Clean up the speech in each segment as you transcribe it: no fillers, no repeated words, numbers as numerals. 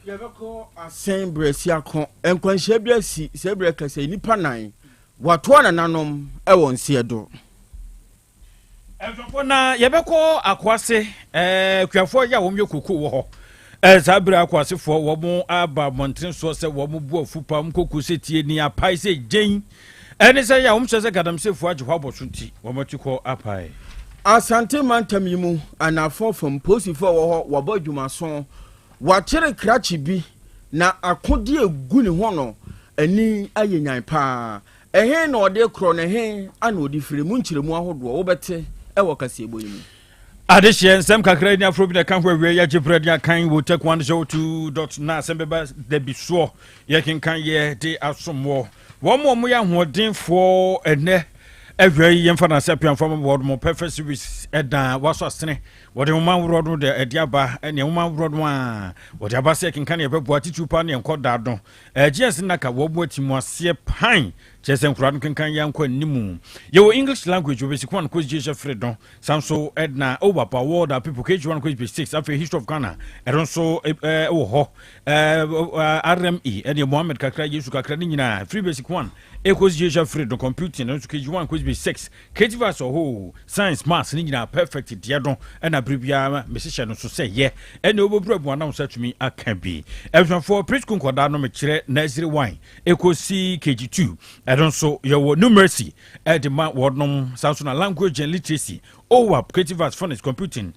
Yabako Asem Bresiako and Quenshabiasi Sebreka say Nipa 9 what one and anom won't see a door. Na yabako akwase kwafo ya wom yokuku wo ho sabra akwase fo wo mo aba monten so se wo mo bu afupam koku setie ni apai se gen ene se ya wom se gadam se fu agye hwabo sunti wo matiko apai Asante mantam yimu anafo from posifo wo ho wo badwumaso wa kire krachi bi na akodi egu ne ho no ani ayenyan pa ehe na ode kro ne he ana odi fire mu nkiremu ahodo wo bete ewo kase eboyimu adehye nsem kakra ni afro bi na kan hwe ya gyebrade akan wo take 102.na Asem Beba Dabi so ye kenkan ye de asomwo wo mo ya hodenfo ene ehwe yemfa na sepian fam world mo perfect series edan waso asene wode mo manwro do de ediaba ene mo manwro do a wode abase kenkan ye bebo atitupa na enkoda do gs na ka wo bo atimu ase pan chesen kura kenkan ya nkwa nimu ye wo English language obesi kwan ko jeje freedom samso edna over power that people cage one ko 6 after history of Ghana eronso wo ho RME ene Mohammed kakra Yesu kakra ni nyina free basic one equals jeje freedom computing no cage one ko 6 cage verse ho science maths ni nyina perfect diadon ena bribia mesisha no so say ye ene obobru na so atumi akabi everyone for preschool koda no me kire nursery 1 equals cage 2 so your numeracy at the wordnum sounds on language and literacy creative arts phonics computing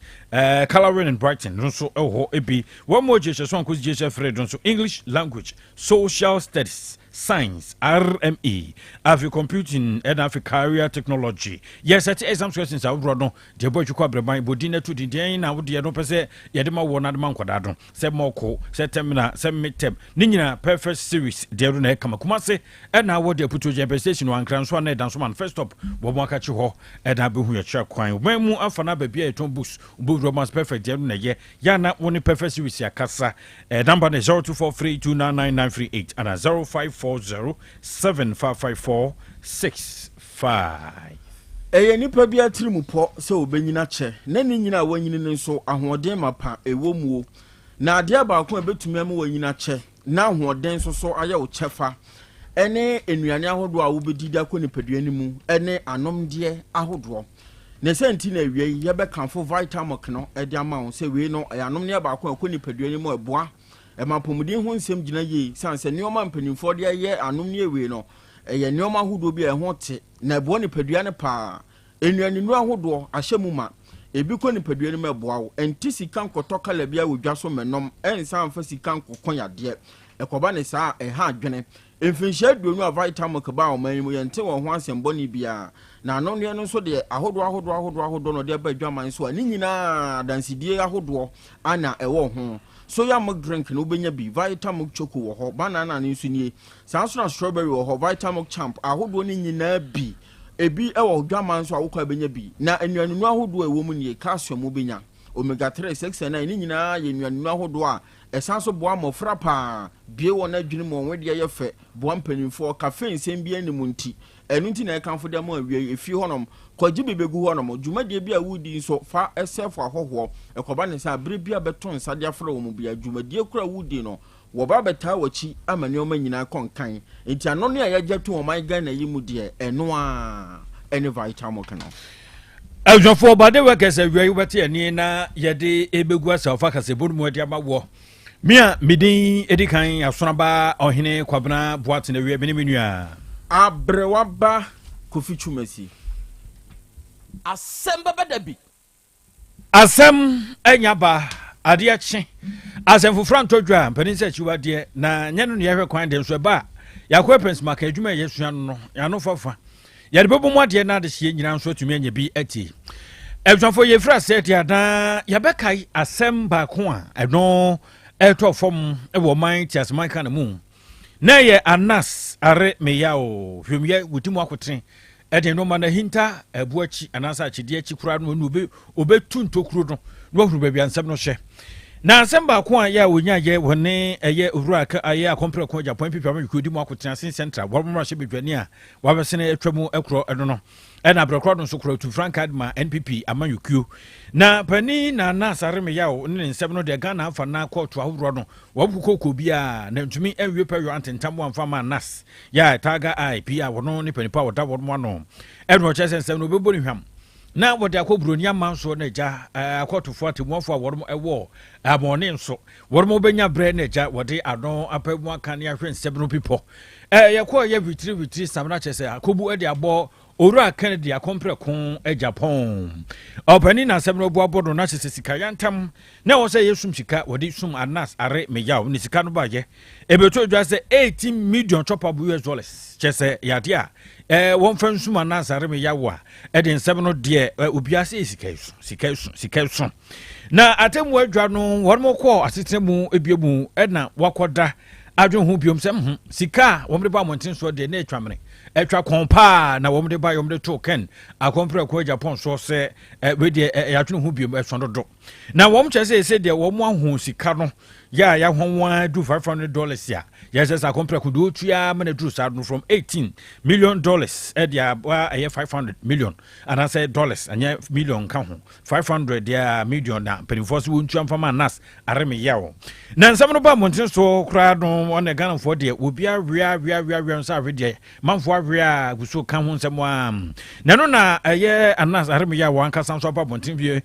coloring and writing so ebi one more Jesus one cause Jesus Fred so English language social studies science RME Afri computing and Afri career technology yes at exam questions I would no the boy you kwabra bodina to the day na would no pese yedema wona de man kwadado se moko se terminal se midterm ni nyina perfect series de ru na kama kuma se and na wo de puto je station wan kran so na dan so man first up wo mo aka chi ho e da be hu ya cha kwan mu afa na ba bia eton books bo romance perfect de ru na ye ya na woni perfect series ya kasa number 0243299938 and 0540755465 nipa bi atirimu po se obenyina che na ni nyina wanyini nso ahoden mapa ewo muo na ade abaako ebetumi am wanyina che na ahoden so aya wo chefa ene enuane ahodo a wo bedidi akoni paduani mu ene anomde ahodo ne senti na wie ye be kanfo vitamok no ede ama wo se we no anomne abaako akoni paduani mu eboa emapomudin ho nsem gina yi sanse nioma mpanimfo de ye anomne ewe no eye nioma ahodo bi ho te na ebo ne padua ne pa enuane nu ahodo ahyemu ma ebi ko ne padua ne meboa wo enti sika nkoto kala bia wodwa so menom ensa amfa sika nkokon yade ekoba ne saa ha adwene emfinhye duonu a vitamok ba o man mu yente wo ho asembo ni bia na anomne no so de ahodo no de ba dwaman so ani nyina dansidie ahodo ana ewo ho soya milk drink no benya bi vitamok choco wo ho banana ne nso nie sanso na strawberry wo ho vitamok champ ahodo ni nyina bi ebi ewo dwaman so awokwa benya bi na enuanu nu ahodo ewo mu nie calcium benya omega 3 6 9 ni nyina ye enuanu ahodo a esanso boa mofra pa bie wo na adwene mo wede ye fe boa mpanimfo caffeine sem bia ni munti enu nti na ekanfo dem awie efi honom kwaji bebegu honom dwumade bia wudi nso fa esef ahoho ekoba ne sa bere bia beton sade afra wo mu bia dwumade kura wudi no wo ba beta wachi amane o manyina konkan enti ano ne ayaje to o man Ghana yimu de eno a ene vitamok no Eljonfo bade workers awie wete ani na yede ebegu asafa kasebonu mu ade amawo Mia midin edikan asonaba ohene kwabena boate na wie bene menua abrewaba kofi chumasi Asem Beba Dabi asem enyaba ade ache asem fufranto dwa mpanin se chiwade na nyano ne yehwe kwan de so ba yakwa pens maka adwuma yesua no ya no fafa ya de bebo mu ade na de hye nyina nso atumi anya bi ati eljonfo yefra set ya da ya bekai asem ba ko a eno eto fom ewo man tiasman kana mu na ye anas are meyao hwemye wutimu akoten ede no mana hinta ebuachi anasa achide achi kura no obe tuntokuro no no huru bia nsem no hye na asemba ko a ya wonya ye woni eye owura ka aye akompre ko Japan pipa me kodi mu akotena sin central wo mo hye bedwani a wa besene atwamu ekro eno no ena brekro no so kro to Frank Adma NPP amanyukuo na pani na asare me yawo ne nsem no de Ghana afa na court ahoro no wo kokoko bia na ntumi enwe pa yo antentam amfa ma nas ya taga IP a wono ne pani pa woda wono no eno chese nsem no bebo ni hwam na wode akobronia manso na ja akotofo atemwafo a wormo ewo amone nso wormo benya bre na ja wode adon apamu aka ne ahwe nsem no pipo yakọ ya vitri samna chese akobu ede abo Ora Kennedy akompre kon Japan. Opani na semno bo abodo na chese sika yantam na wo se yesum sika wodi sum anas are me yaw ni sika no ba ye. Ebeto dwa se 18 million chopable US dollars. Chese yade a won fan sum anas are me yaw a ede semno de obiase sika so. Na atemu adwa no won mo ko asetemu ebiemu na wakoda adwo hu biom sem sika won de ba monten so de na atwamene etwa kompa na wom de ba yom de token akompre ko Japan so se we de yatunu hu biom esondo na wom chese se de wom ahu sika no ya hwanwa do $500 ya yes akompre ko do tua mena do sa from $18 million dia 500 million and I say dollars anya million ka ho 500 dia million na penifos won tua fama nas areme yawo na nsam no ba monten so kra no on the Ghana for de obi awia nsa awede manfo awia guso ka ho nsam am na no na aye anas areme yawo anka sanso ba monten bi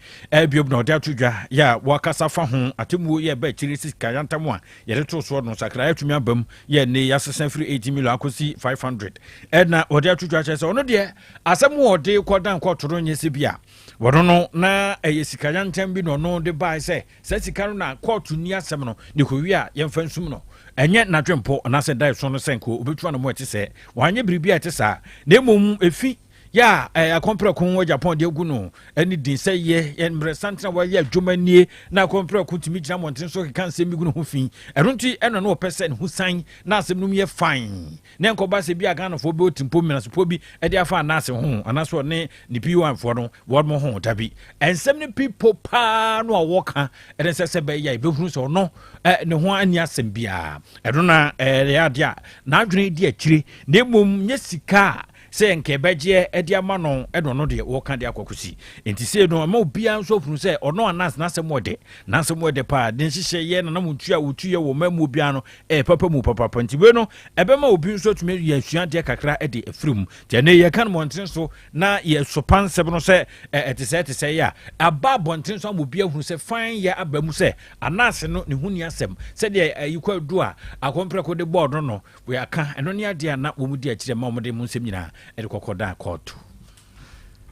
biob na ode atudwa ya wakasa fa ho atemu ye ba chiri kayantamu a yere to so no sakra atumi abam ye ne yasesen free 80 million akosi 500 na ode atudwa chese ono de asem ode kodan kotoro nyese bia wono no na sikayantam bi no de bai se sika na kotu ni asem no ne kowi a yemfa nsum no enye na twempo na se dai so no senko obetua no mo ete se wanye biribi ete sa na mum efi ya akompre kun Japan de gu no ani din se ye enbre santra wa ye adwumanie na akompre kun timi gina monten so kan se mi gu no ho fin erunti eno no person hu san na asem no ye fine na enkoba se bi aga no fo be otimpo mi na so bi e de afa na ase ho anaso ne ni P1 fo no wo mo ho dabi ensem ne people pa no awoka e se be ya be hunu so no ne ho ani asem bia eno na ya dia na adwene di akire na mum nye sika se nke beje edi amano edo no de wo kan de akokusi enti se no ma obia nso funu se ono anas na se mode pa den hihye ye na mutua wotuye wo mamu obia no papa mu papa nti we no ebe ma obi nso tumi ye sua de kakra ede efrim te ne ye kan monten so na ye sopan se no se etese ya aba bonten so obia funu se fan ya abamu se anas no ne huni asem se de yikwa du a akompre ko de board no we aka eno ne ade na wo mu di akire ma mo de mu nsem nyina ede kokoda kotu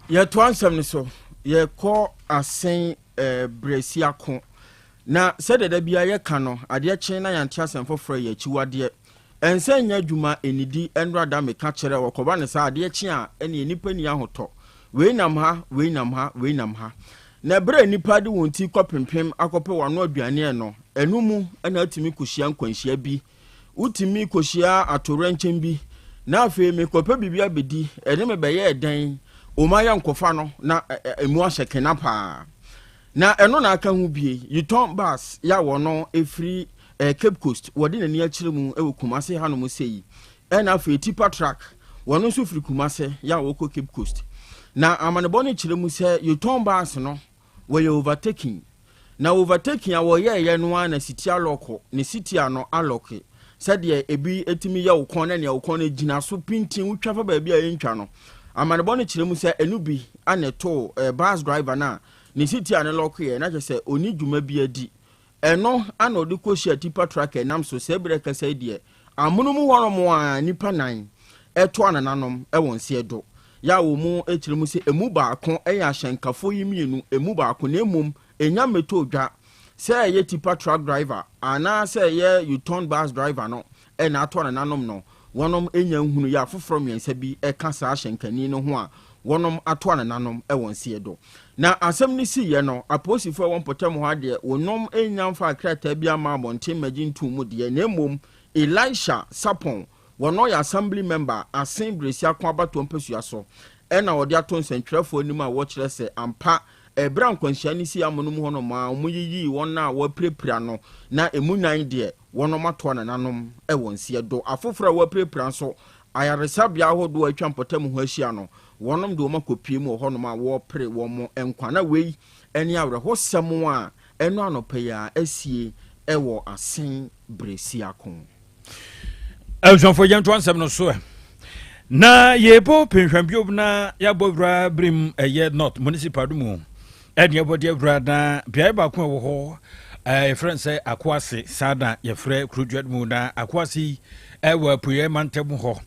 ye to ansem ni so ye ko asen bresiako na se de bia ye ka no ade chen na yante asem foforo ye chiwade ensen nya dwuma enidi enrada me ka kire wokoba ne sa ade chen a ene nipa ni ahoto we nam ha na bre nipa de wonti kopempem akope wano aduane no enumu na atimi kohia nkwanhia bi utimi kohia atorenchen bi na afi me kopa bibia bedi ene me beye edan o ma ya nkofa no na emu ahekena pa na eno na aka hu bie yuton bus ya wono efri Cape Coast wodi na ni akire mu e Kumase ha no mu sei ena afi tipa track wono so firi Kumase ya woko Cape Coast na amanebo ni kire mu se yuton bus no we overtaking na overtaking a wo ye no na city aloko ne city ano aloke said ye ebi etimi ya ukon na ne ukon na gina so pintin wutwa fa ba bia yentwa no amanebo ne kire mu se enubi aneto bus driver na ne city an lock ye na se oni dwuma bi adi eno ana odi koshia tipa track nam so se breka sai de amunumu wono a nipa nan eto anananom won se edo ya wo mu ekire mu se emu baako ya hyenkafo yimienu emu baako na emum enya meto dwa say ye tipa truck driver ana say ye you turn bus driver no na ato na nanom no wonom enya nhunu ya foforo miensa bi ka sa hyenkani no ho a wonom ato na nanom won se do na asem ni si ye no aposifo won potem ho ade wonom enya mfa krata bi ama bonten magin tu mu de na emum Elisha Sapon wono ya assembly member Asem Beba Dabi abato mpesua so na ode ato nsentwerefo anim a wo kire se ampa ebra nkwanhia ni si amonum ho no ma omuyiyi won na waprepra no na emunyan de wono mato na nanom wonsie do afoforo waprepra so ayaresabia hodo atwa mpotam ho ahia no wonom de wo makopie mu ho no ma wo pre wo mo enkwana wei eni awre ho sem a eno anopa ya asie ewo asen bresi akon Eljonfo yɛnto ansɛm no so na yɛbɔ penhwambio na yɛabɔ brim ɛyɛ not municipal mu ɛne yɛbɔde awura na biaɛ baako a wɔ hɔ yɛfrɛ sɛ akoase saa na yɛfrɛ kurodua mu na akoase ɛwɔ apueɛ mantam hɔ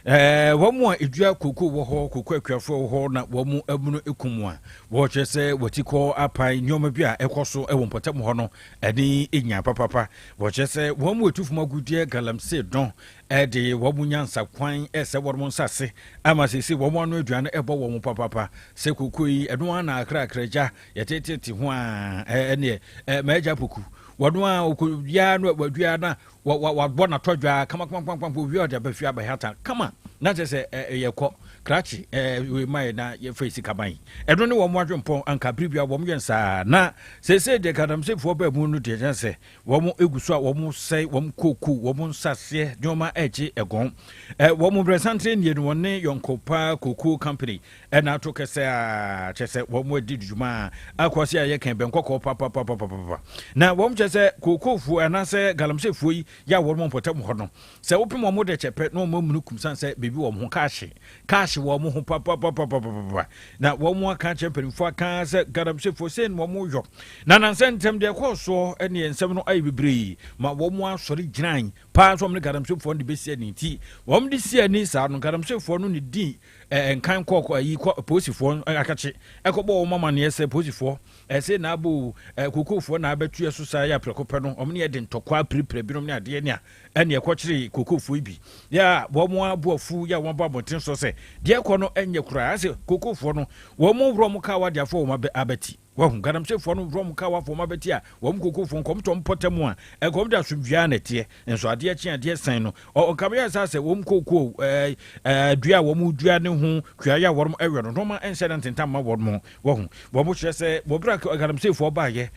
wɔn a edua koko wɔ hɔ koko akuafo wɔ hɔ na wɔn amuno ekum a wɔkyerɛ sɛ wɔti kɔ apan nneɛma bi a ɛkɔ so ɛwɔ mpɔtam hɔ no ɛne enya papapa wɔkyerɛ sɛ wɔn mu etu fam agudie galamsey dɔn ɛde wɔn nyansa kwan ɛsɛ wɔn nsase ama sisi wɔn ano aduane ɛbɔ wɔn papapa sɛ koko yi ɛno ana akrakragya yɛtetete ho a ɛne mɛgya poku wɔn a okudua no wadua na wabɔ na tɔdwa kama obi ɔde abɛfi abɛhata kama na kyerɛ sɛ yɛkɔ krakye we mai na yɛfa sika ban ɛno ne wɔn adwempɔn anka biribia wɔn yɛn saa na sɛsɛ de kadamsefoɔ baa mu no de kyerɛ sɛ wɔn egu so a wɔn sɛe wɔn koku wɔn nsaseɛ nneɛma ɛgye ɛgɔn wɔn brɛsantere nie no wɔne yɔnkopa koko company ɛna ato kɛsɛ a kyerɛ sɛ wɔn adi dwuma a akɔsi a yɛkɛn bɛnkɔkɔ papapapapa na wɔn kyerɛ sɛ kokofoɔ anaasɛ galamsefoɔ yi yɛ a wɔn mpɔtam hɔ no sɛ wopem wɔn de kyɛpɛ na wɔn mu kumsan sɛ beebi wɔn ho kaahye wɔn ho papapapapa na wɔn aka kyerɛ mpanimfoɔ aka sɛ galamsefoɔ sɛ ne wɔn yɔ na nansɛ ntɛm deɛ ɛkɔɔ soɔ ɛne nsɛm no ayɛ bebree ma wɔn asɔre gyinae paa so wɔn ne galamsefoɔ no de bɛsi ani nti wɔn de si ani saa no galamsefoɔ no ne di nkan kɔɔkɔ ayi polisifoɔ akakye ɛkɔbɔ wɔn amaneɛ sɛ polisifoɔ ɛsɛ na abo kokofoɔ na abɛtua so saa yɛ aprɛko pɛ no ɔmo ne yɛ de ntɔkwa piripiri binom ne adeɛ ne a ɛne ɛkɔkyere kokofoɔ yi bi yɛ wɔn aboafu yɛ wɔn abɔ abɔnten so sɛ deɛ ɛkɔ no ɛnyɛ koraa asɛ kokofoɔ no wɔn wurɔ mo kaa wadeafo wɔn abɛti wɔn galamsefoɔ no wurɔ mo kaa wafo wɔn abɛti a wɔn kokofoɔ nkɔmtɔ mpɔtɛ mu a ɛkɔm de asomdua na ɛteɛ nso adeɛ kye adeɛ sɛn no ɔkam yɛ saa sɛ wɔn koko dua a wɔn dua ne ho kuayɛ a wɔn ɛwɛ no nɔɔma ɛnhyɛ ne ntentam ma wɔn wɔn kyerɛ sɛ wɔbra galamsefoɔ baayɛ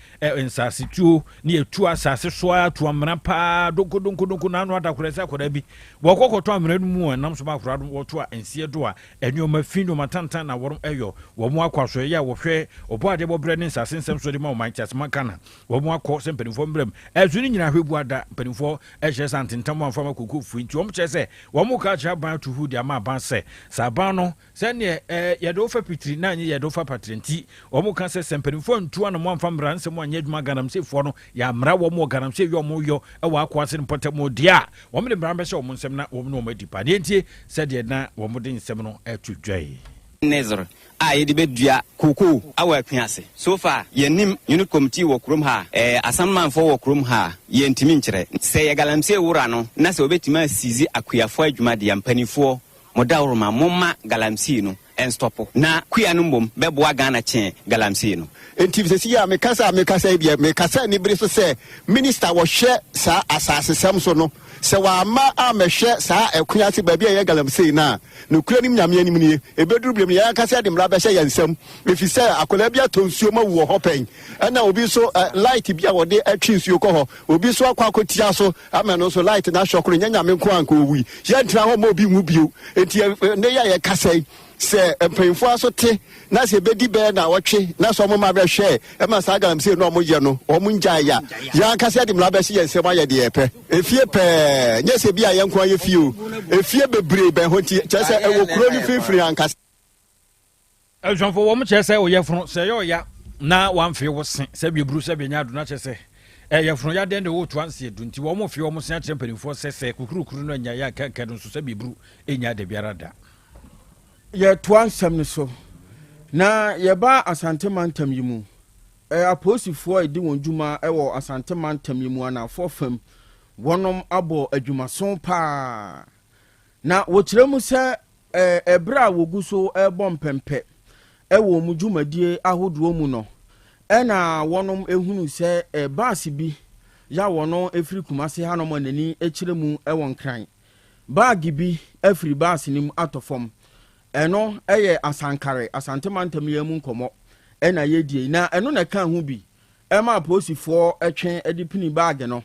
nsase tuo ne etu asase soa tu amena paa donko na ano adakora sɛ akora bi wɔkɔkɔtɔ amena no mu a nam so ba akora no wɔto a nsie do a ɛnneɛma fi nneɛma tantan na wɔn ɛyɔ wɔn akɔ aso yɛ a wɔhwɛ ɔbɔ adeɛ bɔbrɛ ne nsase nsɛm so de ma ɔman kyase makana wɔn akɔ sɛ mpanimfoɔ mbrɛm ɛso ne nyinaa hwɛ bu ada mpanimfoɔ ɛhyɛ sɛ ntentam amfa ma koko fu nti wɔn kyerɛ sɛ wɔn ka kyerɛ aban to hu de ama aban sɛ saa aban no sɛneɛ yɛde wofa pitiri na nyɛ yɛde wofa patiri nti wɔn ka sɛ mpanimfoɔ ntua na mo amfa mmara nsɛm anyɛ adwuma galamsefoɔ no yɛamra wɔn wɔ galamse yɛ wɔn yɔ ɛwɔ akɔ ase no mpɔtam deɛ a wɔn de mmara bɛhyɛ wɔn nsɛm na wɔn ne wɔn adi pa deɛ ntie sɛdeɛ na wɔn de nsɛm no ɛto dwae Nezor a yɛde bɛdua koko awɔ apiase so far yɛnim unit committee wɔ kurom ha asanmanfoɔ wɔ kurom ha yɛntimi nkyerɛ sɛ yɛ galamsey wura no na sɛ obɛtumi asizi akuafoɔ adwuma de yampanifoɔ modawroma momma galamsey no enstopo na kuya no mbom bɛboa Ghana kyɛn galamsey no enti sɛ ya mekasa bia mekasa ni bere so sɛ minister wɔhwɛ saa asasesɛm so no sɛ wama amɛhwɛ saa akuase baabi a yɛ galamsey na no kura nim nyame anim nie ebeduru biem yɛ kasa de mra bɛhyɛ yɛ nsɛm efi sɛ akola bia tonsuo ma wo hɔ pɛn ɛna obi so light bia wɔde atwi nsuo kɔ hɔ obi so akɔtia so ama no so light na hwɔkoro nya nyame nko anko owi yɛ ntra hɔ ma obi mu bio enti ne yɛ kasa sɛ mpanyinfoɔ aso te na sɛ bɛdi bɛɛ na wɔtwe na sɛ ɔmo ma bɛhwɛ ɛma saa galamsey no ɔmo yɛ no ɔmo ngyae ya yɛn ankasa de mmara bɛhyɛ yɛn nsɛm ayɛ deɛ ɛpɛ efie pɛɛ nyɛ sɛ bi a yɛn nko ayɛ fie o efie bebree bɛn ho nti kyerɛ sɛ ɛwɔ kuro no firifiri ankasa ɛdwɔmfo wɔn kyerɛ sɛ ɔyɛ funu sɛ ɛyɛ ɔya na wamfe wo se sɛ bieburu sɛ bɛnya ado na kyerɛ sɛ ɛyɛ funu ya den de wo to anse du nti wɔn fie wɔn se akyerɛ mpanimfoɔ sɛ kukurukuru no anya ya kɛkɛ no so sɛ bieburu enya de biara da yɛtoa nsɛm no so na yɛba asante mantam yi mu aposifoɔ a ɛdi wɔn dwuma ɛwɔ asante mantam yi mu anafoɔ fam wɔnom abɔ adwumason paa na wɔkyerɛ mu sɛ ɛberɛ a wɔgu so ɛbɔ mpɛmpɛ ɛwɔ mu dwumadie ahodoɔ mu no ɛna wɔnom ehunu sɛ baase bi ya wɔno efiri kumase hanom anani ekyerɛ mu ɛwɔ nkran baagi bi afiri baase nim atɔ fam ɛno ɛyɛ asankare asante mantam yɛ mu nkɔmɔ ɛna yɛdie na ɛno na ka ho bi ɛma apolisifoɔ ɛtwɛn ɛde pini baage no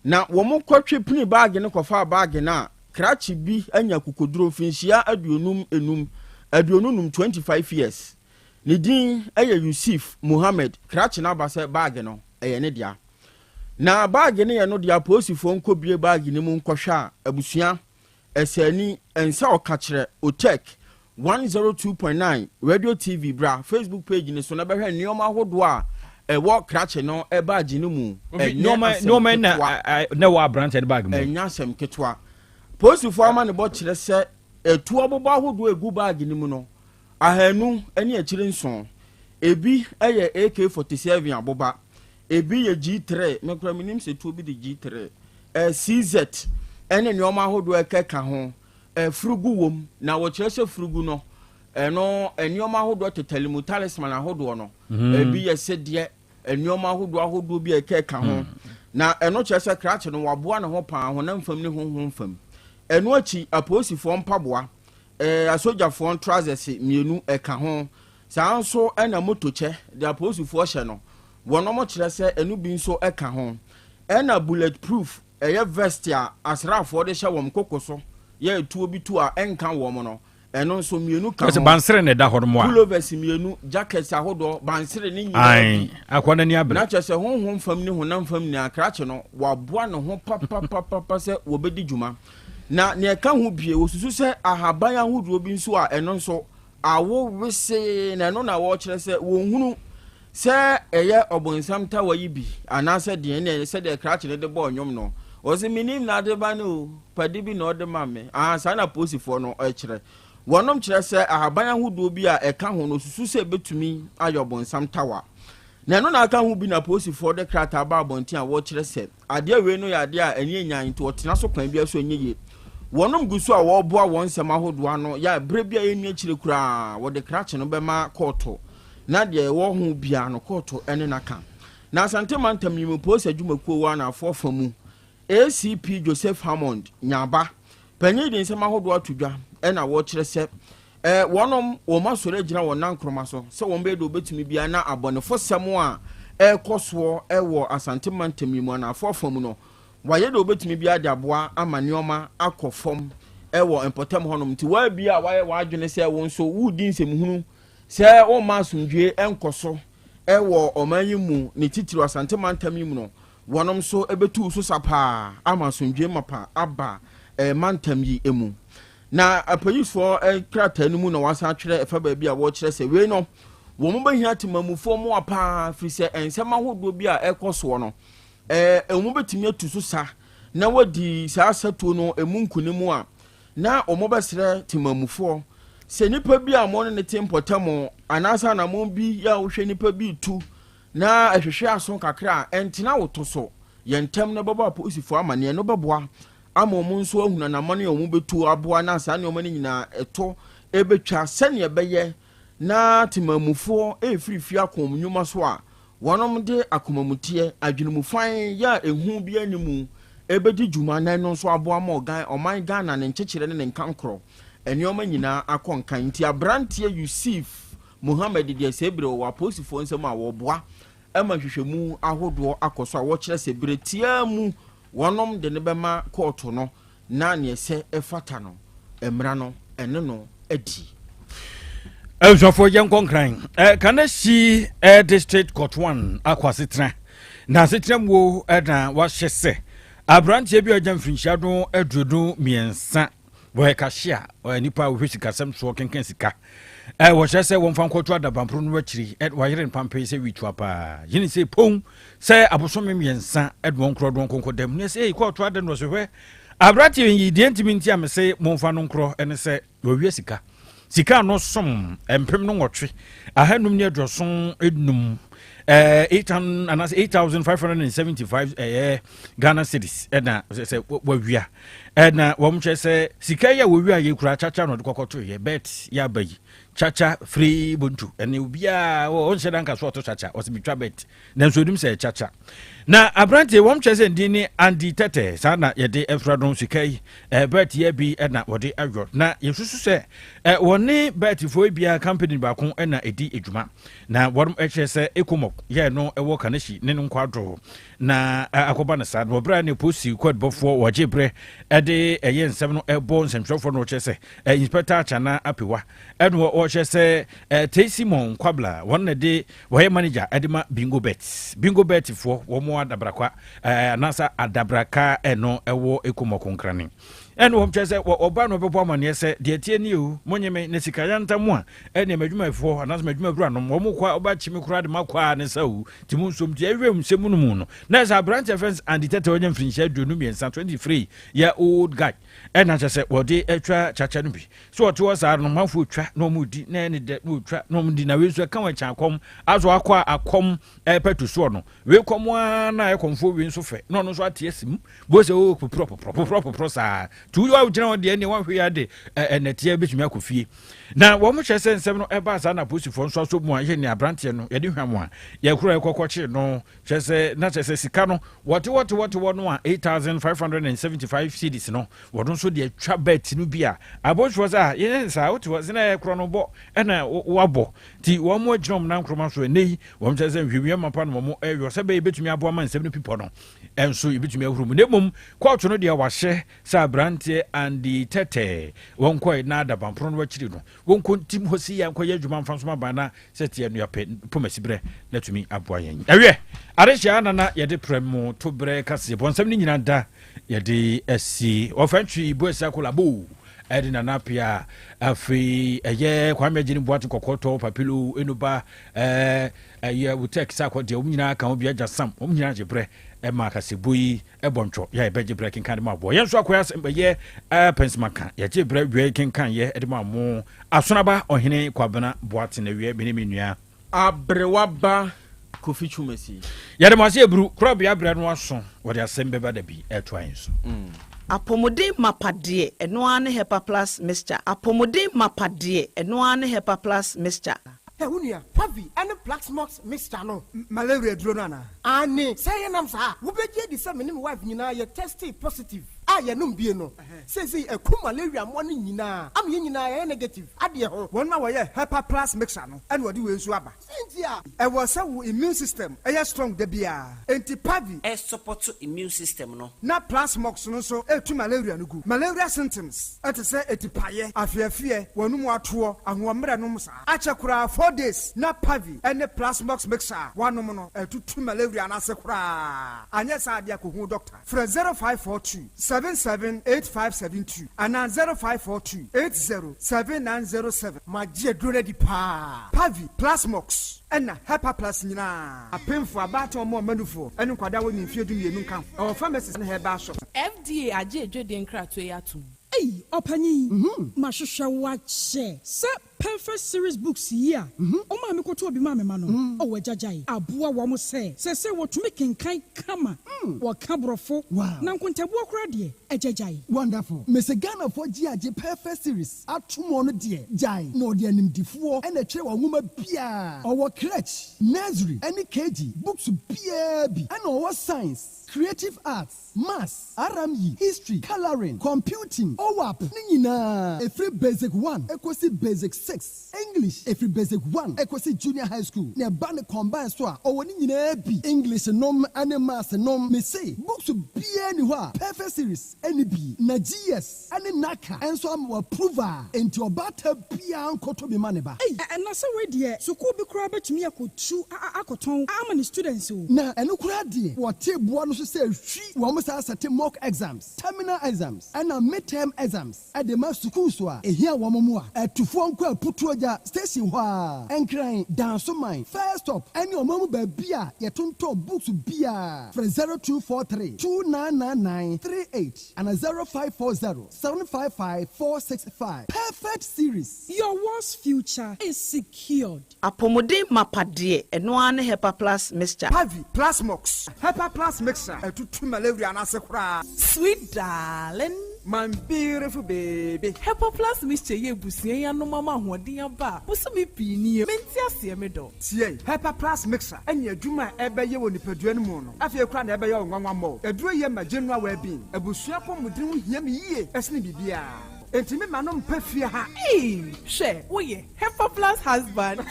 na wɔn kɔtwe pini baage no kɔfa baage no a krakye bi anya kokoduro finhyia aduonum 25 years ne din ɛyɛ Yusuf Muhammad krakye no aba sɛ baage no ɛyɛ ne dea na baage no yɛ no dea apolisifoɔ nkɔbie baage no mu nkɔhwɛ a abusua ɛsɛni ɛnsa ɔka kyerɛ otek 102.9 radio tv bra facebook page ni so na bɛhwɛ nneɛma ahodoɔ a ɛwɔ krakye no ɛbaage no mu nneɛma na wɔ aberante de baage mu ɛnya asɛm ketewa polisifoɔ ama ne bɔ kyerɛ sɛ ɛtu abobɔ ahodoɔ egu baage no mu no ahanu ɛne akyire nson ebi ɛyɛ AK-47 aboba ebi yɛ G3 mekura minim sɛ tuo bi de G3 CZ ɛne nneɛma ahodoɔ ɛkeka ho furugu wom na wɔkyerɛ sɛ furugu no ɛno nneɛma ahodoɔ tetalimu talisman ahodoɔ no ebi yɛ sɛdeɛ nneɛma ahodoɔ bi ɛkeka ho na ɛno kyerɛ sɛ krakye no waboa ne ho paa ho na mfam ne ho mfam ɛno akyi apolisifoɔ mpaboa asogyafoɔ trousers mmienu ɛka ho saa nso ɛna motokyɛ de apolisifoɔ hyɛ no wɔnom kyerɛ sɛ ɛno bi nso ɛka ho ɛna bulletproof ɛyɛ vest a asraafoɔ de hyɛ wɔn koko so yɛ tuo bi tu a ɛnka wɔn no ɛno nso mmienu ka ho bansere ne da hɔ mo a pullovers mmienu jackets ahodoɔ bansere ne nyinaa akɔ n'ani abere na kyerɛ sɛ honhom fam ne honam fam ne akrakye no waboa ne ho papapapa sɛ wɔbɛdi dwuma na ne ɛka ho bie wɔsusu sɛ ahaban ahodoɔ bi nso a ɛno nso awo wese na ɛno na wɔkyerɛ sɛ wɔnhunu sɛ ɛyɛ ɔbɔnsam ta wayi bi anaasɛ deɛ ne sɛ deɛ krakye ne de bɔ ɔnwom no wɔsɛ minim na ade ba no padi bi na ɔde ma me saa na polisifoɔ no ɛkyerɛ wɔnom kyerɛ sɛ ahaban ahodoɔ bi a ɛka ho no susu sɛ ɛbɛtumi ayɛ ɔbɔnsam tawa na ɛno na aka ho bi na polisifoɔ de krataa ba abɔnten a wɔkyerɛ sɛ adeɛ wei no yɛ adeɛ a ɛnyɛ nyan nti wɔtena so kwan bi so ɛnyɛ yie wɔnom gu so a wɔboa wɔn nsɛm ahodoɔ no yɛ berɛ bi a yɛnni akyire koraa wɔde krakye no bɛma kɔɔto na deɛ ɛwɔ ho bia no kɔɔto ɛne naka na Asante mantam yi mu polisi adwumakuo wɔ anafoɔ fa mu ACP Joseph Hammond nyaba panyin de nsɛm ahodoɔ ato dwa ɛna wɔkyerɛ sɛ wɔnom wɔn asɔre gyina wɔn nankroma so sɛ wɔn bɛyɛ de obetumi bia na abɔnefo sɛm a ɛkɔ soɔ ɛwɔ Asante mantam yi mu anafoɔ fa mu no wayɛ de obetumi bia de aboa ama nneɛma akɔ fam ɛwɔ mpɔtam hɔnom nti waa bia wayɛ wadwene sɛ wɔn nso wudi nsɛm hunu sɛ wɔn ma asomdwe ɛnkɔ so ɛwɔ ɔman yi mu ne titiri Asante mantam yi mu no wɔnom so ɛbɛtu so sapaa ama asomdwe mapa aba mantam yi emu na apolisifoɔ krataa no mu na wasan atwerɛ ɛfa baabi a wɔkyerɛ sɛ wei no wɔn bɛhia temamufoɔ mu apaa firi sɛ nsɛm ahodoɔ bi a ɛkɔ soɔ no wɔn bɛtumi atu so sa na wɔdi saa asatuo no emu nkunim a na wɔn bɛsrɛ temamufoɔ sɛ nipa bi a wɔn ne te mpɔtam anaasa na wɔn bi yɛ a wɔhwɛ nipa bi tu na ɛhwehwɛ aso kakra a ɛntena woto so yɛn ntam na bɛbɔ apolisifoɔ amaneɛ no bɛboa ama wɔn nso ahuna na mane wɔn bɛtu aboa na saa nneɛma no nyinaa ɛtɔ ɛbɛtwa sɛnea ɛbɛyɛ na temamufoɔ ɛfirifiri akɔm nnwuma so a wɔnom de akɔmamutiɛ adwenumufan yɛ ehu bi animu ɛbɛdi dwuma na ɛno nso aboa ma ɔman Ghana ne nkyekyere ne ne nkankorɔ nneɛma nyinaa akɔ nkan nti abranteɛ Yusuf Muhammad deɛ sɛ bere wɔ apolisifoɔ nsɛm a wɔboa ɛma hwehwɛmu ahodoɔ akɔ so a wɔkyerɛ sɛ bere tia mu wɔnom de ne bɛma kɔɔto no na neɛ sɛ ɛfata no mmara no ɛne no adi ɛnsuafoɔ yɛnkɔ nkran kana si district court 1 akɔ asetena na asetena mu ɛna wahyɛ sɛ aberanteɛ bi a ɔgya mfirinhyia no aduonu mmiɛnsa wɔyɛ kahyia ɔyɛ nipa a wɔhwɛ sikasɛm soɔ kenkan sika wɔhyɛ sɛ wɔmfa nkɔto adabamporo no akyiri wɔayere mpampɛ sɛ witua paa yene sɛ pon sɛ abosome mmiɛnsa ɛde wɔn korɔ dɔn kɔnkɔ dam ne sɛ kɔto ada no so hwɛ aberanteɛ yi deɛ ntimi nti a me sɛ momfa no nkorɔ ɛne sɛ wɔawia sika no som mpem no nwɔtwe ahanum ne aduɔson enum 8,575 Ghana cedis ɛna sɛ wawia ɛna wɔn kyerɛ sɛ sika yi a wɔwi a yɛkura chacha no de kɔkɔto yɛ bet yɛ aba yi chacha free buntu ɛne obiara ɔnhyɛ da nka so ɔto chacha ɔsɛ bitwa bet nanso onim sɛ chacha na abrante wɔn kyerɛ sɛ ndin ne Andi Tete saa na yɛde ɛfra no sika yi bet yɛ bi ɛna wɔde ayɔ na yɛsusu sɛ wɔne bet foɔ bia company baako ɛna ɛdi adwuma na wɔn kyerɛ sɛ ekomok yɛ no ɛwɔ kanashi ne no nkwadro na akɔba no saa na wɔbra ne posi code bɔfoɔ wɔgye brɛ ɛde ɛyɛ nsɛm no ɛbɔ nsɛmtwerɛfoɔ no kyerɛ sɛ inspector Achana Apewa ɛno wɔhyɛ sɛ Teisimon Kwabla wɔn na de wɔyɛ manager ɛde ma bingo bet foɔ wɔn adabrakwa anasa adabraka ɛno ɛwɔ ekomok nkrane ɛne wɔm kyerɛ sɛ ɔba no bɛbɔ amaneɛ sɛ deɛ tie ne o monyeme ne sikaya ntam a ɛne madwumafoɔ anasɛ madwumawura no wɔn kɔ ɔbakyi me kora de makɔ ne sɛ o ti mu nsom tie awem sɛ mu no mu no na sɛ abrante fence Andi Tete wɔnya mfirinhyia 23 yɛ old guy ɛna kyerɛ sɛ wɔde atwa chacha no bi so ɔte wɔ saa no manfo twa na ɔmu di na ɛne dɛ no twa na ɔmu di na wei so ka wɔkya akɔm aso akɔ akɔm ɛpɛto soɔ no wei kɔm a na ɛkɔmfo wei nso fɛ na ɔno nso ate asim bo sɛ o poprɔ saa tu wa gyina wɔn deɛ ne wɔn hwɛ ade ɛnɛteɛ betumi akɔ fie na wɔn hyɛ sɛ nsɛm no ɛba saa na posifoɔ nso aso mu a yɛ ne abranteɛ no yɛde hwɛ mu a yɛkora ɛkɔkɔkye no hyɛ sɛ na kyɛ sɛ sika no wɔte no a 8,575 cedis no wɔn nso deɛ twa bet no bi a abɔnfoɔ sɛ yɛn saa wote wɔ sena ɛkorɔ no bɔ ɛna wabɔ ti wɔn mo gyina wɔn nan kroma so ɛnɛ wɔn kyɛ sɛ nhwehwɛ mapa no wɔn ɛyɔ sɛ bɛyɛ betumi aboa ma nsɛm no pipɔ no ɛnso yɛbɛtumi ahuru mu na mmom kɔɔto no deɛ wahyɛ sɛ abrante Andi Tete wɔn kɔɛ na adabamporo no akyiri no wɔn kɔntim hɔ si yɛ nkɔyɛ adwuma mfa so ma na sɛ teɛ no yɛpɛ pomasi berɛ na tumi aboa yɛn ɛwɛ arehyia nana yɛde prɛmo to berɛ kase bɔnsɛm no nyinaa da yɛde asi ɔfantwi bo asi akolabo ɛde nanapia afei ɛyɛ Kwame Gyini Boate Kɔkɔtɔ Papilo Enuba ɛyɛ Utek Sakɔ deɛ wɔn nyinaa ka ho bi agya sam wɔn nyinaa gye berɛ ɛma kasebo yi ɛbɔntwɔ yɛ ɛbɛgye berɛ kenkan de ma aboɔ yɛn nso akɔyɛ asɛm bɛyɛ pɛnsmaka yɛgye berɛ wie kenkan yɛ ɛde ma mo asonaba ɔhene Kwabena Boate na wie bene menua abrewaba Kofi Chumasi yɛde mo ase eburu Krobea brɛ no aso wɔde Asem Beba Dabi ɛto ayin so apomode mapade eno ne hepa plus mixture apomode mapade eno ne hepa plus mixture Unia, Pavi, and the Black Smokes Mr. No, Malaria Dronana. Anne, say an answer. Who bet ye the same wife, you know, you're tested positive. I am no. Says he a coup malaria morning, Yina. I'm Yina negative. Adia, 1 hour, Hepa plus mixture, and what do you swabba? Cynthia, I was so immune system, a strong debia. Anti Pavi, a support to immune system, no. Not plus smokes, no so, to malaria, no good. Malaria symptoms, at a say, a tipaye, I fear, one more tour, and 1 minute, Achakura 4 days, not Pavi, and the plus box mixer, 1 nominal, 2 malaria, and Asakura. And yes, I dear Kuhu doctor. For 0542 778572 and 0542 807907. My dear Dredi Pa Pavi Plasmox and Hepa Plus Nina. A pen for a battle more manufo and Quadawi in Field you come. Our pharmacist and her bar shop. FDA aje Jodin Kratwayatu. Hey, Opani, Mashusha watch. Sir, perfect series books here. Oh, mammy, go to be mammy, man. Oh, Jajai. Abua Wamo say what making kind kama. What cabrofo. Wow. Now, couldn't walk ready. A Jajai. Wonderful. Miss Ghana for GIJ perfect series. At 2 more dear. Jai, no dear name D4 and a chair woman Pia. Our crutch, nursery, any KG, books PAB, and our science, creative arts, maths, RME, history, coloring, computing. OWAP, Nina. A free basic 1, equally basic 6. English, a free basic 1, equally junior high school. Near Band combined store, or when you English, nom, and maths, nom, me say, books to be anywhere. Perfect series, any B, Nagias, and Naka, and so I'm approver, and your butter Pian Kotobi Maneba. Hey, and that's already dear. So could be crabber to me, I could chew a cotton. How many students? Now, and look at dear. What tip one say, she almost has a mock exams, terminal exams, and a midterm exams at the master school. A here one more at to phone call put to a station and crying down so mine. First up, and your mama by beer, your tonto books beer for 0243 2999 38 and a 0540 755 465. Perfect series. Your worst future is secured. Apomode mapade eno ne hepa plus mixture. Pavi plus mox. Hepa plus mixture. To malaria and asakura. Sweet darling. my beautiful baby. Hepa Plus Mr. Yebusi and no mama Wadia Ba. What's me pini? Mentia see me do. See, Hepa Plus mixer. And your Juma ebe ye woni peduen mono. After you cry ebe ye one more. A drew ye my general well-being. A bushapon would do him ye. Esni bibia. Intime manom pefia ha. Hey, share. Oh yeah. Hepa Plus husband.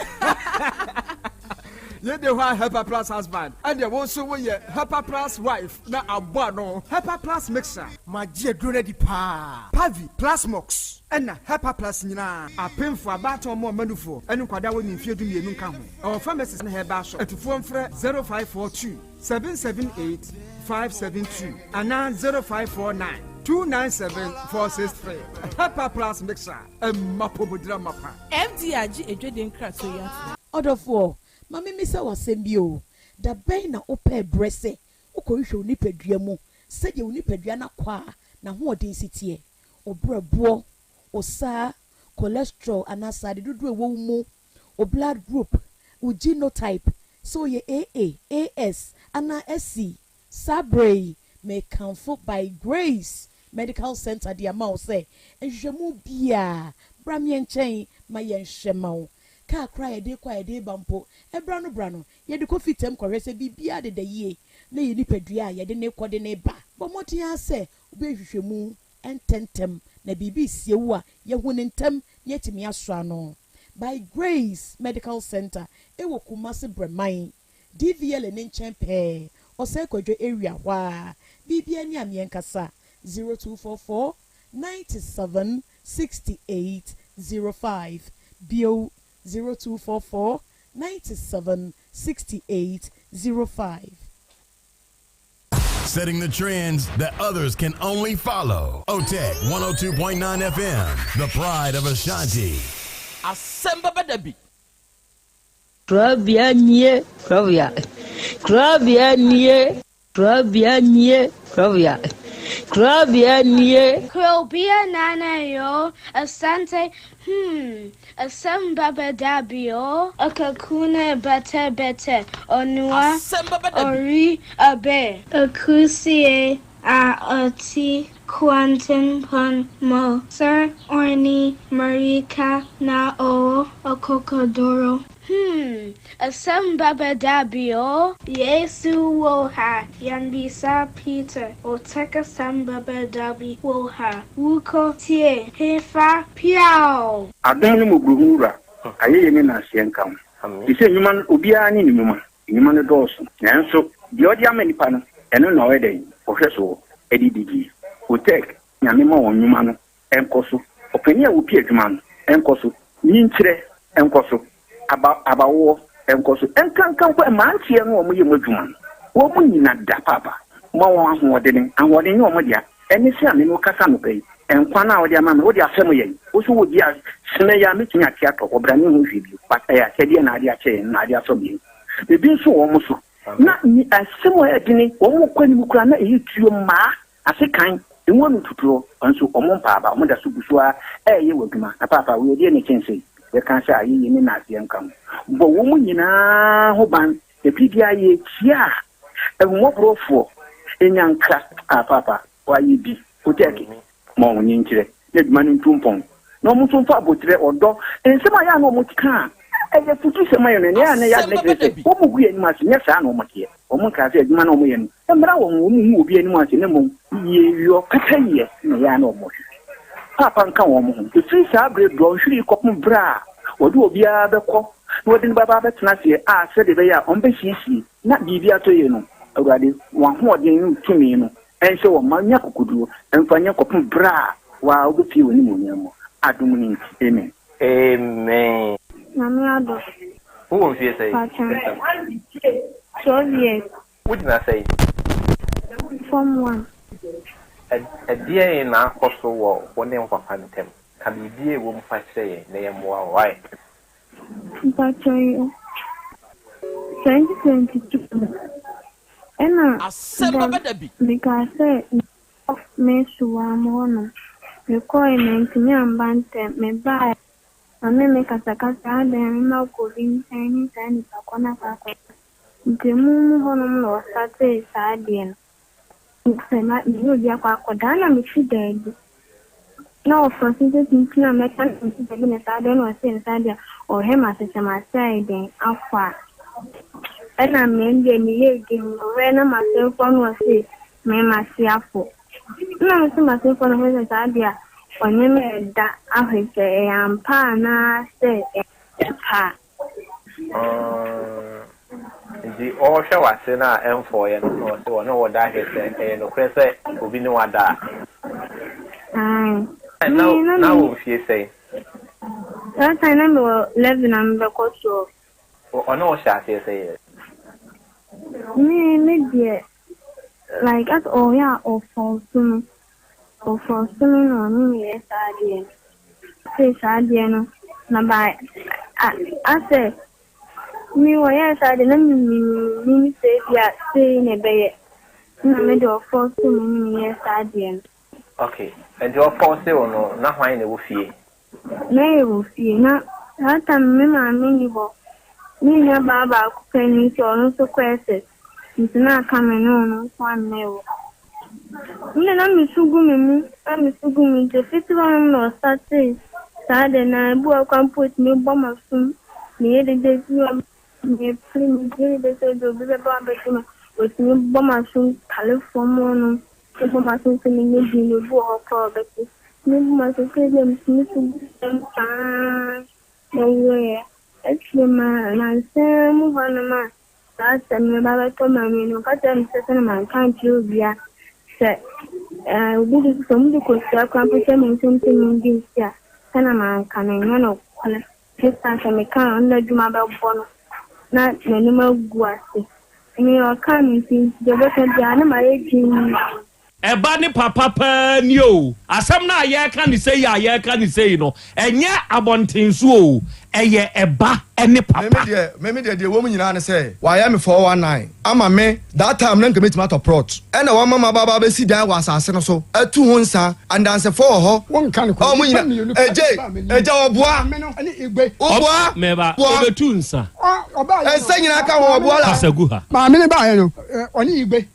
Ye de wa Hepa Plus husband. And there also we Hepa Plus wife. Na abano. Hepa Plus mixer. Ma je drone di pa. Pavi Plus Mox. And Hepa Plus nyina. Apem for abato mo manufo. Enu kwada we nimfie du mienu nka ho. Our pharmacist na heba shop. Etufo mfre 0542 778 572. Ana 0549 297-463. Hepa Plus mixer. Mapobodra mapa. FDRG Ejodin Kratoya. Order for Mami Misa was sembio. Da na ope brese. Uko yusho unipeduamo. Said you unipeduana kwa. Na huwa density. O brabo. O sa. Cholesterol. Anasa. Do womo. O blood group. O genotype. So ye AA. AS. Ana SC. Sabre. May comfort by grace. Medical Center di amount say. And jemu bia. Bramien chain. Mayen shemao. Ka cry de kwa de bampo ebrano brano ye de coffee tem korese bibia de ye na ye nipadua ye de ne kode ne ba bo motia se obehwehwemu ententem na bibi siewu a ye hunentem ye timi aso ano by Grace Medical Center ewo Kumasi Breman DVL ne nchempe ose kwadwo area wa bibia ni amienkasa 0244 97 68 05 bio 0244 97 68 05. Setting the trends that others can only follow. OTEC 102.9 FM, the pride of Ashanti. Asem Beba Dabi. Krobea nie, Krobea. Krobea nie, Krobea nie, Krobea. Krobea nie. Krobea nana yo, Asante, Asem Beba Dabi yo, Akakune bete, Onua, Ori abe, Akusie, Oti, Quantum pon mo, Sir Orni, Marika na o, Okokodoro. Asem Beba Dabi yo, Yesu wo ha, Yanbisa Peter, Oteka Asem Beba Dabi wo ha, Wuko tie, Hefa piao. Adonu muguhura, aye ni na sienkam. Ise nyuman obia ni nyuma, nyuma doso. Nanso, di odi amenipa no, eno na wede, ohweso, edidigi. Otek, nyamema won nyuma no, enkoso. Openi a wopi adwuma no, enkoso. Nyinkyire, enkoso. Abawo enkoso enkankan kwa mantie no omo yemu adwuma wo mu nyina da papa mo won ahoɔden ahoɔden no omo dia eni se ame no kasa no bai enkwa na wo dia ma me wo dia asɛm yɛ wo so wo dia sene ya metumi ate atɔ obra ne ho hwe bi pata ya sɛdeɛ na ade akyɛ na ade asɔ bi bebi nso wo mo so na ni asɛm yɛ dini wo mo kwani mu kura na eyi tuo ma asekan enwo no tuturo nso omo mpa aba omo da so busua ɛyɛ wadwuma na papa wo die ne kyɛnse we can say ayi ni na asienkan bo wo mu nyina ho ban e bidia ye tia e mo brofo enyanka papa wa yi bi oteki mo woni nkire ne duma ni ntumpon no mo tumfa abotre odo ensema ya no mo tika e ye futu sema yo ne ya ne ya ne kire wo mu gu ye ni ma se nya sa na mo tie o mo ka se aduma na mo ye no e mra wo mu hu obi ani ma se ne mo ye yo kaka ye ne ya na mo papa nka wo mo ho efiri sa abre bro hwiri kopum bra odu obia bekọ wodi baba betena se a se de be ya on be hisi na bibia to ye no awurade wa ho odin tumi no ense wo manya kokoduo emfanya kopum bra wa obefi woni mu nyamo adum ni amen Amen. Namiado. Who won't say say? So yes. What did I say? Form 1. A dear in our coastal wall, one name for phantom. Can be dear woman fight say, they are more right. But 2022. And because I may swam the coin and young bante may buy. I may make a sacasa and no cooling tiny pacona. The moon honor or Saturday sardine. It's not you, dear Quacodana, which she did. No, for since it's not mechanical, I'm going to start doing what's inside or him as a side then alpha. And I mean, the when I'm myself on was it, me myself. No, I see myself on his idea. On me that I say, I'm pana, say, pa. The all show was in our M4 and so no what that is and no crescent will be no other. And now, if you say that time I'm 11 and the coach or no shot, you say maybe like at all, yeah, or for swimming on me, yes, I did. Say, I didn't know. I said, me, yes, I didn't mean say, yeah, saying a bay. No, middle for swimming, yes, I didn't. Okay, and your force or no, not why they will fear. Nay, will fear not. That time, me, my miniable. Me, your Baba, penny, so no questions. It's not coming on one nail. Then I'm so good, the 51 or Saturday, Saturday, and I will come put me bomb of soon. Me, the day you are me, the day to be a bomb with me bomb of soon, California. The bomb of soon, sending you for probably. Me must say them to some nowhere. Actually, my son, move on a man. Last time, my Baba told me, no, but I'm certain man can't you be a set. We did some good stuff, computing something in this year. Can a man can I know? Just as I may come under Jumaba Bono, not the number guasi. And you are coming since the better the animal. Eba ni papa pen yo. Asem na ye kan say ya ye kan say no. Enye abontensu o. Eye eba ene papa. Me the woman nyina say, "Why am 419?" Ama me that time na nkeme tomato prot. E na wa mama baba be si dan wa asase no so. Atu ho nsa and dance for ho. Won kan ko. O munyina. Eje oboa. Ani igbe. Oboa. Meba. Obetu nsa. Oba. Ensa nyina ka ho oboa la. Kasagu ha. Ma me ne ba ye no. Oni igbe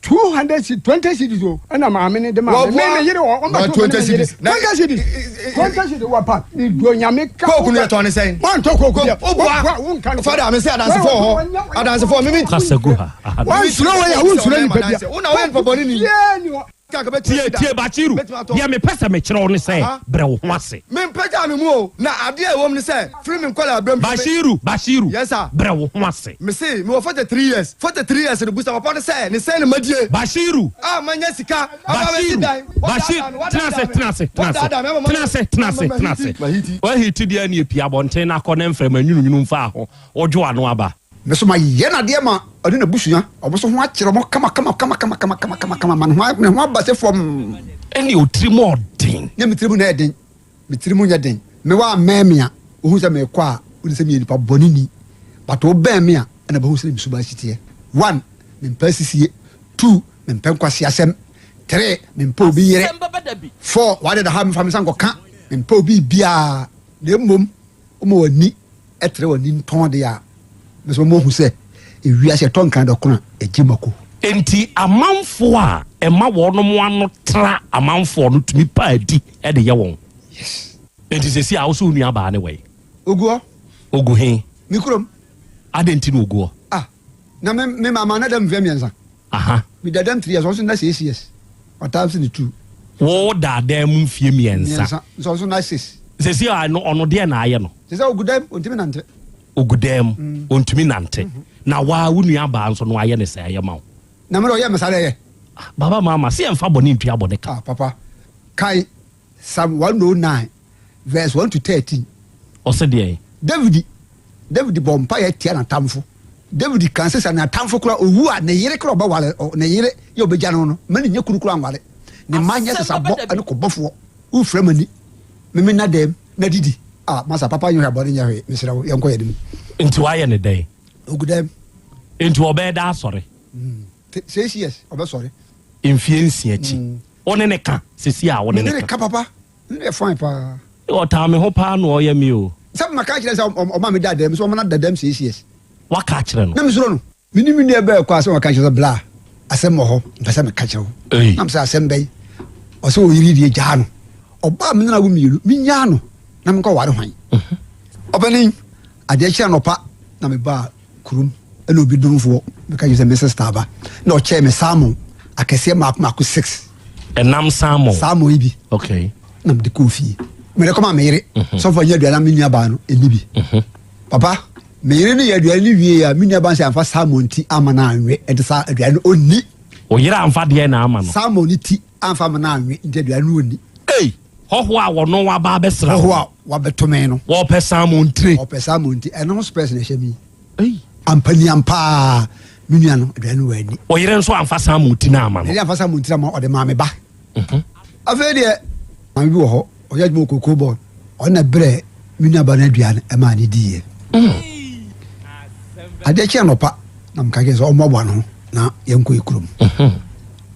220 cities o. Na ma me ne de ma. Me yire o ba 20 cities. 20 cities wa pa. Ni do nyame ka. Ko kunu eto ne say. One talk oboa. Father, I say dance for ho. Dance for me. Kasagu ha. One slow way I won't slow ni pe dia. Una we for boni ni. Tie Bachiru. Ya me pesa me kire on say bre wo ho ase. Me pesa me mu o. Na ade e wo me say free me kwala abram. Bashiru. Yes sir. Bre wo ho ase. Me say me 43 years. 43 years the booster papa say ne say ne madie. Bashiru. Ah manya sika. Tenase. Wa hiti dia na epia bonten na akọ na mfrem anyununu mfa ho. Ojo ano aba. Me so ma ye na de ma ade na busua oboso ho akire mo kama man ho abase from any otrimo den. Ne mitrimu na eden. Mitrimu nya den. Me wa memia ohu se me kwa a odi se me nipa bonini. But o ben me a na ba hu se me suba sitie. 1 me mpasisie. 2 me mpenkwase asem. 3 me mpa obi yere. 4 wade da ha me fam sanko ka me mpa obi bia na mmom o mo wani etre wani nton de a me so mo hu se e wi ase ton kan da kuna e jimako enti amanfo a e ma wono mo ano tra amanfo no tumi pa adi e de ye won yes enti se si a wo so nua ba ne we ogu he mikrom adenti no ogu na me mama na dem vemienza aha mi dadam 3 years also na 6 years otam se ni 2 wo da dem mfie miensa so na 6 se si a no ono de na aye no se se ogudam ontimi nante ogudam ontumi nante na wa wo nua ba nso no aye ne se aye ma wo na me ro ye mesare ye baba mama se emfa boni ntua boni ka papa kai Psalm 109 verse 1 to 13 o se de David bompa ye tia na tamfo David kan se na tamfo kura owu a ne yire kura ba wale ne yire ye obeja no mani nya kuru kura anwale ne manya se sabo ani ko bofo u fremani me na dem na didi masa papa yo ya body nya hwe misira wo yenko yedim nti wa ye ne dey ogudem nti obeda sorry 6 years obe sorry mfie nsia chi one ne ka sesi a one ne ka papa ne fine pa o ta me ho pa no ye mi o sab maka kire sa o ma me dadem so o ma na dadem 6 years waka kire no na misiro no minimi ne be kwa so waka kire bla asem mo ho mpesa me ka kire wo na msa asem bey o so o yiri die ja no oba me na wo miru minya no na me ko ware hwan obani ade kira no pa na me ba kurum ena obi dumfo me ka use Mrs. Taba na o che me salmon akese mako 6 enam salmon ibi okay na me de kofi me re koma me yere so fa nya aduana me nua ba no enibi papa me yere ni aduana ni wie ya me nua ba se amfa salmon ti ama na anwe e de sa aduana oni o yere amfa de na ama no salmon ti amfa ma na anwe nti aduana oni hoho a wono wa ba besra hoho a wa betome no wo pe salmon ti eno space na hye mi ampani ampa me nua no aduana wani o yere nso amfa salmon ti na ama no yere amfa salmon ti na ma o de ma me ba afa de ma bi wo ho o ya dmo kokoko ball ona bre me nua ba na aduana e ma ni die ade kye no pa na mka ke so o mo bwa no na yenko ikurum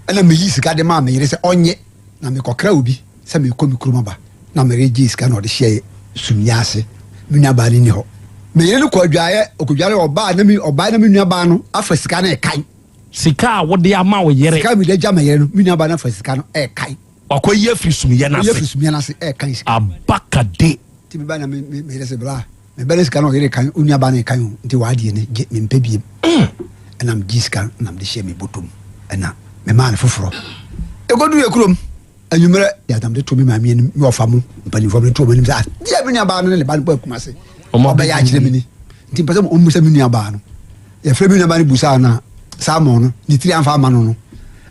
ana me yi sika de ma me yere se onye na me kokra obi se me ko me kurum ba na me reji sika na o de hye sumyase me nua ba ni ho me yere ko adwaye okudware oba na me nua ba no afa sika na e kan sika wo de ama wo yere sika me de ja me yere no me nua ba na afa sika no e kan wakoye afisumye na se e kan sika abakade ti me ba na me yere se bra me bele sika no yere kan unia ba na kan nti waade ne me mpebiem enam jiska nam de hye me botom ena me man foforo egodu yekurom anyumere ya tam de to me maami ni me ofa mu mpani fo me to me ni sa dia me nua ba no le ba no ba kuma se oba ya kire me ni nti pese mo musa me nua ba no ya fre me nua ba ni busa na salmon no ni tri amfa ma no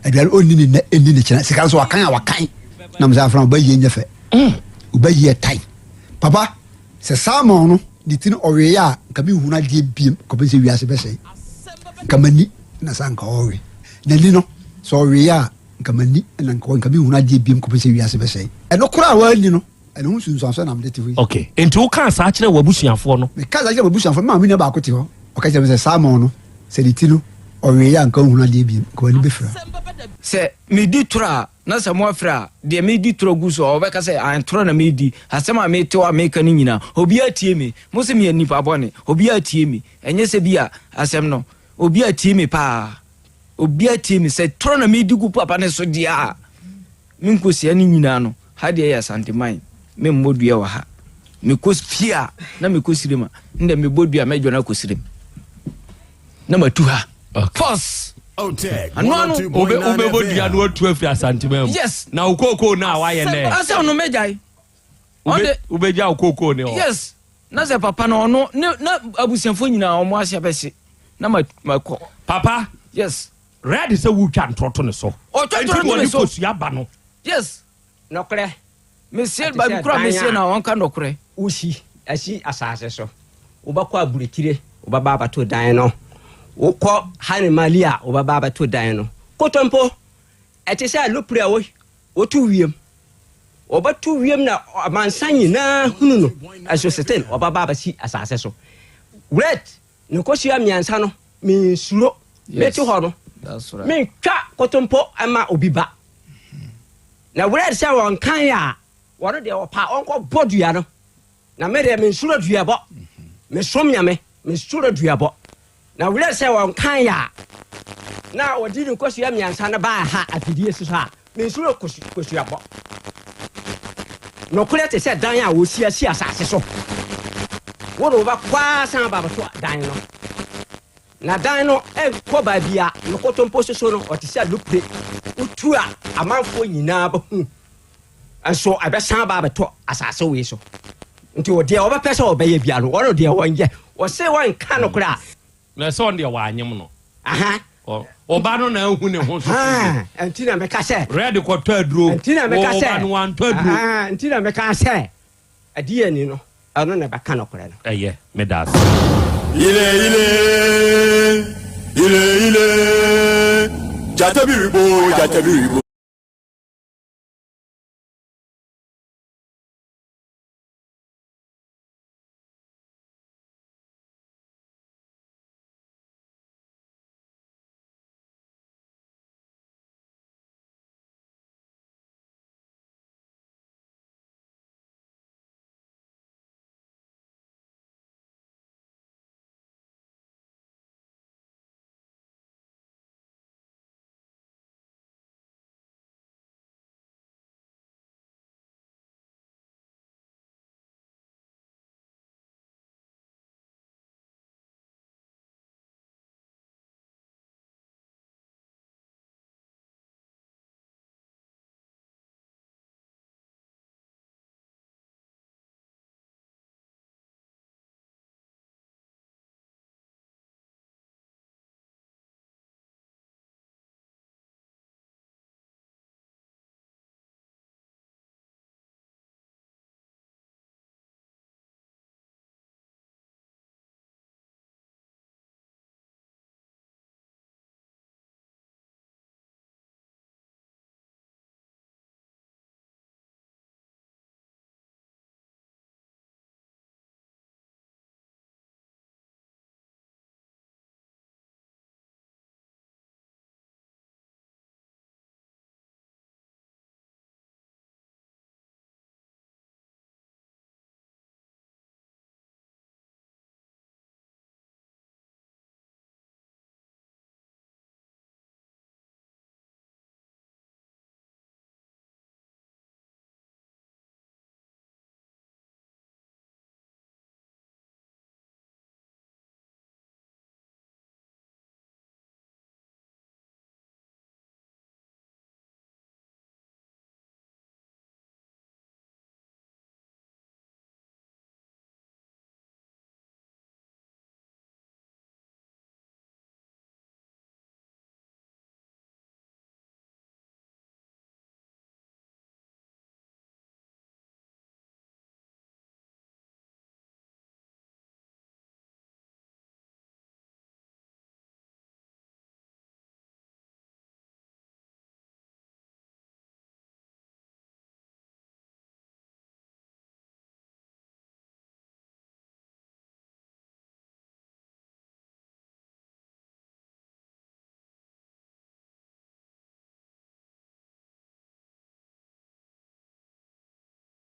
aduane onni ni eni ni kina sika so wakan na me sa fra ba ye nyefe uba ye tai papa se salmon no ni tin owe ya ka mi huna die biem ko be se wiase be sei kamani na sanka owe na ni no so owe ya kamani na nka mi huna die biem ko be se wiase be sei e no kura wa ni no e no sunsun so na me de tiwi okay enti wo kan sa kire wabusuafo no me kan sa kire wabusuafo ma mi na ba ko ti ho o ka se salmon no se di tinu owe ya nka huna die biem ko ni be fra se me di tura na se mo afra de me di tura gu so obeka se an tura na me di asema me te wa me kan nyina obi atie me mo se me nipa bone obi atie me enye se bia asem no obi atie me pa obi atie me se tura na me di gu papa ne so dia me nkosia ni nyina no ha de ya santiman me mmodua wa ha me kosfia na me kosirema nde me bodua me dwona kosirem na matu ha force Anu ube bodua no 12 asantimam yes na ukoko na waye ne ase ono mejai ube ja ukoko ne yes na se papa no ono na abusianfo nyina omo ase bese na mako papa yes red se wu twa ntroto ne so o twa ne so kosua ba no yes nokre monsieur ba bikura monsieur na wonka nokre ushi ashi asase so ubakwa aburekire ubaba abato dan no ukọ hane malia obaba abato dan no kotompo etese alopre awo otu wiem obatu wiem na amansanyi na hunu no aso setel obaba abasi asase so red no kosia miansa no mi suro beti ho no that's right mi twa kotompo ama obiba na red say won kan ya wono de opa onko bodua no na me de mi suro duabo me somya me suro duabo na wule se won kan ya na wodi ni kosu ya miansa na ba ha afidie so ha me suro kosu abo no kule te se dan ya wo sia asase so wo do ba kwa san ba so dan no na dan no e ko ba bia no kotompo so no o te se lupre utu a amanfo nyina ba hu anso abesan ba beto asase we so nti o de o ba pese o ba ye bia no wo de won je o se won kan no kura na so on de wa anyem no aha oba no na hu ne ho so antina me ka se red ko to aduro antina me ka se oba no wan to aduro antina me ka se adie ni no ano na ba kan no kura no eye me das ile jatabibo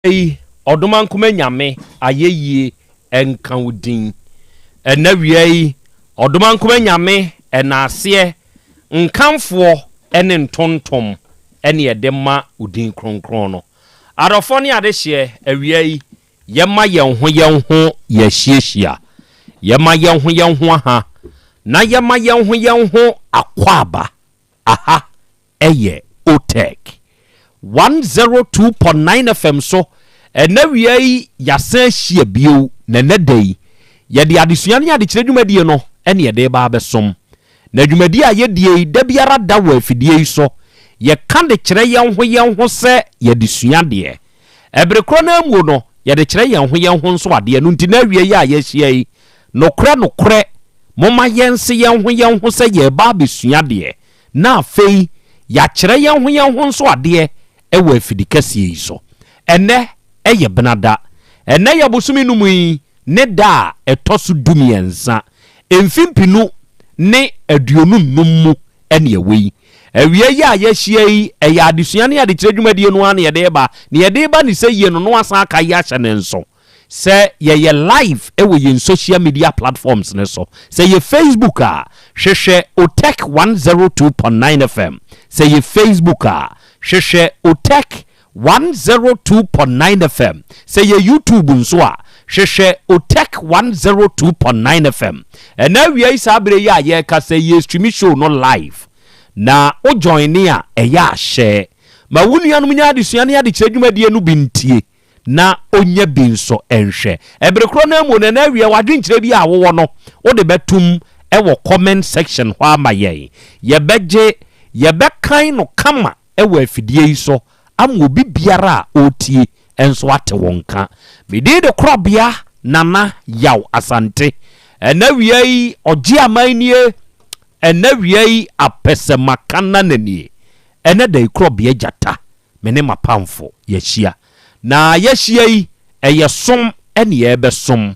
Ei odoma nkoma nyame ayeyie enkaudin enawia yi odoma nkoma nyame enase nkamfo ene ntontom ene yedema udin kronkron no adofo ne adehye awia yi yema yenho yahyiehia yema yenho aha na yema yenho akwaba aha eye otek 102.9 FM so enawia yi yasan hie bio na nedai yede adesua ne ade kire dwumadie no ene yede ba besom na dwumadie a yedie da biara da wa afidie yi so ye kan de kire yenho se yede sua de ebrekro na amu no yede kire yenho nso ade no nti na awia yi a yehia yi nokre moma yense yenho se ye ba besua de na afei ya kire yenho nso ade ewa afidikasie yi so ene eye benada ene ye bosumi numu yi ne da etosu dumiensa emfimpinu ne aduonu nummu ene ewe awia yi a yehia yi eye adesua ne ade kire dwumadie no an ye de ba ne se ye no asa aka ya hye ne nso se ye live ewe ye social media platforms ne so se ye Facebook a hwehwe otek 102.9 FM se ye Facebook a hwehwe otek 102.9 FM say ye YouTube nso a hwehwe otek 102.9 FM and now we is abre ya ye ka say ye stream show no live na o join a eya share ma wunuanum nya adesua ne ade kyerɛdwumadie no bintie na onye binso enhwe ebrekro na mu na wie wadwenkyerɛ bi a wo no o de betum ewo comment section hwa amaye ye beje ye bekan no kama ewo afidie yi so am obi biara otie enso ate wonka mede de Krobea nana Yaw Asante enawia yi ogie amanie enawia yi apese makana nani ene de Krobea jata mene mapamfo yehia na yehia yi eyesom ene yebesom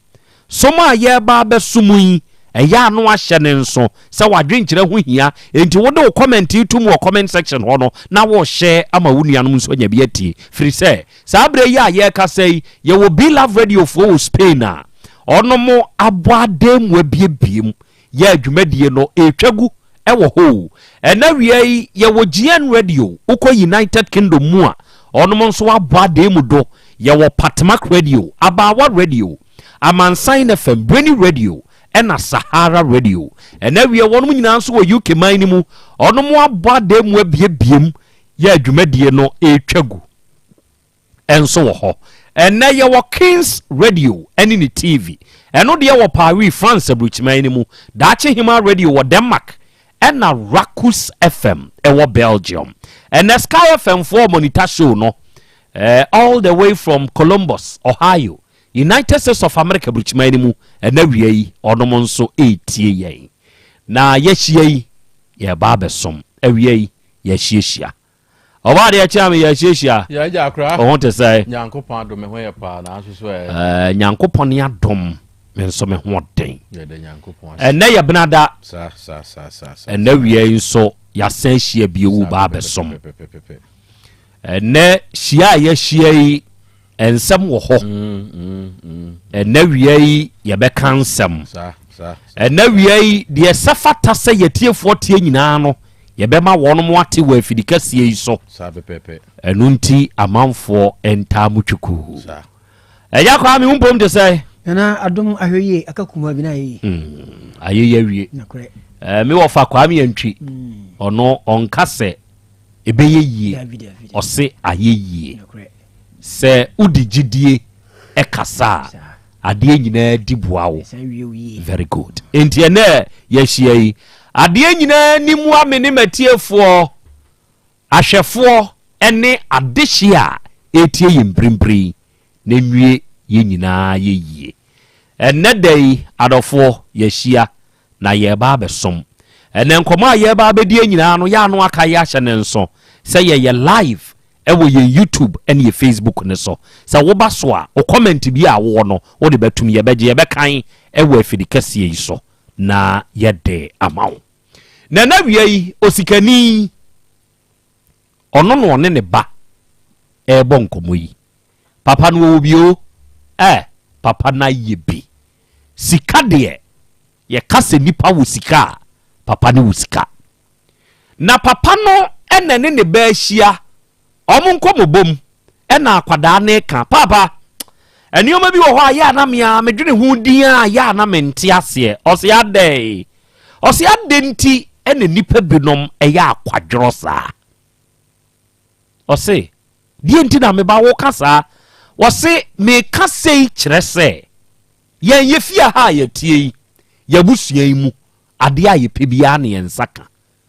soma yeba besom yi eya no ahye ne nso se wadwenkyere ho hia enti wo de wo comment itum wo comment section ho no na wo share ama wunuanom nso nya bi atie firi se sabre ya ye ka sei ye wo be love radio for Spain a ono mo aboadem wa biebiem ya adwumadie no etwagu ewo ho enawie yi ye wo GN radio uko United Kingdom mu a ono mo nso aboadem do ye wo Patmak radio Abawa radio Amansan FM Breni radio ena Sahara radio ena wie wonum nyina nso wo UK man ni mu ono mo abode mu abiebiem ya adwumadie no etwagu enso wo ho ena ye wo Kings radio eni ni TV eno de wo Paris France abruchman ni mu daache hima radio wo Denmark ena Rakus FM wo Belgium ena Sky FM for monitor show no all the way from Columbus Ohio United States of America bruchman mu enawie yi onom nso etie ye na yehia yi ye ba besom awie yi yehia oba de acha me yehia ya ja akra o honte sai nyankopon adom me ho ye pa na asoso nyankopon ya dom me nso me ho den ye de nyankopon ena ye benada sa enawie yi nso ya san hia bi wu ba besom ene hia yehia yi ensem wo ho enawia yi ye be kansem enawia yi de safata se yetiefo tie nyina no ye be ma wono mo ate wa afidikasie yi so enunti amanfo entamutwuku eya kwa mi umpom de say na adom ahweye akakuma bi na yi ayeye wie mi wo fa kwa mi antwi ono onkase ebeye yie ose ayeye se udigidie ekasa ade nyina dibuawo very good enti ene yehia yi ade nyina nimu amene matiefo ahwefo ene adehia etie yimbrimbri na nwie ye nyina yeyie ene dai adofo yehia na ye ba besom ene nkoma ye ba bedie nyina no ya no aka ya hye ne nso se ye live ewo ye YouTube and ye Facebook ne so sa wo ba so a o comment bi a wo no wo de betum ye beje ye bekan ewo afidikasie yi so na ye de amawo na wie yi osikani ono no ne ba ebo nkomo yi papa no obio papa na yebi sika de ye kase nipa wo sika papa ne wo sika na papa no enene ne ba ahia omonkomobom ena akwada ne ka papa enioma bi wo ho aya na mea medwene hu din a ya na mente ase ose ade nti ene nipa binom eya akwadworo saa ose die nti na me ba wo kasa wose me kasei kyerɛ sɛ yen yefia ha yetie yabusua yi mu ade a yepe bia ne yensaka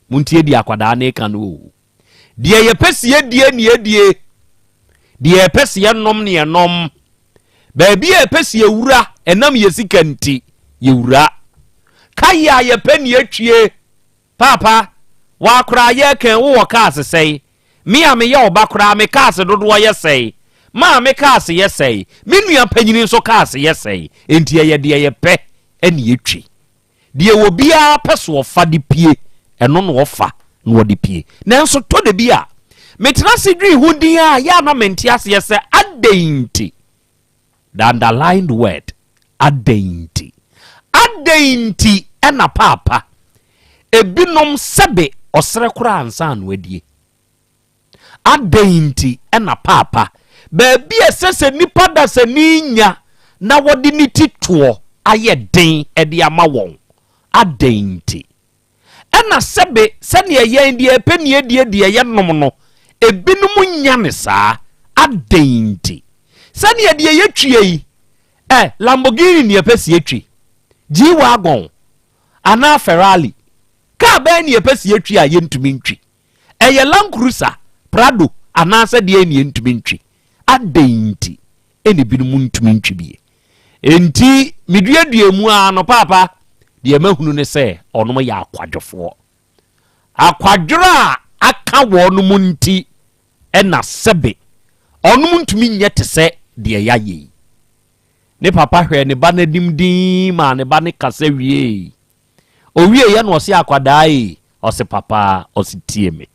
muntie di akwada ne ka no die yepesie die ne edie die yepesie nom ne enom baabi yepesie wura enam yesika nti yewura kaya yepe ne atwie papa wa kra ye kan wo ka asesei me a me ye obakra me ka ase dodo ye sei ma me ka ase ye sei me nua panyini nso ka ase ye sei enti ye de ye pe ene yetwi de wo bia peso ofa de pie eno no ofa no de pie nanso to de bia me tena se dwi hu din a ya na menti ase ye se adenti the underlined word adenti ena papa ebinom sebe osere kura ansa no adie adenti ena papa baabi esese nipa da se ninya na wodi ni tituo aye den ede ama won adenti ena sebe sene ye ndi epenie die ye nom no ebinum nya ne saa adenti sene de ye twie Lamborghini ni epesi etwi G-Wagon ana Ferrari ka ba ni epesi etwi a ye ntumi ntwi eye Land Cruiser Prado ana se de ni ntumi ntwi adenti ene binum ntumi ntwi bie enti miduadua mu a no papa de mahunu ne se onom ya akwadworo a aka wonum nti ena sebe onom ntumi nye te se de ya ye ne papa hwe ne ba na dimdim ma ne ba ne kasa wie owie ye no ose akwadai ose papa ose tie me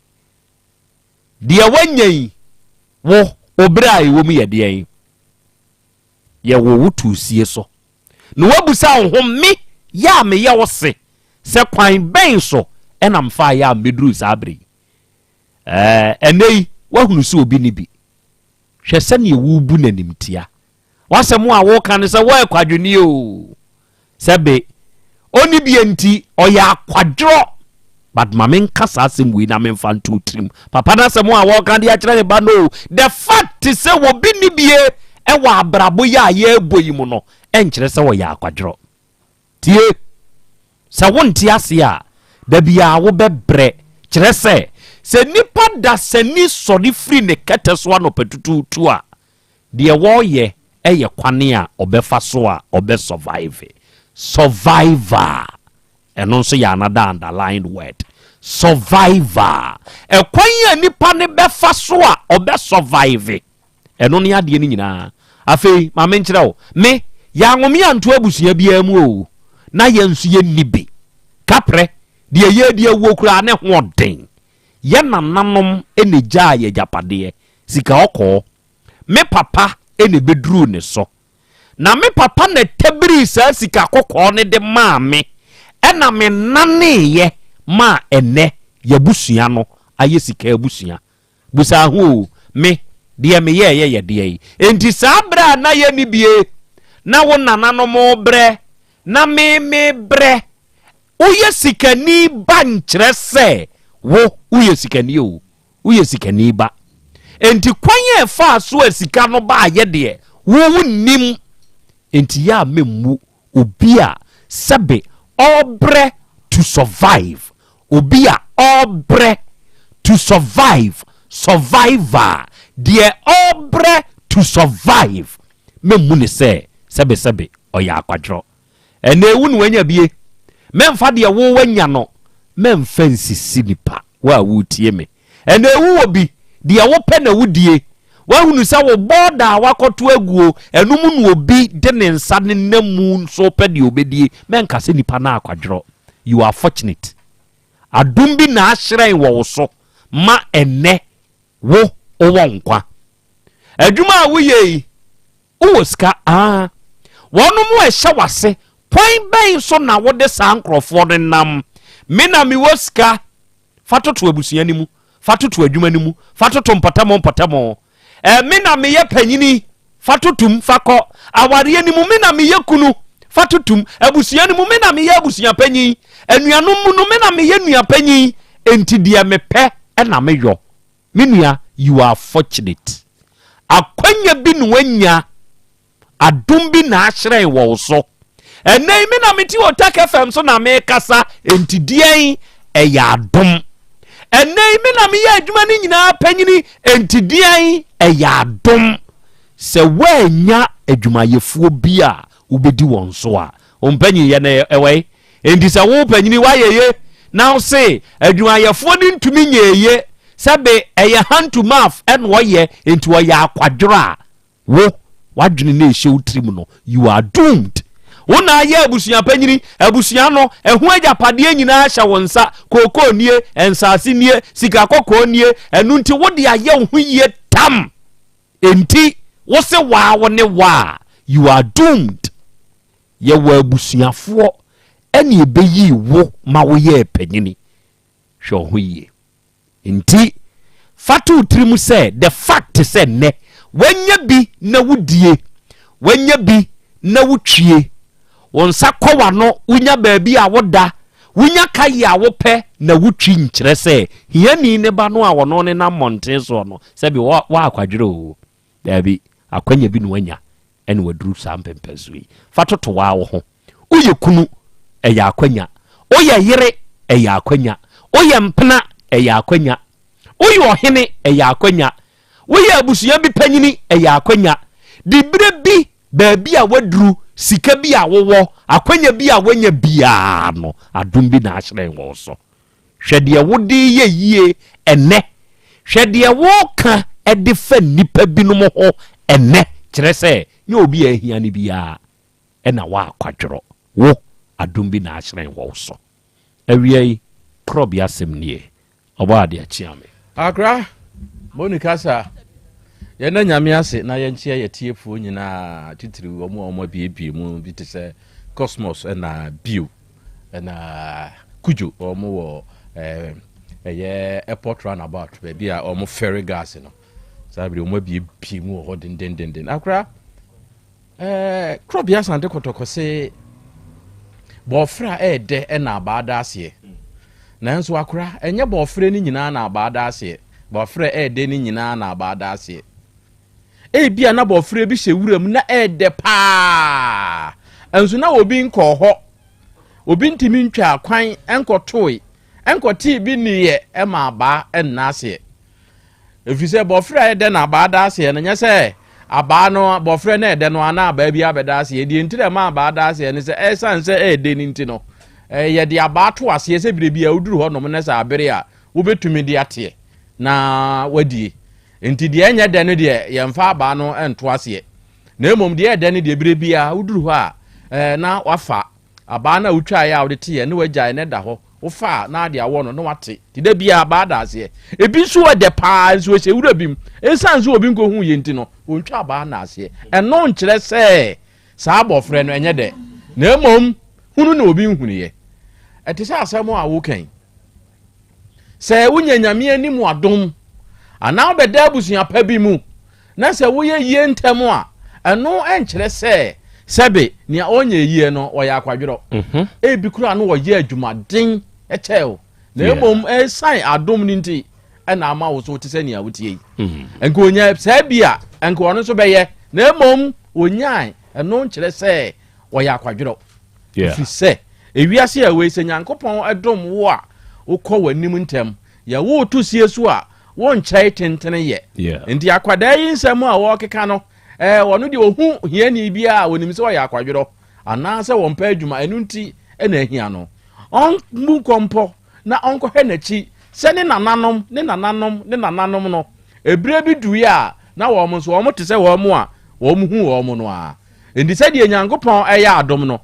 de wanyai wo obrai wo mu ye de ye wo wutu sie so no wabusa ho me ya me ye wo se kwan ben so enam fa ya medru sabri enei wahunu so obi ni bi hwe se ne wu bu nanimtia wasemu a wo kan se wo ekwadwene o sebe oni bi enti oya akwadwo but mamen kasa asem wi na men fan to trim papa na semu a wo kan dia kire ne ba no the fact se wo bi ni bie e wa abrabo ya ye boyi mu no enkire se wo ya akwadwo tie se wo nti ase a da bia wo bebre kire se nipa da sani sori free ne keteso no petutu a de wo ye eye kwane a obefa so a obe survivor eno nso ya another underlined word survivor kwan ya nipa ne befa so a obe survive eno ne ade ni nyina afei ma me nkire wo me ya nwome anto abusua bia mu o na ye nso ye nibi kapre de ye de wo kura ne hoden ye nananom enegya ye japade sika okọ me papa ene bedru ne so na me papa na tabiri sa sika kokko ne de ma me ena me nane ye ma ene yabusua no aye sika abusua busa ho me de me ye de enti sabra na ye ni bie na wo nana no mo bre na me bre uye sikani bankyere se wo uye sikani o uye sikani ba enti kwanye fa so asika no ba ye de wo nim enti ya memmu obia sebe obre to survive obia obre to survive survivor de obre to survive memmu ne se sebe oya akwadro ene ewu no wanya bie memfa de wo wanya no memfa nsisi nipa wa wutie me ene ewu obi de wo pe na wudie wahunu sa wo boda wakoto aguo enum no obi de ne nsa ne namu so pe de obedie menka se nipa na akwadro you are fortunate adum bi na ahyeran wo so ma ene wo owo nkwa adwuma a woyei uwoska wono mo ehye wase point ben so na wo de sankrofo no nam me na me woska fatoto abusua ni mu fatoto adwuma ni mu fatoto mpatamo me na me ye panyini fatotum fako aware ni mu me na me ye kunu fatotum abusua ni mu me na me ye abusua panyin anuanom mu no me na me ye nua panyin enti dia me pe na me yo me nua you are fortunate akwanya bi no wanya adom bi na ahyeran wo so enai me na meti otak fm so na me kasa enti dien eya adom enai me na me ya adwuma ni nyina panyini enti dien eya adom se wanya adwuma yefuo bi a ubedi won so a ompanyi ye na ewe enti se wo panyini wa yeye now say adwuma yefuo ni ntumi nyeye sabe eya hand to mouth en wo ye enti wo ya akwadwora wo wadwene na ehye utrim no you are doomed wona ye abusua panyini abusua no ehu agapade nyina ahya wonsa koko nie ensase nie sika kokko nie enu nti wode aye hu ye tam enti wo se wa wo ne wa you are doomed ye wa abusuafo ene ebeyi wo ma wo ye panyini hwe hu ye enti fatu utrim se the fact se ne wanya bi na wudie wanya bi na wutwie wonsa kwa no unya baabi a woda unya kai a wope na wutwi nkyere se hiani ne ba no a wono ne na monten so no se bi wa akwadwere o baabi akwanya bi no wanya ene waduru sampempesui fatoto wa wo ho uye kunu eya akwanya oye yere eya akwanya oye mpena eya akwanya oye ohene eya akwanya oye abusua bi panyini eya akwanya dibre bi baabi a waduru sika bi a wowo akwanya bi a wanya bia no adom bi na ahyeran wo so hwede wodi ye yie ene hwede wo ka ede fa nipa bi no ho ene kire se nye obi ahia ne bia ena wa akwadworo wo adom bi na ahyeran wo so awiei Krobea semnie oba ade achiame akra bonikasa yena nyame ase na yenchia yetiefu nyina titiri omo biebie mu bitese Cosmos na Bio na Kujo omo wo airport runabout be a omo ferry gas no sabri omo biebie mu ho den akra Krobea Asante kotokose bofra ede na abada ase nanso akra enye bofra ni nyina na abada ase bofra ede ni nyina na abada ase bia na bofre bi hye wuram na ede pa enso na obi nko ho obi ntimi ntwa akwan enkotoi enkoti bi niye ma aba ennase efise bofre ede na aba da ase na nya se aba no bofre na ede no ana aba bi abeda ase edi ntire ma aba da ase ne se esanse ede ni nti no ye de aba to ase se birebi a uduru ho no ne se abere a wo betumi de ate na wadie enti de enya de no de yemfa aba no ento ase na emom de de no de birebi a uduru ho a na wafa aba na utwa ya wo te ye ne wagya ne da ho wofa na de awo no wate ti da bia aba da ase ebi so de pa so se wura bim ensan so obi nko hu ye nti no ontwa aba na ase eno nkire se sa abofre no enye de na emom hunu na obi nhunu ye etise asemo a wo kan se wunya nyame animu adom ana obeda abusuya pa bi mu na se wo ye yie ntem a eno enkire se sebe ni onye yie no oya akwadwero ebi kura no wo ye adwumaden echeo na emom esan adom ni nti na ama wo so tese ni awutie enko onya se bia enko ono so beye na emom onyan eno nkire se oya akwadwero fi se ewiase awe se nyankopon adom wo a ukọ wanim ntem ya wo to sie so a wo nkyai tentene ye ndi akwada yi nsem a wo keka no wono de ohu hiani bia a wonim se wo ya akwadwero ana se wo mpa adwuma enu nti na ahia no on mu kompo na onko hwe nachi se ne nananom no ebre bi duye a na wo mo so wo mo te se wo mo a wo mo hu wo mo no a ndi se de nyankopon eya adom no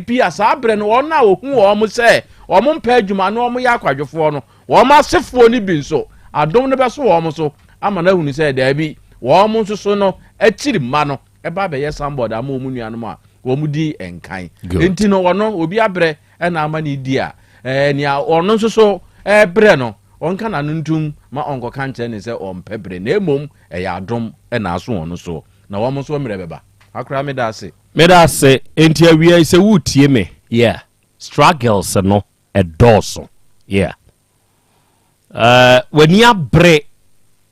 bia sa abre no wo na wo hu wo mo se wo mo mpa adwuma no wo mo ya akwadwefo no wo ma sefo ni bi nso adom no be so wo mo so ama na hunu se da bi wo mo nso so no akiri ma no eba be yes somebody ama omu nuanom a wo mu di enkan enti no wono obi abre na ama ni di a nia ono nso so bre no onka na nuntum ma onko kan che ne se ompebre na emom ya adom na aso ono so na wo mo so mre beba akra me da se enti awia ise wutie me yeah struggles no edoso yeah wani abre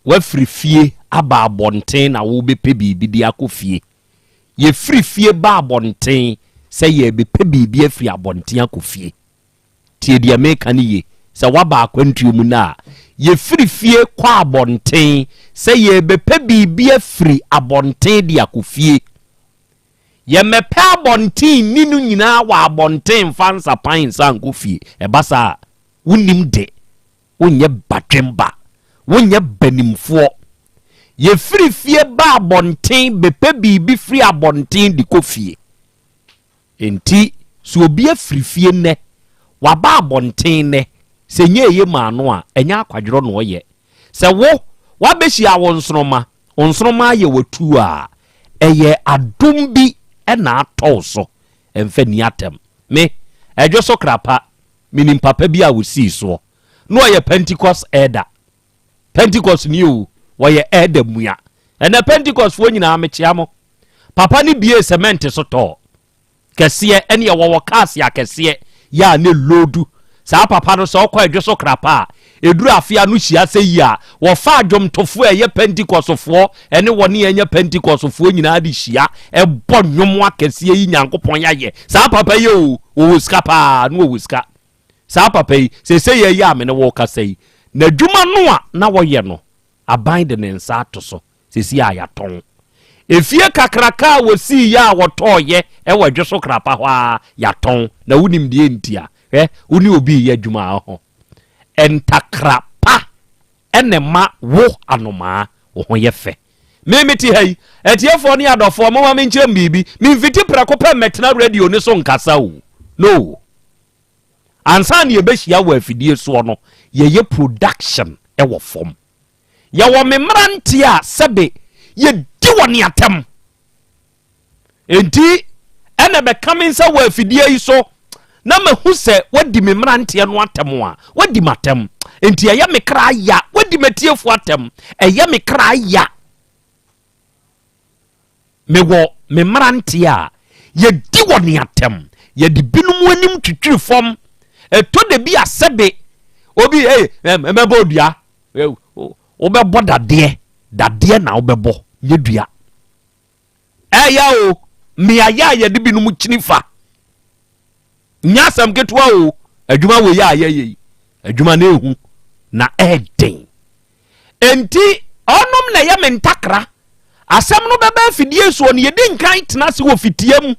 wa frifie aba abonten na wo be bibi di akofie ye frifie ba abonten se ye be bibi afri abonten akofie tie dia meka ni ye se waba akwantuo mu na ye frifie kwa abonten se ye be bibi afri abonten di akofie ye mepe abonten ninu nyina wa abonten fansa pan san kofie e basa wunim de wonye batwemba wonye banimfo ye frifie ba abonten bepe bibi free abonten di kofie enti so obi frifie ne wa ba abonten ne se nye ye maano a enya akwadworo no ye se wo wa beshi a wonsroma ye watu a eye adom bi na atɔ so emfa ni atem me edwo so krapa minim papa bi a wosi so no ye Pentecost elder Pentecost ni o wo ye elder mua na Pentecost fo nyina amechia mo papa ni bie cement so to kese ene ye wo cars ya kese ya ne lodu sa papa no so kwa edwo so krapa eduru afia no hia se yi a wo fa adwom tofo ye Pentecost fo ene woni enya Pentecost fo nyina de hia e bo nwom akese yi nyankopon ya ye sa papa ye o wo skapa no wo ska sa papa yi se ye ya me ne wo kasa yi na dwuma no a na wo ye no aban de ne nsa ato so se ya ton efie kakraka wo si ya wo toye e wo dwo so krapa hwa ya ton na wunim de entia uni obi ye dwuma ho entakra pa enema wo anoma wo ye fe memeti hai etiefo ni adofo mo ma menkyem bibi mimfiti prako pa metna radio ne so nkasa o no ansa ne ebehia wo afidie so no ye production e wo fom ye wo memrante a sebe ye di woni atem enti ene be kaminsa wo afidie yi so na mahu se wadi memrante no atem a wadi matem enti eye me kra ya wadi matiefu atem eye me kra ya mewo memrante a ye di woni atem ye di binum anim twitwi fom eto de bi asebe obi mebo dua obebo dade na obebo ye dua ya o me aya ye di binum chinifa nyasam ketwa o adwuma wo ya ye adwuma na ehu na eden enti onom na ye mentakra asem no beba afidie so ne yedi nkan tena se wo fitiam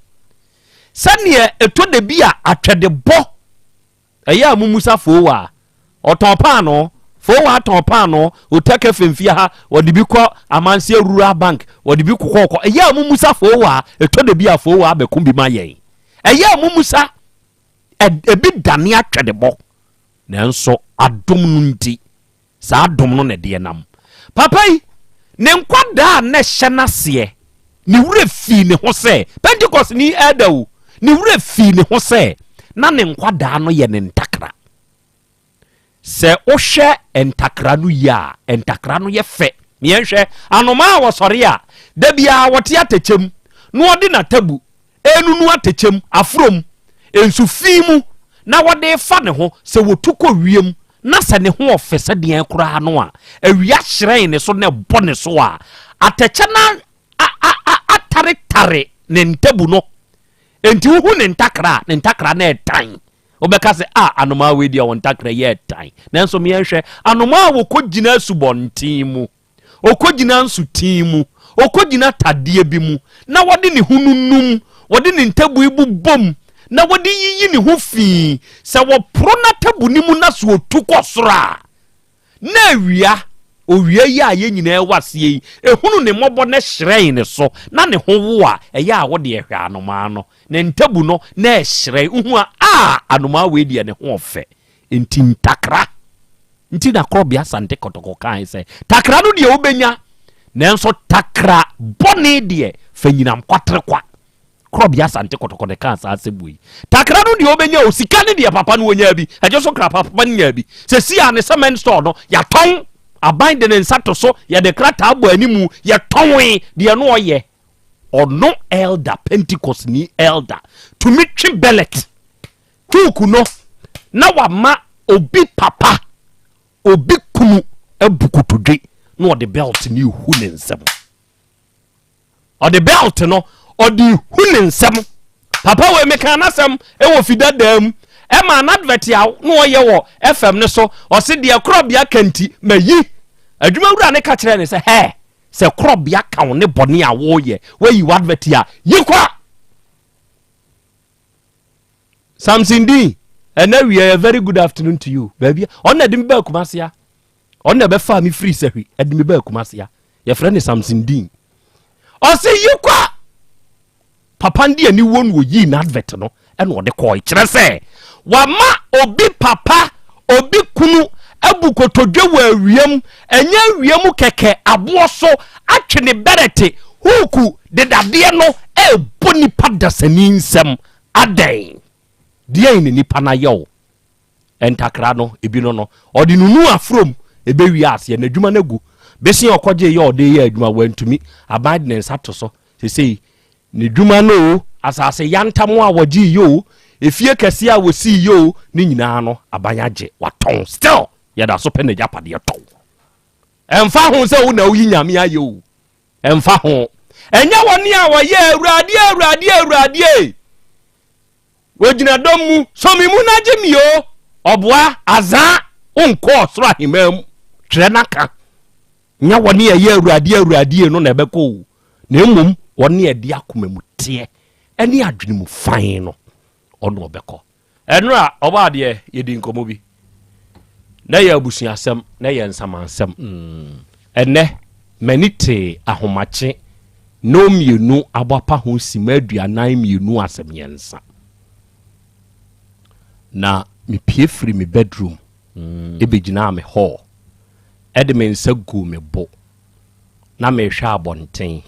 sane eto de bia atwede bo eya mumusa fo wa otonpa no fo wa tonpa no otake femfia ha wode bi kɔ amanse rural bank wode bi kokɔ eya mumusa fo wa eto de bia fo wa be kumbi ma yen eya mumusa ebi dane atwede bo nanso adom no nti sa adom no ne de nam papai ne nkwada na hyenase ne wure fi ne ho se Pentecost ni elder ne wure fi ne ho se na ne nkwada no ye ne ntakra se ohwe entakra no ya entakra no ye fe me yenhwe anoma wo sore a da bia wote atachem no odi na tabu enunu atachem afrom ensu fimu na wode fa ne ho se wotuko wiem na se ne ho ofese de kura no a awia hyerɛn ne so ne bɔ ne so a atacha na atare ne ntabu no enti wo ne ntakra na etan obeka se anoma we dia won ntakra ye etan nanso me yenhwɛ anoma wo kogina subontin mu okogina nsutin mu okogina tadie bi mu na wode ne hununum wode ne ntabu ibu bom na wodi yiyi ne ho fi se wo pro na tabu ni mu na so otukɔ sora na awia owia yi a ye nyina wase yi ehunu ne mobɔ na hyerɛn ne so na ne ho wo a ɛyɛ a wo de ehwɛ anoma no ne ntabu no na hyerɛn uhu a anoma we de ne ho ɔfɛ enti ntakra nti na Krobea Asante kotoko kan sɛ takra no de obenya nanso takra bɔne de fanyinam kwatre kwa Krobea Asante kotokode kan sa asebui takra no de obenya o sika ne de papa no onya bi eje so kra papa nya bi se sia ne cement store no ya ton aban de ne nsato so ya de krata abo animu ya tonwe de no oye ono elder Pentecost ni elder to mitri bellet kuku no na wa ma obi papa obi kunu ebukutodwe no the belt ni hu ne nsem o the belt no o di hu ne nsem papa we meka na sem e wo fidadam e ma na advert ya no ye wo FM ne so o se de Krobea kanti mayi adwuma wura ne ka kire ne se he se Krobea kan ne bone a wo ye we yi advert ya yikwa Samson D and now we are a very good afternoon to you baby on na dim ba kumasia on na be fa me free sahi edim ba kumasia your friend is Samson D o se yikwa papa ndi ani won wo yi na advert no e no de koi kire se wa ma obi papa obi kunu abukotodwe wa awiem enya awiem keke abo so atwe ne berete huku de dade no e boni padasani nsem adan die ni nipa na yo entakra no ebi no odi nunu afrom ebewi ase na adwuma nagu besi okoje ye ode ye adwuma wantumi abad ne nsato so sesei ne dwuma no asase yantam a wogi yo efie kase a wosi yo ni nyina no abanyaje waton still ya da so pe ne japade ton emfa ho se wo na uyi nyame aye o emfa ho enya woni a wo ye awurade wojina domu somi mu na jemio obwa aza onko soro ahimam twere naka nya woni ye awurade no na ebeko na emum woni e dia komam tie eni adwene mu fan no ono obeko enra oba de yedi nkomo bi na ye abusuasem na ye nsamansem enne manite ahomache no mienu abapa ho sima aduanan mienu asem yensa na mi pie free mi bedroom ebegina me hall edme nsa gu me bo na me hwa abonten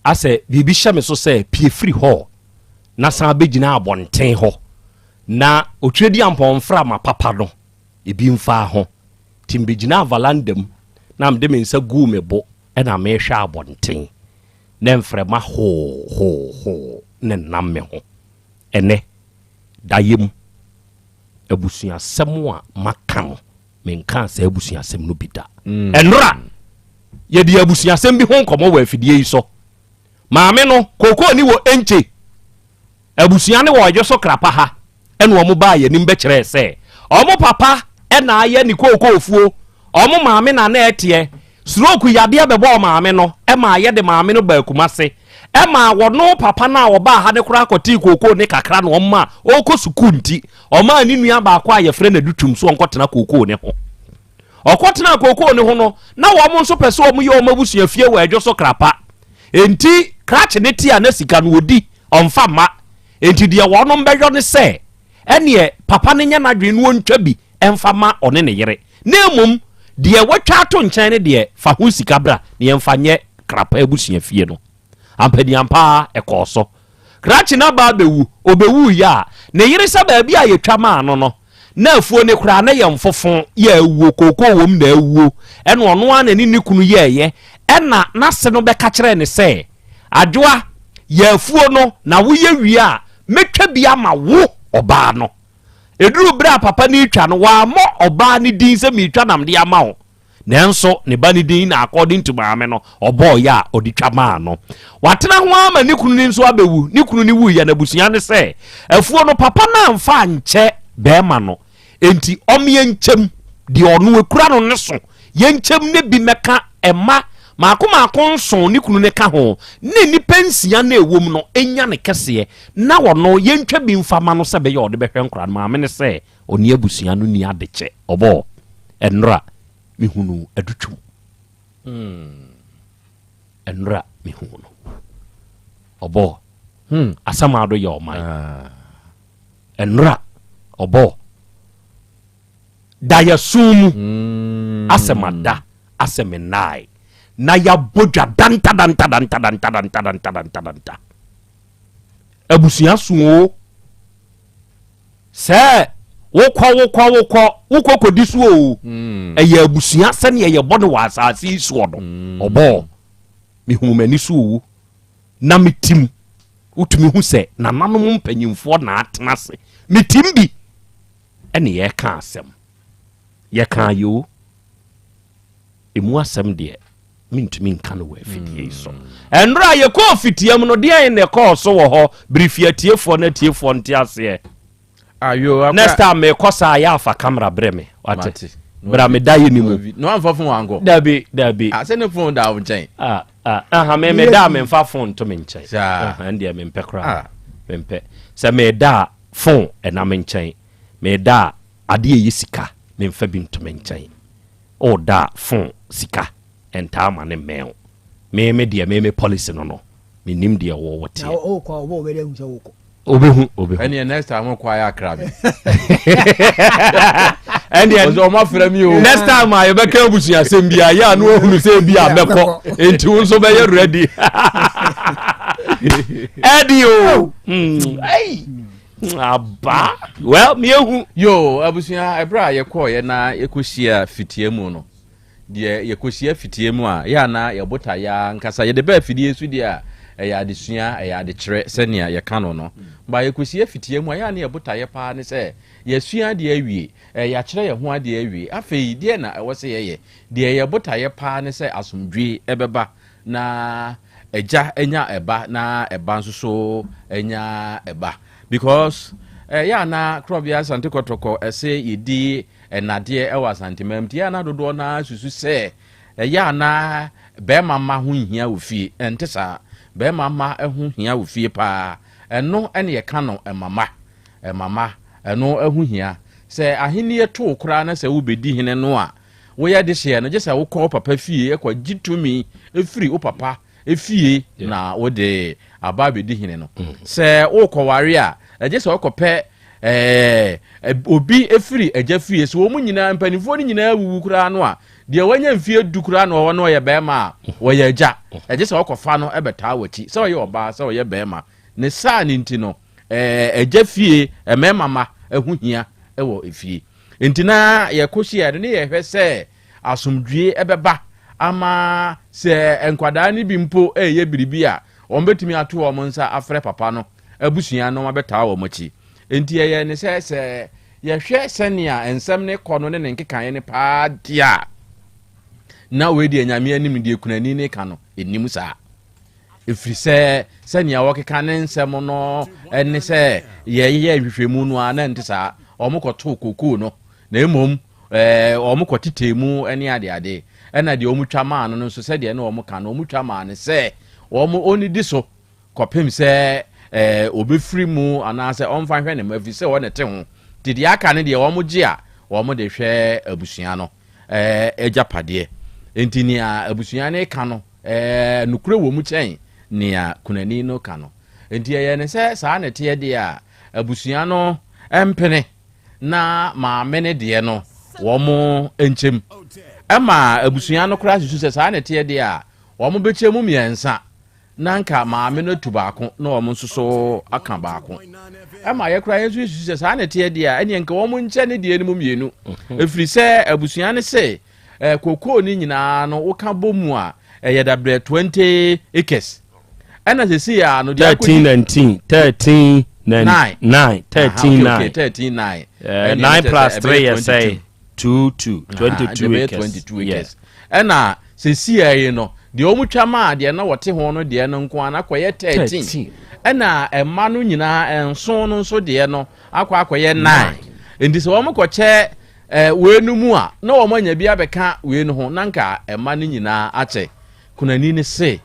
ase bibi hye me so say pie free hall na san begina abonten ho na otwedi ampomfra ma papa no ebi mfa ho timbegina avalandam na mde me nsa gu me bo na me hwa abonten na mfrema ho ne nam me ho ene dayem abusuasem a makam menka se abusuasem no bida enra ye di abusuasem bi ho nkomo wa afidie yi so maame no koko ni wo enche abusua ne wo so krapa ha ene omo ba ye nim be kire se omo papa ena aye ni koko ofuo omo maame na na etie stroke yade be bo maame no e ma aye de maame no ba kumase ema wono papa na wo ba ha ne kura akoti koko ne kakra no omma okosuku nti oma ni nua ba akwa ye frɛ na dutum so onkotena koko ne ho okotena koko ne ho no na wo mo nso pese omo ye omo busua fie wa adwo so krapa enti kratch ne ti ana sika no odi omfa ma enti de wono mbehwo ne se ene papa ne nya nadwe no ontwa bi emfa ma one ne yere na emum de watwa to nkyɛn ne de fa ho sika bra ne emfa nye krapa abusua fie no ampadiampa ekoso krachi na ba bewu obewu ya ne yire sa ba bia ye twama ano no na afuo ne kura na ye mfofon ya awuo koko wom na awuo ene ono ana ni kunu ye ena na se no be ka kire ne se adwoa ya afuo no na wo ye wi a metwa bia ma wo oba no eduru bra papa ni twa no wa mo oba ni din se mi twa nam de ama wo nenso ne ba ni din na according to maame no obo ya oditwa ma no watena ho ama ni kunu ni nso abewu ni kunu ni wu ya na busua ne se afuo no papa na mfa nche be ma no enti omye nchem di onu ekura no ne so ye nchem ne bi meka ema maako nso ni kunu ne ka ho ne ni pensia na ewom no enya ne kese na wono ye ntwa bi mfa ma no se be ye ode be hwe nkura maame ne se oni abusua no ni adeche obo enra mihunu adutwum enra mihunu obo asamado yo mai enra obo daya sumu asemada asemenai na ya bodwa danta abusua so se wokɔ kodi so o ɛyɛ abusua sɛne ɛyɛ bɔne wɔ asase so do ɔbɔ mehu mani so o na metim wotumi hu sɛ nananom mpanyimfoɔ na atena ase metim bi ɛne yɛka asɛm yɛka yo emu asɛm deɛ mentumi nka no wɔ afidie so ɛnora yɛkɔ fitiam no deɛ ne kɔɔ so wɔ hɔ birifia tiefoɔ na tiefoɔ nte aseɛ ayo next time me kɔ saa yɛ afa camera brɛ me wate bra me da yɛ ni mu no amfa phone wango dabi ase ne phone da wo nkyɛn me da me mfa phone to me nkyɛn ɛndeɛ me mpɛ kora me mpɛ sɛ me da phone ɛna me nkyɛn me da ade yɛ sika me mfa bi nto me nkyɛn o da phone sika enta ma ne mɛw me deɛ me policy no me nim deɛ wo wote o kwa wo be hu sɛ wo ko obehu ɛne next time kwa ya kra me ɛne o ma fra mi o next time I be ka busua asɛm bia ya no ohunu sɛ bia mɛkɔ enti wo nso bɛyɛ ready edio aba well me ehu yo abusua ebra yɛkɔ yɛ na yɛkɔhyia fitie mu no deɛ yɛkɔhyia fitie mu a ya na yɛbota ya nkasa yɛde ba fidie su deɛ ɛyɛ adesua ɛyɛ adekyerɛ sɛnea yɛka no ba yɛkɔhyia fitie mu a ya na yɛbota yɛ paa ne sɛ yɛsua deɛ awie yɛakyerɛ yɛ ho adeɛ awie afei deɛ na ɛwɔ sɛ yɛyɛ deɛ yɛbota yɛ paa ne sɛ asomdwe ɛbɛba na ɛgya ɛnya ɛba na ɛba nso so ɛnya ɛba because ya na Krobea Asante kɔtɔkɔ ɛsɛ yɛdi ɛnadeɛ ɛwɔ Asante mam ti ya na dodoɔ na susu sɛ ya na bɛrima ma ho hia wɔ fie ɛnte saa bɛrima ma ho hia wɔ fie paa ɛno ɛne yɛka no ɛmama ɛno ho hia sɛ ahenni to koraa na sɛ wobɛdi hene no a woyɛ de hyɛ no gye sɛ wokɔ papa fie ɛkɔ gitumi ɛfiri wo papa efie na wode aba bedi hene no sɛ wokɔware a ɛgye sɛ wokɔpɛ obi efiri agya fie so wo mu nyinaa mpanifo ni nyinaa wuwu kura no a deɛ wanya mfie du kura no wɔ no yɛ bɛɛma a wɔyɛ agya ɛgye sɛ wokɔfa no ɛbɛtaa wɔkyi sɛ wɔyɛ ɔbaa sɛ wɔyɛ bɛɛma ne saa ne nti no agya fie mɛɛma ma ɛho hia ɛwɔ efie nti na yɛkɔhyia no ne yɛhwɛ sɛ asomdwie ɛbɛba ama sɛ nkwadaa ni bi mpo ɛyɛ biribi a wɔn betumi ato wɔn nsa afrɛ papa no abusua no wɔbɛtaa wɔn akyi enti ɛyɛ ne sɛ yɛhwɛ sɛnea nsɛm ne kɔ no ne nkekaeɛ ne paa dia na we di anyame anim die kunani ne ka no enim saa efiri sɛnea wɔkeka ne nsɛm no ɛne sɛ yɛyɛ hwehwɛmu no a na nte saa wɔn kɔto kokoo no na emom wɔn kɔtete mu ɛne ade ɛna deɛ ɔmu twa maa no nso sɛ deɛ ne ɔmu ka no ɔmu twa maa ne sɛ ɔmu oni di so kɔpem sɛ obɛfiri mu anaasɛ ɔmfa hwɛ ne mu afi sɛ ɔne te ho te deɛ aka ne deɛ ɔmu gye a ɔmu de hwɛ abusua no agyapadeɛ enti nea abusua ne ka no nukure wɔ mu kyɛn nea kunani no ka no enti ɛyɛ ne sɛ saa ne teɛ deɛ a abusua no ɛmpene na maame ne deɛ no wɔmo nkyɛm ɛma abusua no koraa susu sɛ saa ne teɛ deɛ a wɔmo bɛkyɛ mu mmiɛnsa na nka maame no tu baako na wɔmo nso so aka baako ɛma yɛ koraa yɛ nso susu sɛ saa ne teɛ deɛ a ɛneɛ nka wɔmo nkyɛ ne deɛ no mu mmienu ɛfiri sɛ abusua no sɛ kokoo no nyinaa no woka bɔ mu a ɛyɛ dabrɛ 20 acres ɛna sɛsi a no 13 9 plus 3 yɛsɛ 22 acres ɛna sɛsi a yi no deɛ ɔmu twa maa deɛ na wɔte ho no deɛ no nko ana akɔyɛ 13 ɛna ɛma no nyinaa ɛnso no nso deɛ no akɔyɛ 9 enti sɛ wɔn kɔkyɛ wei no mu a na wɔn anya bi abɛka wei no ho na nka ɛma no nyinaa akyɛ kunani ne se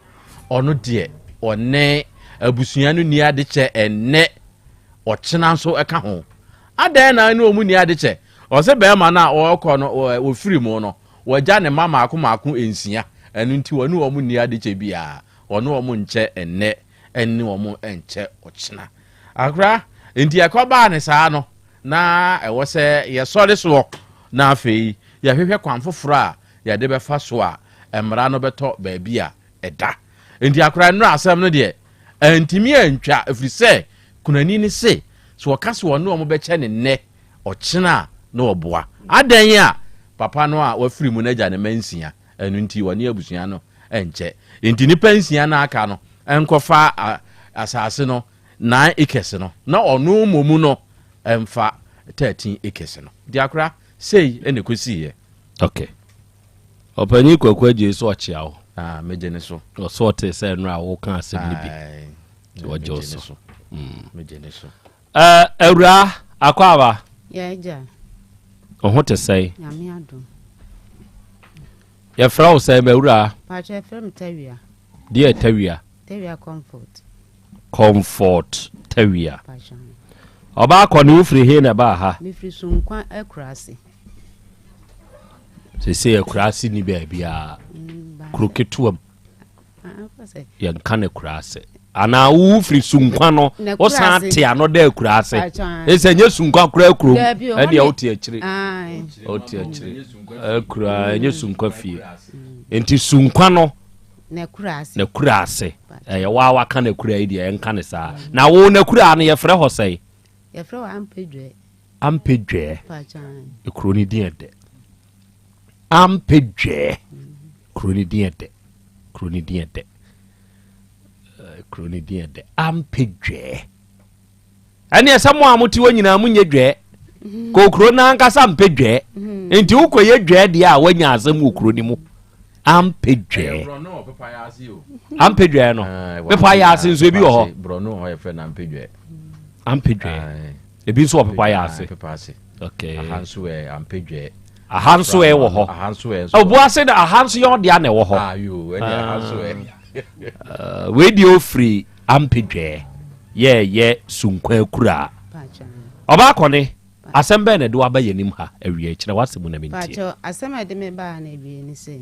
ɔno deɛ ɔne abusua no ni ade kyɛ ɛnɛ ɔkyena nso ɛka ho adan na ne ɔmu ni ade kyɛ ɔsɛ bɛrima na ɔkɔ no ofiri mu no wɔgya ne mama maako ensia ɛno nti wɔne wɔn ni ade kyɛ bia ɔne wɔn nkyɛ ɛnɛ ɛne wɔn nkyɛ ɔkyena akora nti ɛkɔbaa ne saa no na ɛwɔ sɛ yɛsɔre soɔ na afei yɛhwehwɛ kwan foforɔ a yɛde bɛfa so a emra no beto baabi a eda enti akora no asem no de antimi antwa efrise kunani ni se so wakase wono omo beche ne nne ochena na oboa adan a papa no a wafiri mu na gya ne mansia enu nti woni abusua no enche enti ni pensia na aka no enkofa asase no 9 acres no na ono momu no emfa 13 acres no diakra sei ene kosi ye okay opani kwakwa je so ochia wo meje ne so o so te se no a wo kan asem ni bi wo jo so meje ne so awura akwaba ja ho te sei nyame ado ya fra o sei mawura pa che from tawia die tawia comfort tawia oba akoni ufiri he na ba ha mi firi sunkwa akurase se akurase ni ba bia kroketuam yan kan akurase ana ufiri sunkwa no o san te anoda akurase esenye sunkwa kura akuro e dia oti akire oti akire akura enye sunkwa fie enti sunkwa no na kurase ya wa kan akura idi en kan sa na wo na kura no ye frɛ ho sei ye frɛ wa ampedwe ekroni diende ampedwe kroni diende ampedwe ani asamo amuti wonyina munye dwe ko krona ankasa ampedwe enti ukoye dwe de a wanya asam ukroni mu ampedwe ampedwe no pepa ya ase nso bi wo ho bro no ho ye frɛ na ampedwe ebi nso pepa ya ase okay ahanso ampedwe ahanso wo ho obo ase da ahanso yo de ana wo ho ayo eni ahanso we di ofri ampedwe ye sunkwa kura oba akone asem be na de waba yanim ha awie kire wasemu na mintie pacho asem ade me ba na awie ni se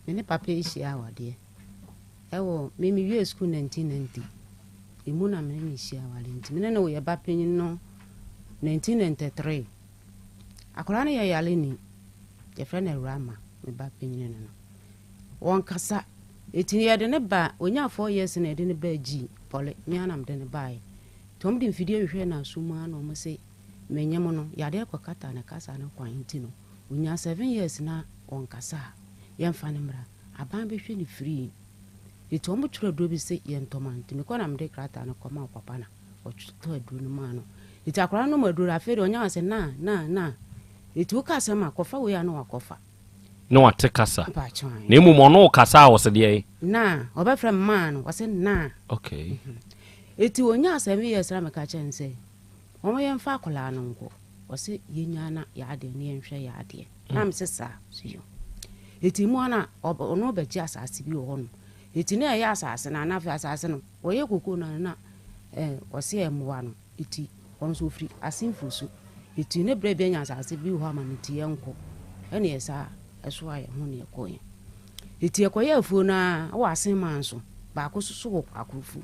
me ne papa ishi awade ewo me wie school 1990 imu na me ishi awale nti me na wo ye ba panyin no 1993 akora na ye yale ni ye friend Rama me ba panyin no won kasa etini ye de ne ba onya 4 years na de ne ba gi pole me anam de ne ba tom de mfidie hwehwe na asuma na mo se menyem no yade kwakata na kasa na kwanti no onya 7 years na won kasa ye mfa ne mra aban be hwe ni free eto mo twere do bi se ye ntomanti me kona mde krata na koma papa na o to aduru no ma no iti akora no maduru afere onya se na iti ka se ma kofa we ya no wakofa no ate kasa na emu mo no kasa wo se de na oba fra ma no wase na okay iti onya 7 years ra me ka chense omo ye mfa akola no nko wase yenya na ya ade ne nhwe ya ade na me sesa siyo iti mu ana ono be ji asase bi wo no iti na ya asase na na fa asase no wo ye koko na wase emwa no iti onso free asimfusu iti ne bre be nya asase bi wo ama nti yenko ene yesa eso aye ho ne ekoye iti ekoye afu na wo asen manso ba ko susu wo akrufu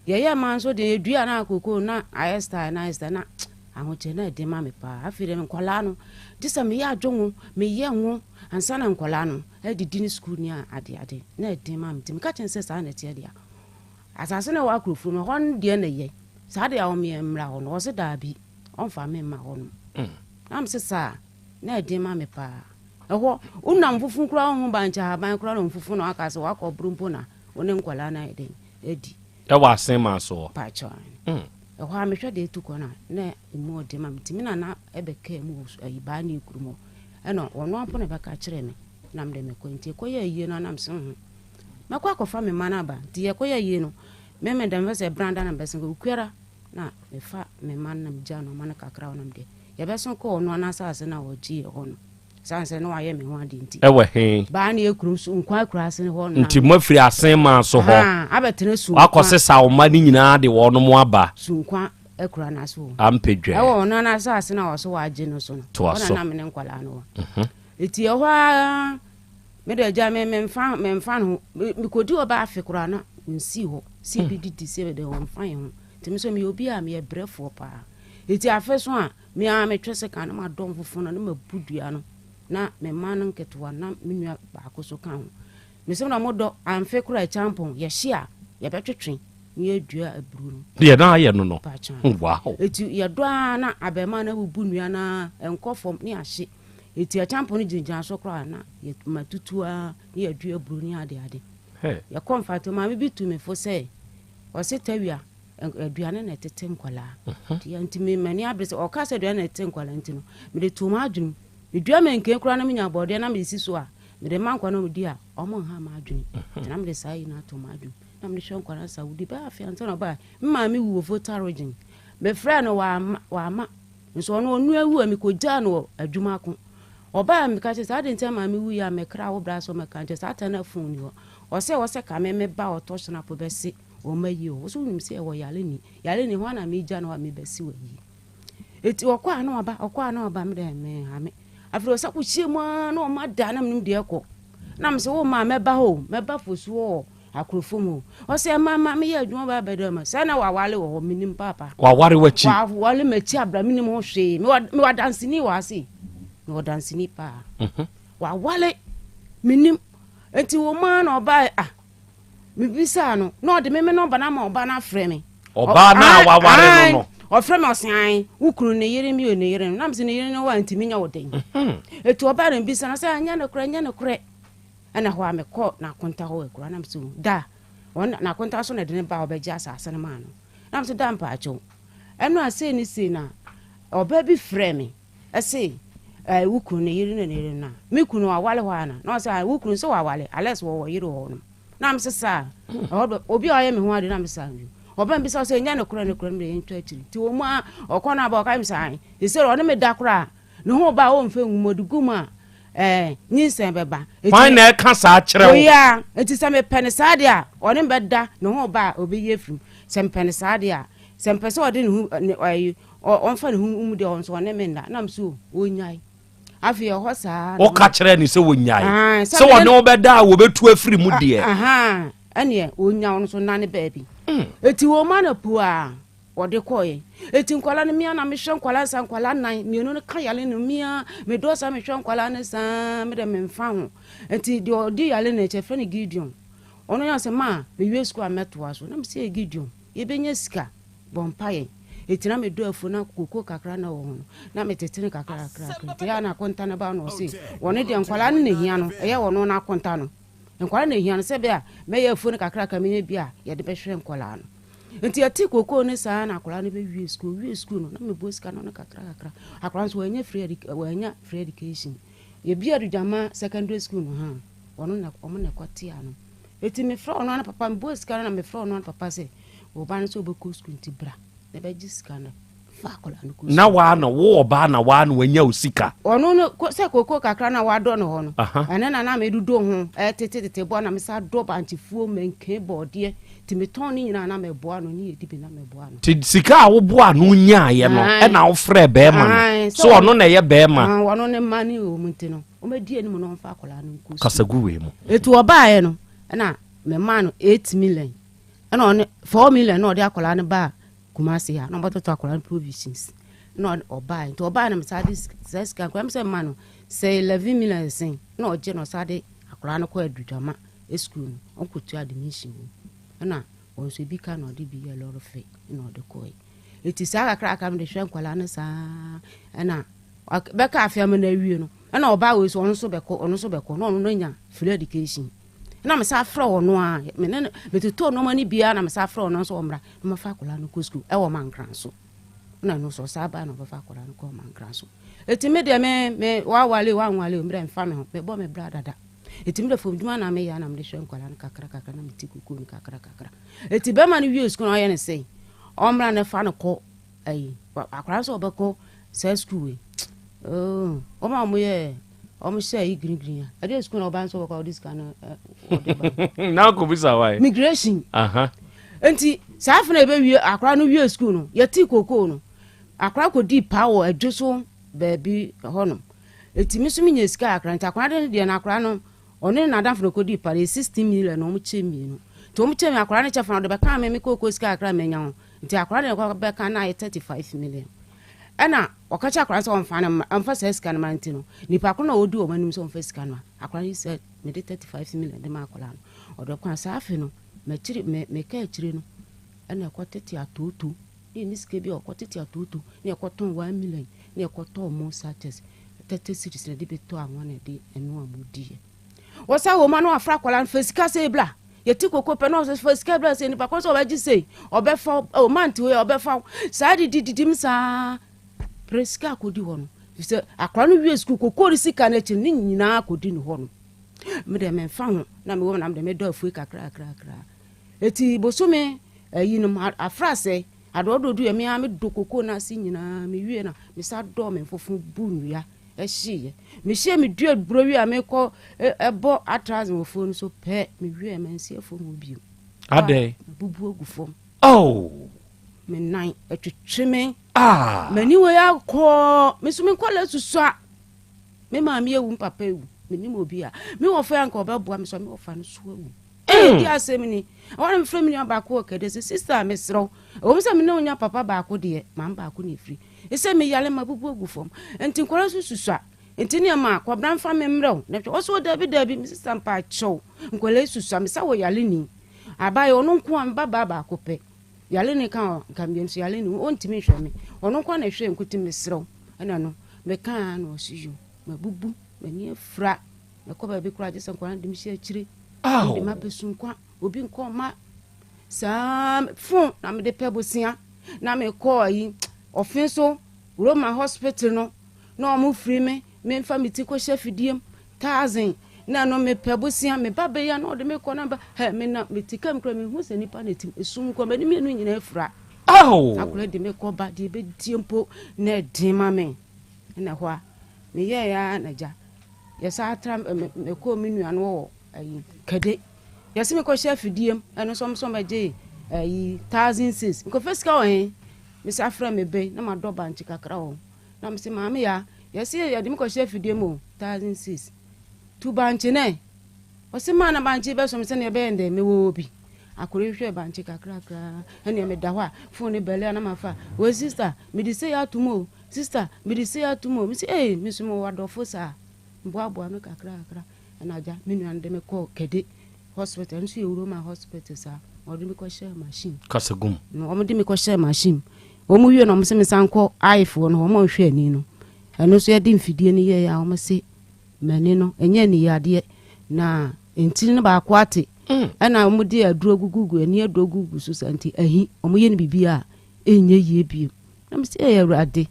ye manso de edua na koko na ayesta na ahoche na de ma me pa afire me nkola no disa me ya adwonwo me ye ho ansa na nkola no edidi ni school ni ade na de ma me tim ka chense sa na tie dia asase na wa akrufu no hon de na ye sa de ya o me mra ho no se da bi on fa me ma ho no am se sa na de ma me pa eho unam fufu kura ho bancha ban kura no fufu no aka se wa ko brumpo na one nkola na edi e wa sen ma so pa cho eho a me hwe de tu kona na emu de ma mitimi na ebeka emu ayiba na ikurumo eno ono apo na beka kire me na mde me kwenti ko ye yie no na mse makwa ko fa me mana ba ti ye ko ye yie no me dem vese branda na besen ko kwera na me fa me man na mja no man kakra na mde ye beson ko ono na asase na wo ji ono sanse no aye me ho ade nti ewe he ba na ekuru so nkwa akura ase ho na nti mafiri asen ma so ho abetene su akose sa o ma ni nyina de wo no mo aba sunkwa ekura na so ampedwe ewo ono na asase na wo so wa age no so no ona na me ne nkwala no eti ho me de ja me mfa no me kodi oba afekura na nsi ho si bi didi se de ho mfa ho timi so me obi a me brefo pa eti afeso a me a me twese kan na ma dom fofo na ma budua no na me man nketewa na menua ba ko so kan me se na modo amfe kura champon ye hia ye betwetwe ye dua aburu no ye na ye no no wow etu ye do na abema na bubu nua na enkofom ne ahye etu champon no jinjan so kura na ye matutua ye dua aburu ni ade ye comfort ma me bitu me fo say o se tawia aduane na tete nkwala ti antimi mani abrese o ka se aduane na tete nkwala ntino me de to ma adwum me dua me nke kura na me nya bode na me si so a me de man kwa no di a o mo ha ma adwum na me de sai na to ma adwum na me shon kwa na Saudi ba afia nto na ba mma me wu votarogin me fra no wa ma nso no onu awu mi ko ja no adwuma ko oba mi ka che sa de ntema me wu ya me kra wo bra so me ka che sa ta na phone yo o se ka me ba o to shna po besi o mayi o so nim se wo yale ni ho na me ja no wa me besi wa yi eti okwa na oba me de me ha me afro sa ku chie mo na o ma da na me de ko na me se wo ma me ba fosu o akrofomo o se mama me ya adwuma ba bedo ma se na wa wale wo minim papa wa ware wachi wa wale machi abra minim ho hwe me wa dance ni wa se me wa dance ni pa wa wale minim enti wo ma na oba me bisa no no de me no ba na ma oba na frɛ me oba na wa ware no no o frɛ me osian ukuru ne yere mi o ne yere na me se ne yere no wa ntimi nya wo den eti oba na bisa na se anya na kure ana ho ame ko na konta ho ekura na mso da won na konta so na de ne ba obeja asase na ma no na mso da mpa acho eno ase ni se na oba bi frɛ me ase wuku ne yiri ne na me kunu awale ho ana na so wuku so awale ales wo yiri ho no na mso sa obi oye me ho ade na mso oba mbisa so nya ne kura me ntwa akiri ti wo ma okona ba oka msa an isero one me da kura ne ho ba wo mfe nwumoduguma nyinsen beba fine na ka sa kire wo ya eti se me pene sa de a one beda ne ho ba obi ye frim se me pene sa de a se me pese ode ne hu on fa ne hu de on so ne me nda na mso onyai afi ho sa o ka kire ni se wonyai se wone obeda wo betu afiri mu de ene onya on so nane baabi eti wo ma na pu a ode koye eti nkwala ne mia na me hwe nkwala sa nkwala nan mienu ne ka yale ne mia me do sa me hwe nkwala ne sa me de me mfa ho eti de odi yale ne che fene Gideon ono ya se ma me wi school ameto aso na me se Gideon ye benya sika bompaye eti na me do afu na koko kakra na wo na me tetene kakra eti ya na konta na ba no se woni de nkwala ne hia no eye wono na konta no nkwala ne hia no se bia me ye afu ne kakra ka me bia ye de be hwe nkwala no enti ati koko ne saa na akola ne be wi school no na me bo sika no kakra akola so wanya free education ye bia dujama secondary school no ha wono na omo na kwatia no eti me fra ono na papa me bo sika na me fra ono na papa se wo ba no so be ko school ti bra na be ji sika na fa akola no ko na wa na wo ba na wa na wanya usika ono no se koko kakra na wa do no ho no ene na me dudo ho tete bo na me sa do banchifuo menke bode ti me ton ni nyina na me boa no ni edi bi na me boa no ti sika wo boa no nya ye no e na wo frɛ be ma no so ono na ye be ma wono ne mani o munti no o me die ni mo no fa akola no nkusu kasagu we mo etu oba ye no na me ma no 8 million na on 4 million na o de akola no ba kumase ya na mboto to akola provisions na oba to oba na me sa dis sika kwa me se ma no say 11 million sin na o je no sa de akola no ko adudama e school no on ko tu admission na on so bi ka no de bi ye loro fe na o de koi eti sa kakra aka me de hwe nkwala na sa na be ka afia me na wie no na oba we so on so be ko no no nya free education na me sa fra ono a me to no mani bia na me sa fra ono so omra na me fa kola no ko school e wo mankran so na no so sa ba no fa kola no ko mankran so eti me de me wa wale omra mfa me ho me bo me bra dada eti me de fom duma na me ya na me de hwe nkwala no kakra na me ti kuku no kakra eti be ma no wie school no ye ne sei omra na fa no ko ai akra so obeko say school we o ma mo ye o mo say green I dey school no ban so work this kind na ko bisa why migration enti sa fa na be wie akra no wie school no ye ti koko no akra ko di power adwoso baby hono eti mi so mi nya sika akra nta akra de na akra no one na dan fa ko di pare 16 million no mo chemi no to mo chemi akra ne cha fa no de be kan me koko sika akra me nya ho nti akra de ko be kan na 35 million ɛna ɔkacha akora sɛ ɔmfa na ɔmfa sɛ sika no mantino nipa ko na odi o manim sɛ ɔmfa sika no akora yi sɛ me de 35 million de ma akora no ɔdɔ kwa sa afi no me ka akyire no ɛna ɛkɔtete atoto ni sika bi ɔkɔtete atoto na ɛkɔtɔn 1 million na ɛkɔtɔn mo sachets 30 cities na de beto anwa na de ɛno amudi wosa wo ma no afra akora no fa sika sɛ bla yeti koko pe no so sika bla sɛ nipa ko so obaji sei obefa o manti we obefa sa didim sa preska akodi ho no sɛ akora no wie school koko ri sika na chi ni nyina akodi ni ho no me de me fa ho na me wo na me de me do afu kakra eti bosume ayi no afra sɛ adododu ya me a me do koko na si nyina me wie na me sa do me fofo bu nwia ehie me hie me dua bro wi a me kɔ ebo atrazin wo fo no so pɛ me wie me nsi afo mo bio ade bubu ogu fom me nan etwetwe me mani we akɔ me so me kɔla susua me ma me ewu papa ewu me ni mo bia me wo fa anka obɛboa me so me wo fa no so ewu di asem ni awon me frɛ me nua ba ko kede sister me srɔ o me sɛ me na onya papa ba ko de ma ba ko ne firi ese me yale ma bubu ogu fom enti nkɔla susua enti ne ma kwabran fa me mrɛw na wo so dabi me sister mpa kyɛw nkɔla susua me sa wo yale ni abaye ono nko an ba ko pɛ yale ni kan mbiem so yale ni ontimi hwɛ me ono nko na hwɛ nkuti me srɛw ɛna no me kan na osiyo ma bubu mani afra me kɔ ba bi kura gye sɛ nkɔla ndim hye akyire de ma besu nkwa obi nkɔ ma saa fon na me de pɛ bosia na me kɔ yi ofin so Roma hospital no na omu free me mfa me ti ko chef diem 1000 na no me pɛ bosia me ba be ya na de me kɔ na ba he me na me ti kam kra me hu se nipa na tim esum kɔ me ni me nu nyina afra akora de me kɔ ba de be diempo na din ma me na ho a me ye ya na ja ya sa atra me kɔ me nu ano wo ayi kade ya se me kɔ chef diem eno som agye ayi 1006 ko feska o he me sa fra me be na ma do banchi kakra ho na me se maame ya se ya de me ko chef diem o 1006 tu banchi ne o se ma na banchi be so me se ne be ende me wo bi akore hwe banchi kakra ene me da ho a phone bele na ma fa wo sister me di say ya tumo sister me di say ya tumo me se me so mo wadofo sa mboa me kakra na ja me nu ande me ko kede hospital nso Roma hospital sa o de me ko share machine kasagum no o de me ko share machine o mu wie no mo se me sanko iPhone no o mo hwe ani no eno so ye di mfidie ni ye ya o mo se mani no enye ni yade na entini no ba ko ate ana mo di aduro gugugu ani aduro gugugu so santi ahi o mo ye ni bibia enye ye bi na mo se Awurade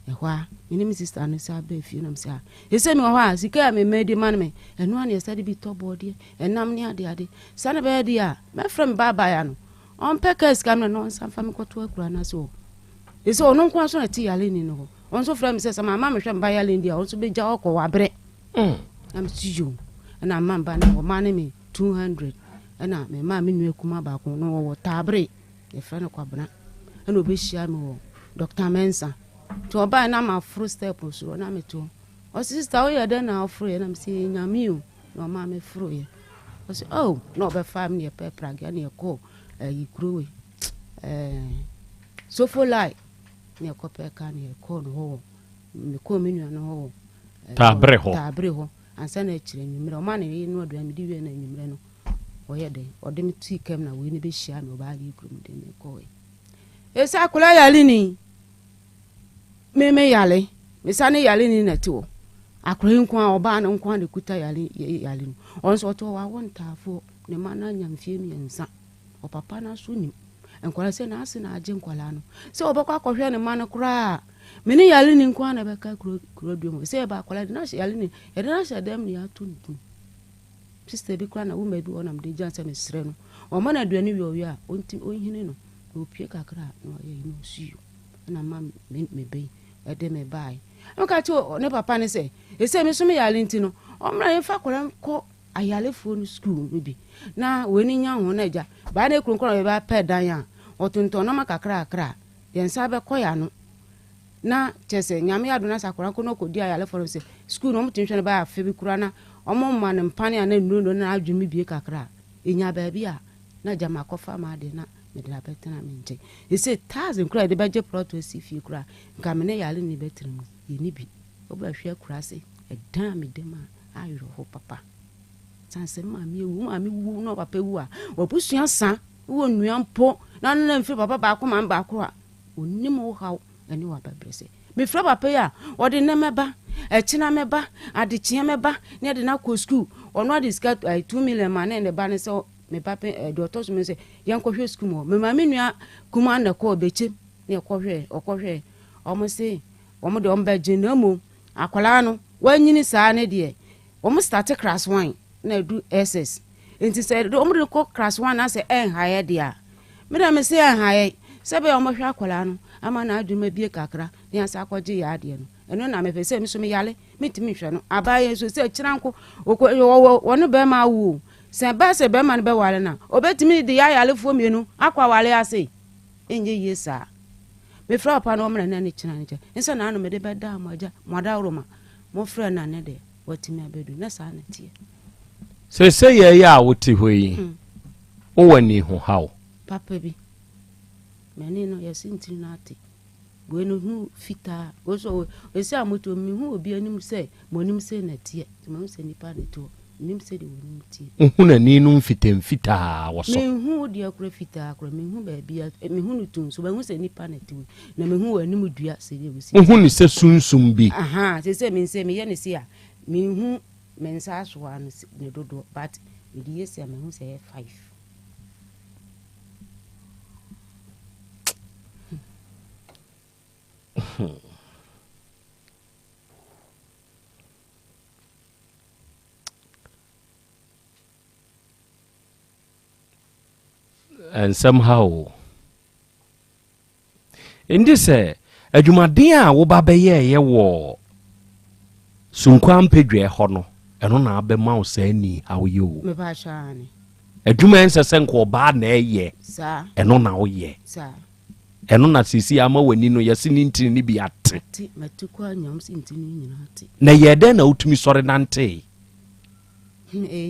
ehwa mini mi sister no sa ba fie na mo se ese mi ho a sika me medi man me eno an ye sade bi to body enam ni ade sa na be dia me from baba ya no on pekes kam no san fa me koto akura na so ese ono nko so na ti yale ni no on so from se sama mama me hwe mba yale ndia on so be ja okọ wabre am tiyo na mamba na o ma ne me 200 na me ma me nu akuma ba ko no wo tabre e fra no kwabna na obehia me wo Dr. Mensa to ba na ma fru step so na me to o sister o ya da na fru ye na me se nyame o no ma me fru ye o se no be fam ne pe praga ne ko yi Krowe so for like ne ko pe ka ne ko no ho me ko me nu no ho tabre ho ansa na chire nyimre o ma ne no do me di wie na nyimre no o ye de o de me ti kem na we ne be hia me o ba yi Krowe de me ko esa kula yale ni me yale me sa ne yale ni na to akure nkwa oba na nkwa de kuta yale no on so to wa wontafo ne ma na nyamfie mi ensa o papa na so nim enkwala se na ase na age nkwala no se obekwa akohwe ne ma no kura me ne yale ni nkwa na beka kuro duo se ba akola de na yale ni e de na sha dem ni atuntu sister bi kura na wo ma bi wona mde janse me sre no o ma na aduani wi o wi a onti onhine no opie kakra no ye no siyo na ma me be e de me bai nka to ne papa ne se ese me so me yale nti no o mra ye fa kwara ko ayale phone school bi na weni nya ho na ja ba na ekuru ye ba pe dan ya otunto no makakra akra ye nsa be koya no na chese nyame adu na sakora ko no kodi ayale phone se school no mtinhwe ne ba afa bi kura na omo man mpane ana nnuno na adwumi bie kakra enya ba bia na jama kofa ma de na me de abetena me nche he say 1000 kura de beje proto si fi kura nka me ne yale ni betrim ye ni bi obahwe kura se edan me dem a ayro ho papa sanse mami wu no papa wu a obusua san wo nuan po na na mfi papa ba ko man ba ko a onim wo haw ene wa babrese me fra papa ya ode ne meba echina meba adechia meba ne de na ko school ono ade ska 2 million man ne ba ne so me papa de otos me se yanko hwe school mo me mami nua kuma na ko beche ne ko hwe okohwe omo se omo de omba gina mo akwala no wanyini saa ne de omo start class 1 na do SS enti se omo de ko class 1 na se haye de a me da me se haye se be omo hwe akwala no ama na aduma bie kakra ne asa akwaje ya de no eno na me pese me so me yale metimi hwe no abaye so se kiranko wono be ma wu se be ma ne be wale na obetimi de ya yale fo mienu akwa wale ase enye yesa me fra pa no mra na ne kina ne nse na anu me de be da amaja moda roma mo fra na ne de watimi abedu na sa na tie se ye ya wote hoyi o wani ho haw papa bi mani no yesinti na ate bueno hu fita oso ese amoto mi hu obi anim se monim se na tie mo se nipa ne to nim se de wonim tie hu na ni no mfita wo so me hu de akura fita akura me hu ba bia me hu no tun so ba hu se nipa ne to na me hu anim dua se de wo si hu ni se sunsum bi aha se me ye ne se a me hu mensa so an ne dodo but me de yesi me hu se 5 and somehow in this adwumaden a wo ba be ye wo sunkwan pedwe ho no eno na abema wo sani hawo ye wo me ba shaani adwuma ensese nko ba na eye sa eno na wo ye sa eno na sisi ama wani no yesi ni ntini ni bi ate matuko anyam si ntini nyina ate na ye de na utumi sore nante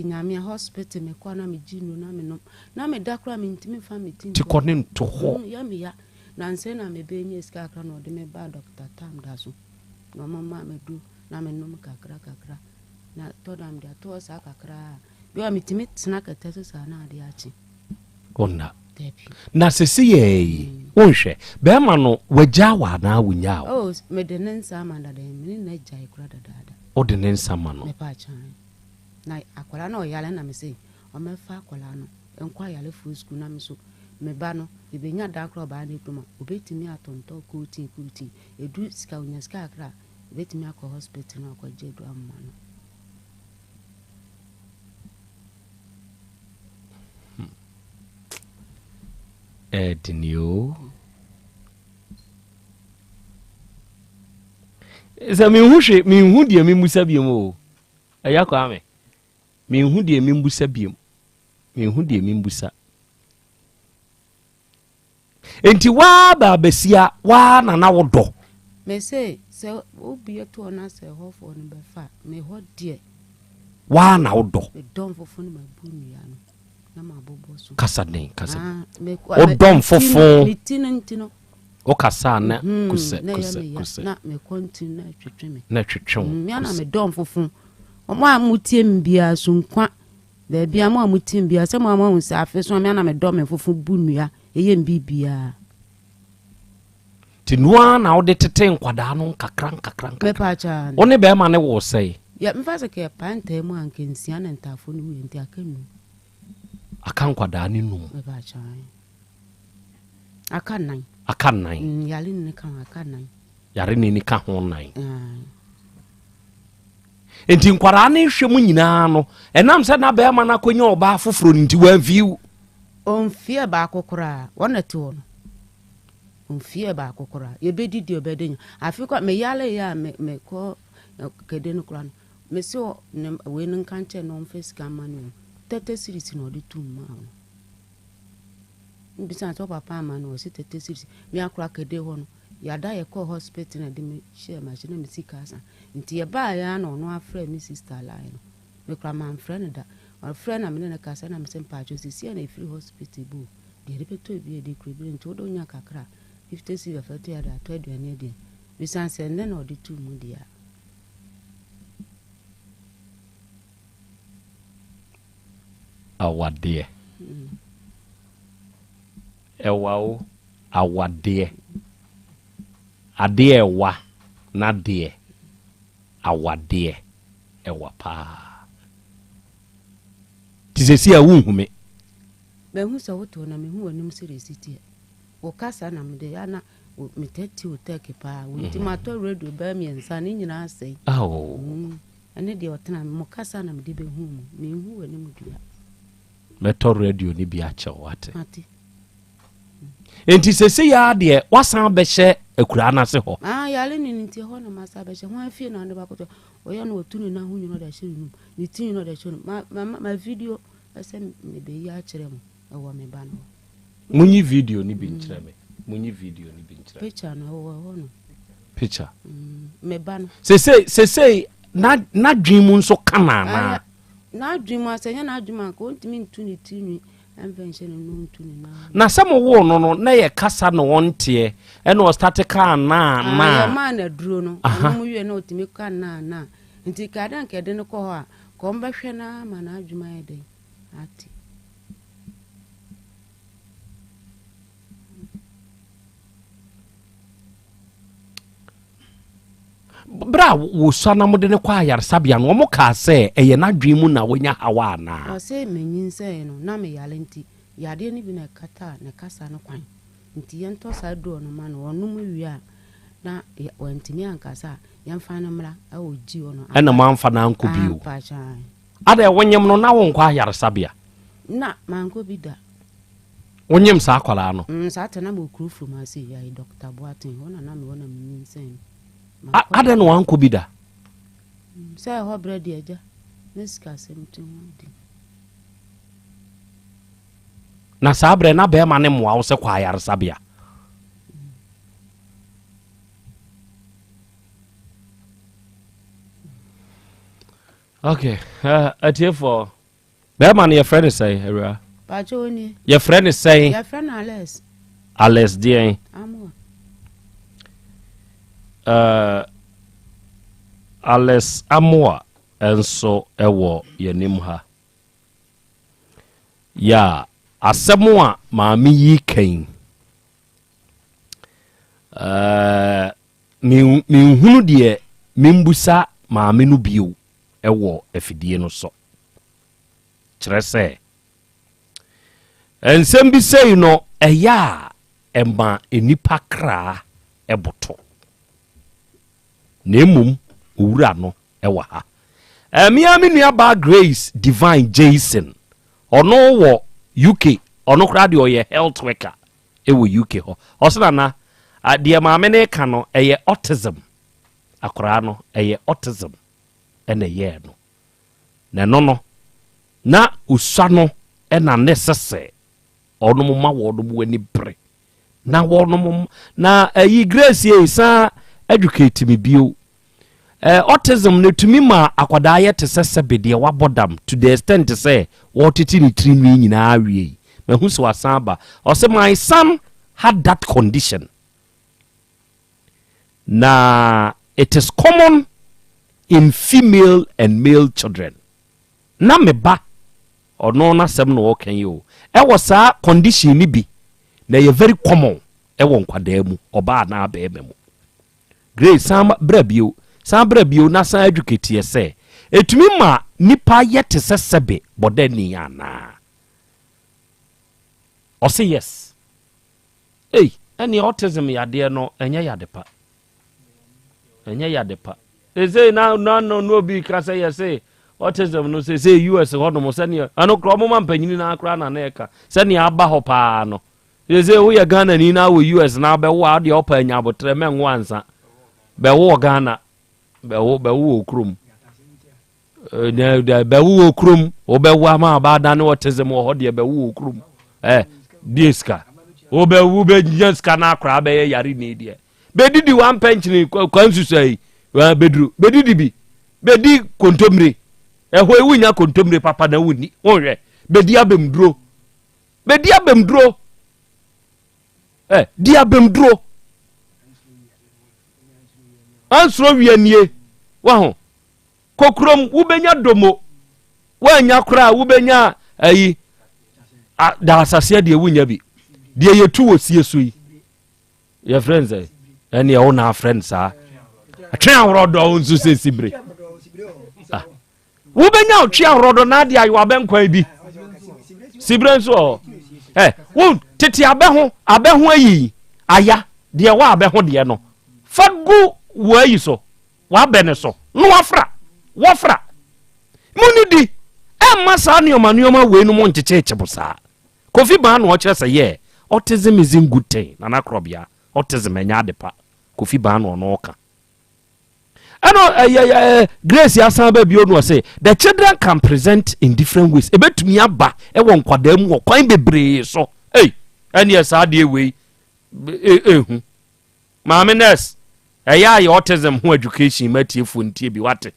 nyame hospital me kwa na me jinu na me no na me dakra me ntimi fa me tin ti kone nto ho ya me ya na nse na me be nye ska akra no de me ba doctor tam da so no mama me du na me no kakra na to dam da to sa kakra bi wa me timi tsna ka teso sa na ade achi ona na sesi ye wonhwe be ma no wagya wa na wunya oh me de nensa ma da de me na jai kura da o de nensa ma no me pa chan na akwala na oyale na me say o me fa akwala no enkwa yale fu school na me so me ba no e be nya da akra ba na etuma obetimi atonto kuti edu sika unya sika akra obetimi akọ hospital na akọ jedu amma no Edinio Esa mi hu de mi musa biem o aya kwa me mi hu de mi mbusa biem mi hu de mi mbusa enti wa ba besia wa na wodo me say se obi to na se ho fo no be fa me ho de wa na wodo me don fofo no ma bu nua no na ma bobo so kasa o don fofo mitino o kasa na kuse na me continue na twetwe me na twetwe me na me don fofo o mo amutie mbia so nkwa ba bia mo amutie mbia se mo amu se afi so me na me don me fofo bu nua eye mbibia ti noa na o de tete nkwada no kakran me pa cha o ne be ma ne wo sei ya mfa se ke panta mu ankensia na ntafo no wi nti akanu akan kwada ni num me ba cha akan nan yale ni kan akan nan yare ni ka ho nan enti nkwara na hwemu nyina no enam se na be ma na konya oba foforo nti wa view on fie ba kokora wona ti wono on fie ba kokora ye bedidi obedenya afiko me yale ya me ko kede no kran me so we nin kanche no face camera tete series no de tumma mbisa to papa ma no si tete series me akura kede ho no yada ye ko hospital na de me share machine me sikasa nti ye ba ya no no afre me sister line me kra man friend da or friend na me na kasa na me sempa jo si na free hospital bu de repeto bi de Krobea nti odo nya kakra 50 cedi fete ya da to aduane de bisan se nne na odi tu mu dia awade ewa awade ade ewa na de awade ewa pa tisesi a wunhume be hu so woto na me hu anim seresiti wo kasa na me de ana metati o take pa wonti mato radio ba mi ensa ni nyina asai ane de otena mo kasa na me de be hu me hu anim dua meto radio ni bi ache wate enti sese ya de wasan be hye akura na se ho yale ni nti ho na masa be hye ho afie na ande bakoto oya na otunu na hu nyino da hye nu ni tin no da hye ma video ase me be ya kire mo ewo me ba no munyi video ni bi nkire me munyi video ni bi nkire picture na ho no picture me ba no sese na dwimu nso kana na dwimu asenya na dwimu ko ntimi ntu ni tinwi amvention no ntu ni na samo wo no na ye kasa no wonte e no start ka na ya ma na duro no mo wie na otimi ka na nti kada nke de no ko ho a ko mbahwe na ma na dwimu ede ati bra wo sana mo de ne kwa yar sabia no mo ka se eye na dwimu na wonya hawa na o se menyin se no na me yale nti yade ni bi na kata na kasa no kwan nti yento sa do no ma no onu mu wi a na wantimi ankasa yamfa na mra a oji ono ana manfa na anko biu ada wonyem no na won kwa yar sabia na manko bi da wonyem sa akwala no sa tana mo kru from asi ya Dr. Boatin ona na me wona menyin se ada no anko bi da say ho bread eja neska semtin wodi na sabre na be ma ne mo awo se kwa yar sabia okay atie for be ma ne your friend say era pa joni your friend is saying your friend Alex dien amo Alex Amoa enso ewo yenim ha ya asemo a maami yi kan mi hunu de mimbusa maami no bio ewo afidie no so kire se ensem bi sei no eya emba enipa kra eboto nemum owura no ewa ha miami nua ba Grace Divine Jason ono wo UK ono kra de oye health worker ewo UK ho osena na de maame ne ka no eye autism akra no eye autism ene ye no na no na usua no ena necessary ono mo ma wo do mo ani bre na wo no na ayi Grace ye sa educate me bio autism ne tumi ma akwada ye te sesebe de wabodam to the extent to say what it in three nyina awie me hu so asaba o say my son had that condition na it is common in female and male children na me ba ono na sem no okan yo was a condition ni bi na ye very common won kwada mu oba na ba mu Grace sam brabio na san educate ye say etumi ma nipa yete sesebe bodani ana o say yes any autism yade no enye yade pa say no bi ka say yes say autism no say US ho no say ne ano kromo man panyini na akra na na eka say ne aba ho pa no say wo ye Ghana ni na wo US na be wo ade opa anya abotre men wo ansa be wo Ghana be wo okrum be wo okrum o be wo ama ba da ne autism ho de be wo okrum diska o be wo be jinska na akra be yare ni de be didi wan penchini kwansu sai wa bedru be didi bi be di kontomre ho ewunya kontomre papa na wuni wonhwe be di abemduro dia bemduro ansuro wianie wa ho kokrom wubenya domo wanya kra wubenya ayi da asase de wunya bi de yetu wosie so yi your friends ene o na friends atwe awrodo nso se sibre wubenya otwe awrodo na de ayo abenkwan bi sibre nso wo tete abeho ayi aya de wa abeho de no fagu wo ayi so wa bene so no wafra munidi emma sa nioma we no mo nchecheche busa kofi ba no kire se ye autism is in good thing na Krobea autism enya depa kofi ba no ka ano Grace Asan Beba Dabi no say the children can present in different ways ebetumi aba e won kwada mu kwan bebre so ene esa de we hu maame nurse ya autism ho education matiefo ntie bi wate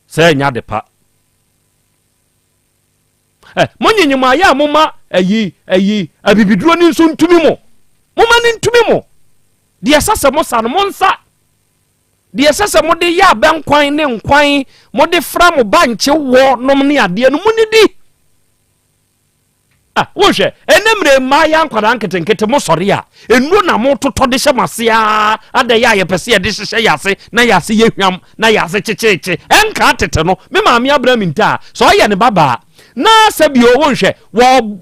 say nya depa monyenyima ya moma abibiduro ni nso ntumi mo moma ni ntumi mo de sase mo sa no monsa de sase mo de ya benkwan ne nkwan mo de fra mo banche wo nom ne ade no munidi wo hwe enemre ma ya nkwada nketenkete mo sori a enu na mo toto de hyemase a ada ya yepese de hye yase na yase yehwam na yase checheche enka tete no me maami Abraham nta so ye ne baba na sabi o wo hwe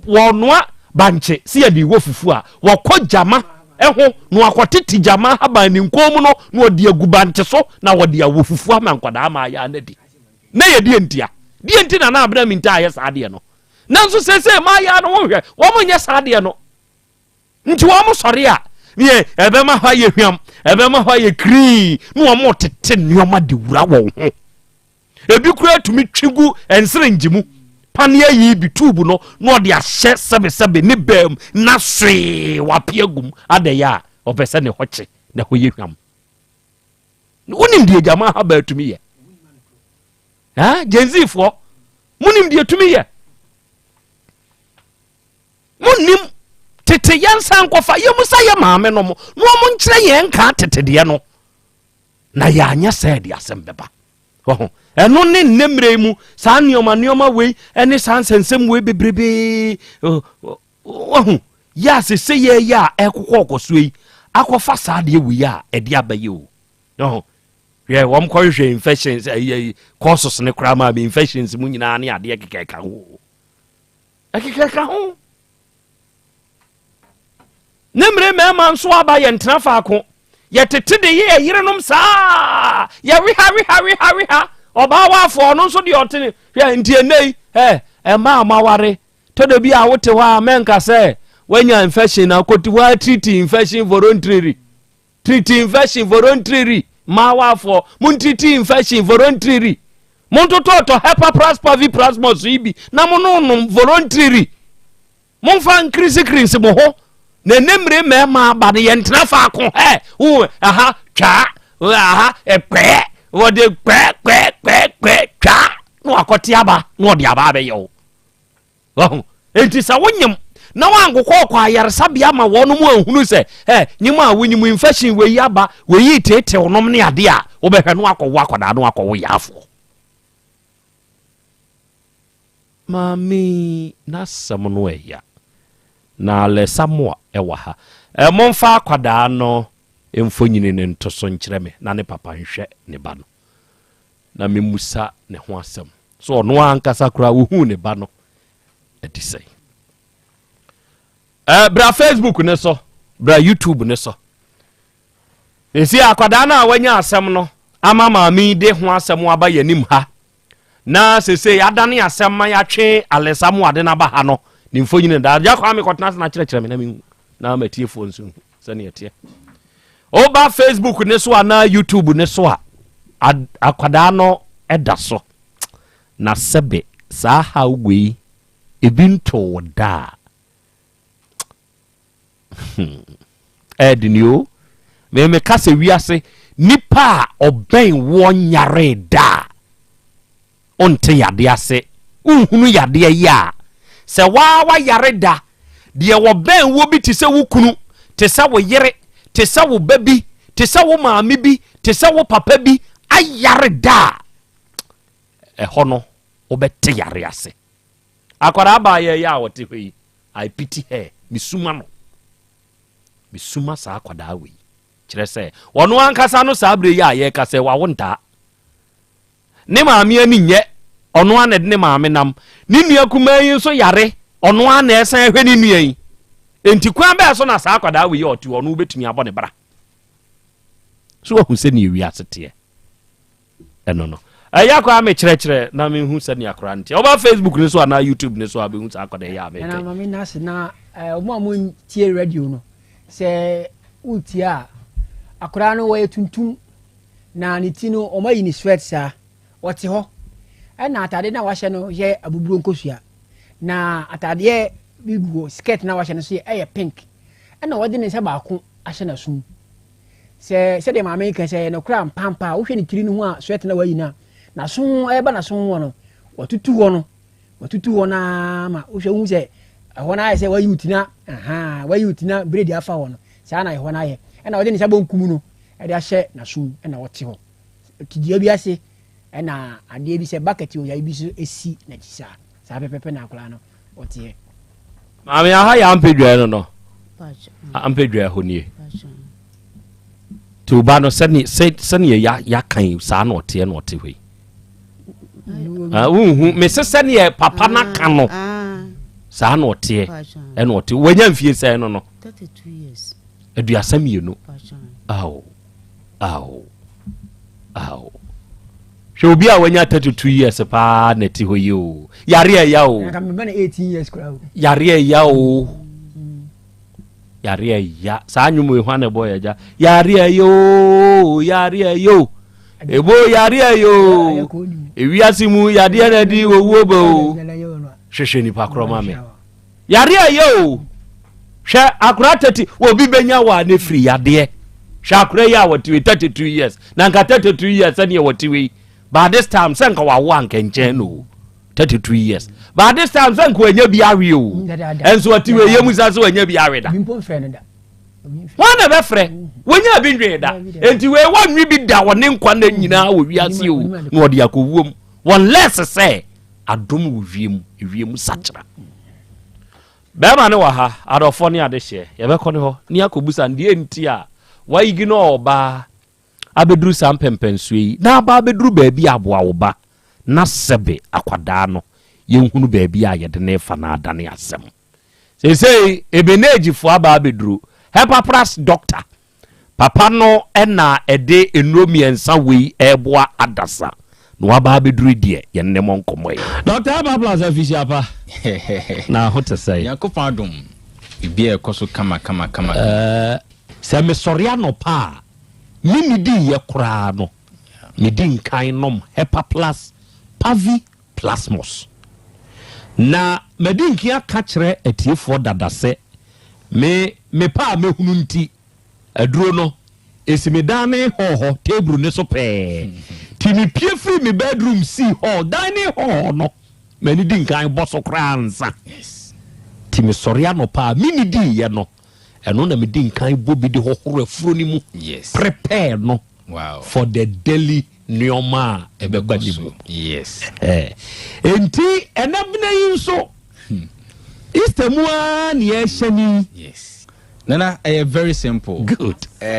wo noa banche si ya di wo fufu a wo kojama eho no akwotiti jama haba ni nkom no no odi agubanche so na wodi awo fufu ama nkwada ama ya na di na ye die ntia na Abraham nta ya sa de no nanso sese ma ya no hwe wo monye sa de no nti wo mo sori a ye ebe ma hwa ye hwam ebe ma hwa ye kri no wo mo tete nioma de wura wo ho ebi kura tumi twigu ensere ngimu pania yi bi tube no no de ahye sebe ne bam na hwe wapiagum ade ya opese ne hoche na hoye hwam wonim de jama ha ba tumi ye jenzifo munim de tumi ye munim tete yansan kofa yemusa ye maame no mo no mo nkyere ye nka tete de no na ya anya said Asem Beba eno ne nemre mu sa nioma we ene san sensem we bebrebe ya se ye ya ekokoko so yi akofa sa de we ya e de abaye o ye wom ko hwe infections causes ne kra ma be infections mu nyina ne ade ekeka ho nemre mema nso aba ye ntena faako ye tete de ye yirenom saa ye riha oba wafo no nso de otene hwe ntie nei ma amaware to de bi a wote wa menka se wanya infection na koti wa treat infection voluntarily ma wafo mun treat infection voluntarily mun to hepapras pavi plasmos ibi na mun voluntarily mun fa increase mo ho na nemre mema ba de yentna fa ko twa ekwe wode kwe twa no akoti aba no de aba be yo enti sa wonyem na wangokọ kwa ayaresabia ma wono mu ahunu se nyima a wonyimu infection we yaba we yi tete onom ne ade a wo behwe no akọwo akọda no akọwo yafo mami na samno eya na le samwa ewa ha momfa akọda no emfonyini ne ntoso nkyere me na ne papa nhwe ne ba no na memusa ne ho asem so no ankasa kura wo hu ne ba no edisai bra Facebook ne so bra YouTube ne so esi akwada na wanya asem no ama maami de ho asem aba yanim ha na sese adane asem ma ya twe alesamu ade na ba ha no ni mfonyine da ja kwa me kotna na kire me na me na matie phone so sane etie oba Facebook ne so na YouTube ne so akwada no eda so na sebe sa ha ugwe ebinto da edinio me kase wiase nipa oben wonyare da onte yade ase unhunu yade ya se wa yare da de wo ben wo bi te se wo kunu te se wo yere te se wo babi te se wo maame bi te se wo papa bi ayare da ɛhɔ no wobɛte yare ase akwara ba yɛ ya wote hɔ yi I pity her misuma saa akwada we kyerɛ sɛ ɔno ankasa no saa bre ya yɛ ka sɛ wa wonta ne maame ani nyɛ ɔno ana de ne maame nam ne nua kuma yi so yare ɔno ana ɛsan hwɛ ne nua yi enti kwan bɛɛ so na saa akwada we yɛ ɔte ɔno wobɛtumi abɔ ne bra so wahu sɛ ne wi aseteɛ ɛno no ɛyɛ akwa me kyerɛkyerɛ na me hu sɛ ne akora nte ɔba Facebook ne so ana YouTube ne so abehu sɛ akwada yɛ abɛkɛ na mami na se na ɔmo amo tie radio no sɛ uti a akora no wɔyɛ tuntum na ne ti no ɔmo yi ne sweat saa wɔte hɔ ɛna atade na wahyɛ no yɛ abuburo nkosua na atade bigu skirt na wahyɛ no so yɛ pink ɛna wɔde ne nsa baako ahyɛ na sum sɛ de maame ka sɛ no kra mpampa wo hwɛ ne tiri no ho a sweat na wayi na so ɛba na so ho no watutu hɔ na ma wo hwɛ hu sɛ ɛhɔ na ayɛ sɛ wayi utina bread afa hɔ no saa na ɛhɔ na ayɛ ɛna wɔde ne nsa bonkum no ɛde ahyɛ na sum ɛna wɔte hɔ kidua bi ase ɛna adeɛ bi sɛ bucket o yɛ bi so esi na kyisa saa pɛpɛpɛ na akora no wɔte maame aha ya ampedwa no ampedwa ho nie to ba no sɛne ya kan saa na ɔte na ɔte hɔ me sɛ papa na ka no saa na ɔte ɛna ɔte wanya mfie sɛ no 32 years aduasa mienu aw hwɛ obi a wanya 32 years pa na ti hɔ yi o yare ya o ka me bana 18 years kra o yare ya o yare ya saa nwumu ehwa na boy aja yare yo ebo yare yo ewiase mu yade na di wowo bo hwehwe ni pa kroma me yare yo hwɛ akora 30 obi benya wa na free yade hwɛ akora ya wati 32 years na nka 32 years na wati by this time senka wa wanka nkyɛn no 32 years by this time senka wanya bi awe o enso ati we yemu sa so wanya bi awe da wana be frɛ wanya bi nwe da enti we wanwi bi da wone nkwa na nyina wo wiase o na ɔde akowuom won less sɛ adom wo wiem sakyra bɛma ne wa ha adɔfo ne ade hye yɛbɛkɔ ne hɔ ne akobusa ndie nti a wayigi no ɔba abeduru sampempensui na aba abeduru baabi aboa wo ba na sebe akwada no yenhunu baabi a yɛde ne fa na adane asɛm sesei ebeneji fo aba abeduru hepapras doctor papa no ɛna ɛde enomiensa wei ɛboa adasa no aba abeduru die yɛne mo nkɔmɔ yi doctor hepapras official pa na hote sɛ yakopon adom bibia ɛkɔso kama sɛ mesɔre anopa mimi di ye kura no me di nkan nom hepaplas pavi plasmos na me di nkia ka kyerɛ atiefo dadase me pa me hunu nti aduro no esimedane ho table ne so pɛ ti me pie free me bedroom see hall dining hall no me ni di nkan boso kra ansa ti me sɔre anopa mimi di ye no ɛno na me di nkan bobi de hohoro afuro ni mu prepare no for the daily neoma ebegwadibu enti enabna yinso istemua ni ehani nana very simple good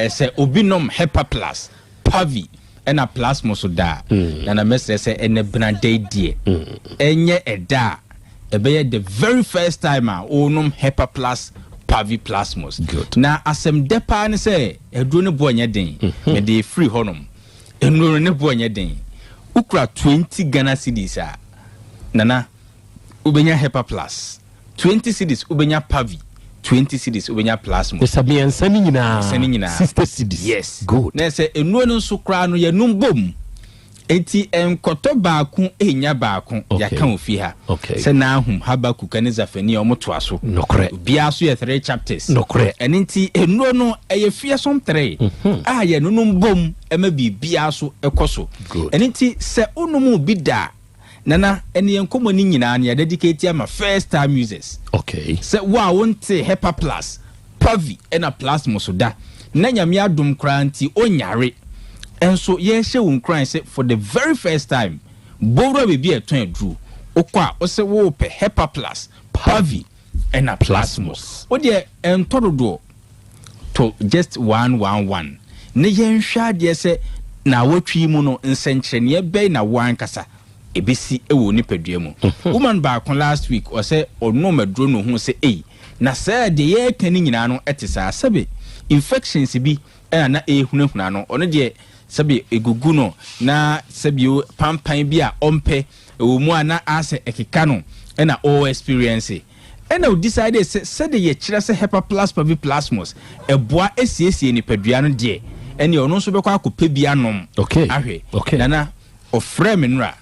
say obinom hepaplas pavi ena plasmos da nana mesre say enabna die enye eda ebeye the very first time a onum hepaplas pavi plasmos good na asem depa ne say eduro ne bo anya den me dey free honum enuro ne bo anya den ukura 20 Ghana cedis a nana ubenya hepaplas 20 cedis ubenya pavi 20 cedis ubenya plasmos esabi ensani nyina sister cedis yes good na say enuro no so kra no ye num bom enti enkoto baako enya baako yaka ofi ha se na ahum Habakkuk ne Zafania omoto aso nokre bia so ye 3 chapters nokre enti enuro no eye fie som 3 ye nunum bom ema bibia so ekoso enti se onum bi da nana ene enkomo ni nyina na dedicate ama first time users. Okay. Se wa wonte Hepa Plus, Pavi ena Plus mosoda. Na nyame adom kranti onyare. Enso ye hye won kran se for the very first time. Bowra bebi eton adru. Okwa ose wo pe Hepa Plus, Pavi ena Plasmos. Ode entododo to just 111. Ne yen hwa de se na watwi mu no nsenkyerene be na wankasa ebesi ewo nipadua mu. Woman ba kon last week o se ono maduro no hu se na say de ye kani nyina no etisa sabe infections bi na ehunahuna no ono de sabe egugu no na sabe pampan bi a ompe ewo mu ana ase ekeka no na all experience we decide say de ye kire se Hepa Plus Pavi Plasmos eboa esiesie nipadua no de ene ono so bekwa akopɛ bi anom. Okay. Ahwe. Okay. Nana ofrɛ me nra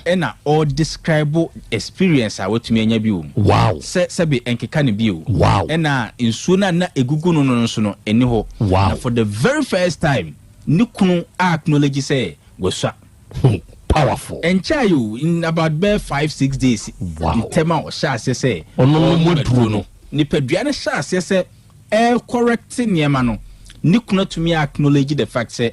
ena all describe experience a wotumi anya bi wo. Wow. Sebe enkeka ne bi wo. Wow. Ena nsuo na egugu no so no eni ho. Wow. Na for the very first time ni kunu acknowledge say wosua. Powerful. Enchayo in about 5-6 days. Wow. The tema o sha say ono moduro no. Ni padua ne sha say correct niema no. Ni kuna tumi acknowledge the fact say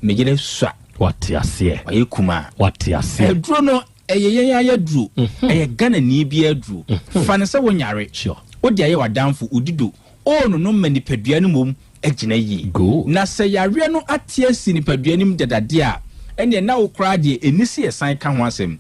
mejere sua. What you say? Aye kuma. What you say? Edro no eye dru. Eye Ghana ni bi adru. Fane se wonyare. Sure. Odi aye wadamfo udido. O no mani padua no mom agina yi. Go. Na se yare no atia si ni padua nim dadade a ene na wo kra de enisi esan ka ho asem.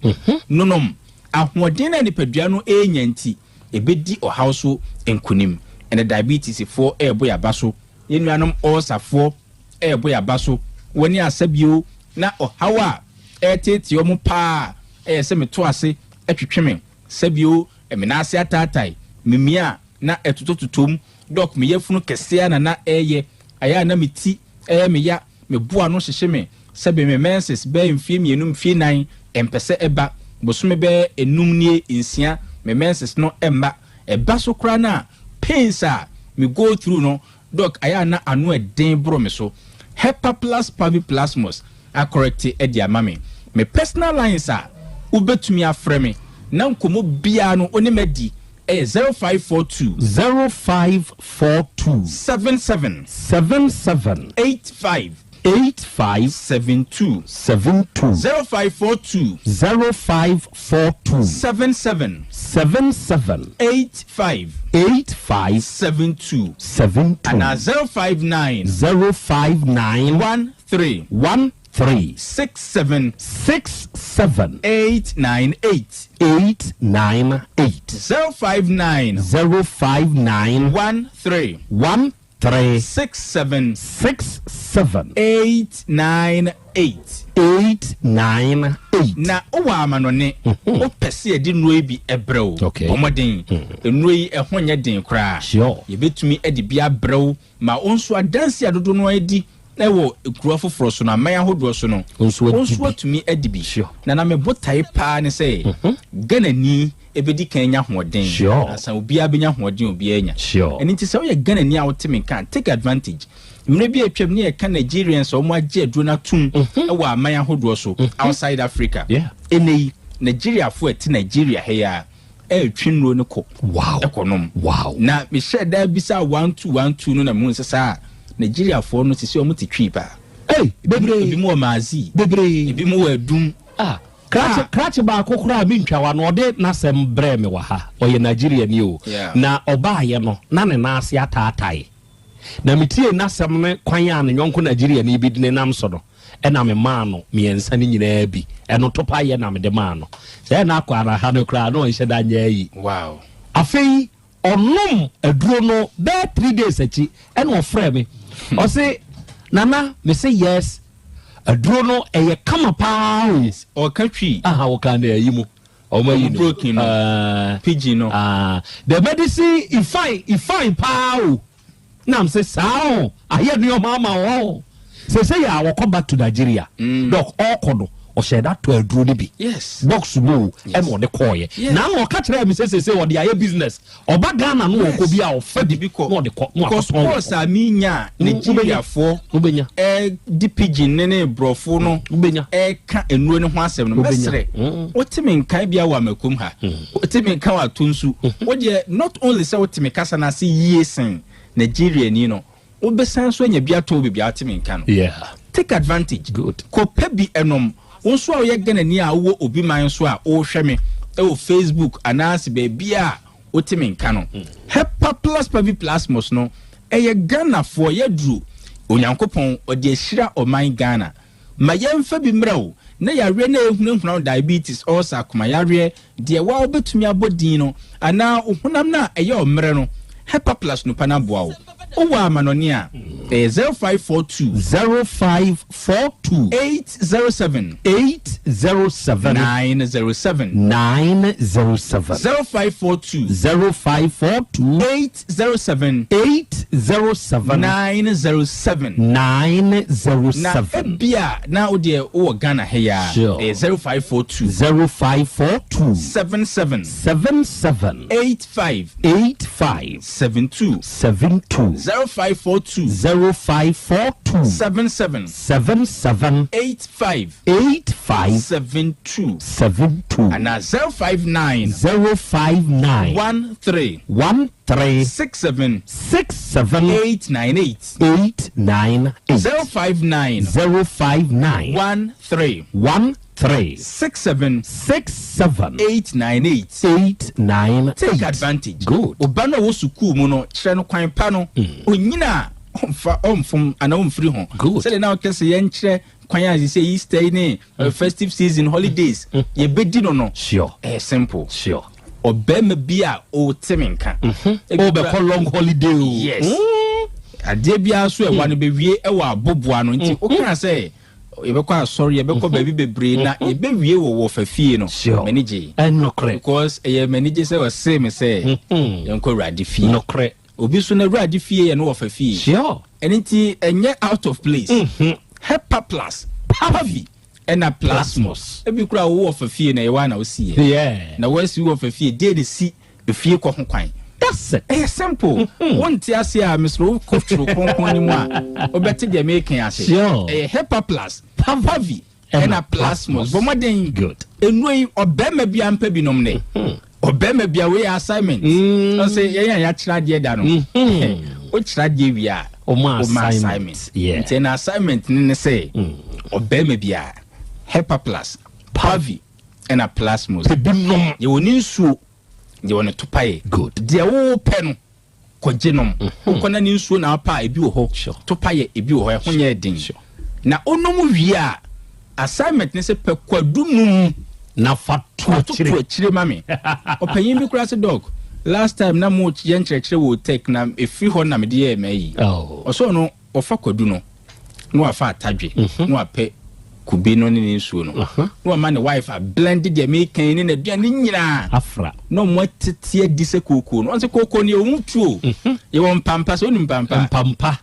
Nonom ahoden na ni padua no enyanti ebedi ohawso enkunim. Ene diabetes for eboya baso. Yenuanom osafo eboya baso. Woni asabio na ohawa etete omo pa se meto ase atwetweme sabio emenase atatai mimia na etotototom doc me yefunu kese na eye aya na meti me ya me bua no hyehye me sebe me menses be mfie mienum mfie nan empese eba bosome be enum nie nsia me menses no emba eba so kra na painsa me go through no doc aya na anu eden bro me so Hepa Plus Pavi Plasmos a correct edia mame me personal lines are ubetumi afrɛ me na nkomo bia no onemadi 0542 77 8572 0542 77 8572 and 059 13 67 898 059 13 67 898 na owa amanone o pese edi no ebi ebrew omoden enu yi ehonye den kra ye betumi edi bia brew ma onso adansi adodo no edi na wo ekuro foforo so na man ahodo so no onso atumi edi bi na me botai pa ne say ganani ebedi kanya hoden asa obi abenya hoden obi anya eni ti say o ye ganani a wotemi kan take advantage mre bi atwam ne ka Nigerians o mo age aduro na tum e wa aman ahodo so outside Africa eni Nigeria fo eti Nigeria he ya twinro ne ko ekonom na me share da bisa 1212 no na mu nsesa Nigeria fo no sisi o mo ti twi ba bebre bi mo maazi bebre bi mo adum Kratch ba kokora mi ntwa no de na sem bre me wa ha oye Nigeria ni o na oba ye no na ne na ase ataatai na mitie na sem ne kwan ya ne nyonko Nigeria ni bi dine nam so no e na me ma no me ensa ni nyina bi e no topa ye na me de ma no se na akwa na ha no kra no nhye da nya yi afei onom aduro no be 3 days achi e no ofre me o se nana me say yes aduro no eye kama pa o country o kan na yi mu o ma yi broken pidgin no the medicine if fine pa na am say sao aye no mama o say ya wo come back to Nigeria doc all kodo ɔhyɛ da to aduro no bi yes box mu ɛna ɔde kɔɔyɛ na ɔka kyerɛ me sɛ ɔde ayɛ business ɔba Ghana no wɔkɔ bi a ɔfa de bi kɔ na ɔde kɔ because course a minya Nigeriafoɔ wobɛnya di pidgin ne brɔfo no wobɛnya ɛka enuro ne ho asɛm no mesre wotimi nkan bia wa makom ha wotimi nkan wa tonsu wode not only sɛ wotimi kasa na se yie sen Nigeria ni no obesan so anya bia to bia wotimi nkan no yeah take advantage good ko pɛ bi enom wonso a woyɛ Ghana ni a wo obi man so a wo hwɛ me e Facebook anansi be bia wotimi nkan no Hepa Plus Pavi Plasmos no eye Ghana for yedru onyankopɔn ɔde ahyira ɔman Ghana ma yɛmfa bi mrɛw na yare na ehunahuna diabetes ulcer kuma yare de wa obetumi abodin no ana ohunam na ɛyɛ ɔmrɛ no Hepa Plus no pana boa wo owa amanoni a 0542 807 907 0542 807 907 na ebia na ode o Ghana he ya 0542 77 85 72 0542 77 85 72 and 059 13 67 898 059 13 67 898 take advantage good obana wo suku mu no kire no kwan pa no onyina omfum ana omfiri ho say na okese ye nkire kwan as say Easter ni festive season holidays ye bedi no sure simple sure obema bia o temenka o be call long holiday yes ade bia so e wan be wie e wa aboboa no nti o kan say yebekwa sorry yebekwa baby bebre na yebewie wo fafie no manage enokre because manage say was say me say yenko radi fie nokre obi so na radi fie ye no wo fafie sure anything enye out of place Hepa Plus Pavi and a Plasmos ebi kura wo fafie na ye wa na wo sie yeah na wo si wo fafie dey the see fie ko ho kwan that's it simple one tia see a Mr. Kotro konkon ni mu a obeti de making ase Hepa Plus Pavi and a Plasmos but more than good enui obema bia mpa binom ne obema bia we assignment no say ya kira de da no o kira de wi a o ma assignment yeah ten assignment ne say obema bia Hepa Plus Pavi and a Plasmos binom ye woni nsuo ye woni topaye good de wo pe no kogenom ukona ni nsuo na apa ebi wo ho topaye ebi wo ho ho nya din na onom wi a assignment ne se pe kwadunum na fatu chire mami opanyin bi kura se dog last time na mo yen chire wo take na efi ho na me de mai oso no ofa kwadu no no afa atadwe no ape kube no ni nsuo no no ma ne wife a blended the make ni na duane nyina afra no mo tete adi se koko no se koko ni o tuo ye won pampa so ni pampa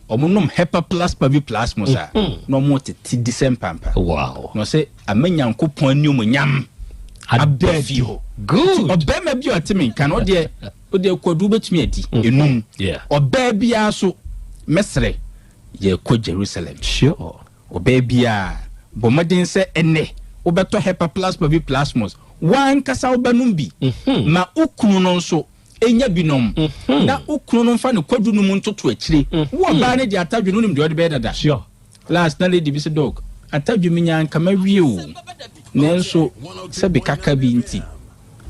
omunom Hepa Plus Pavi Plasmos a no mo tete di se pampa wow no se amanyankopon ani omnyam abafi ho good obema bi otimi kan ode kwadu betumi adi enum oba bia so mesre ye ko Jerusalem sure obebia bomodin se ene obeto Hepa Plus Pavi Plasmos wan kasa obanum bi ma ukunu no nso enya binom na ukunu no fa ne kwadu no mu ntoto akire wo ba ne de atadwe no nim de ode be dada sure last na lady bi se dog atadwe minyan kama wie o nenso se be kaka bi nti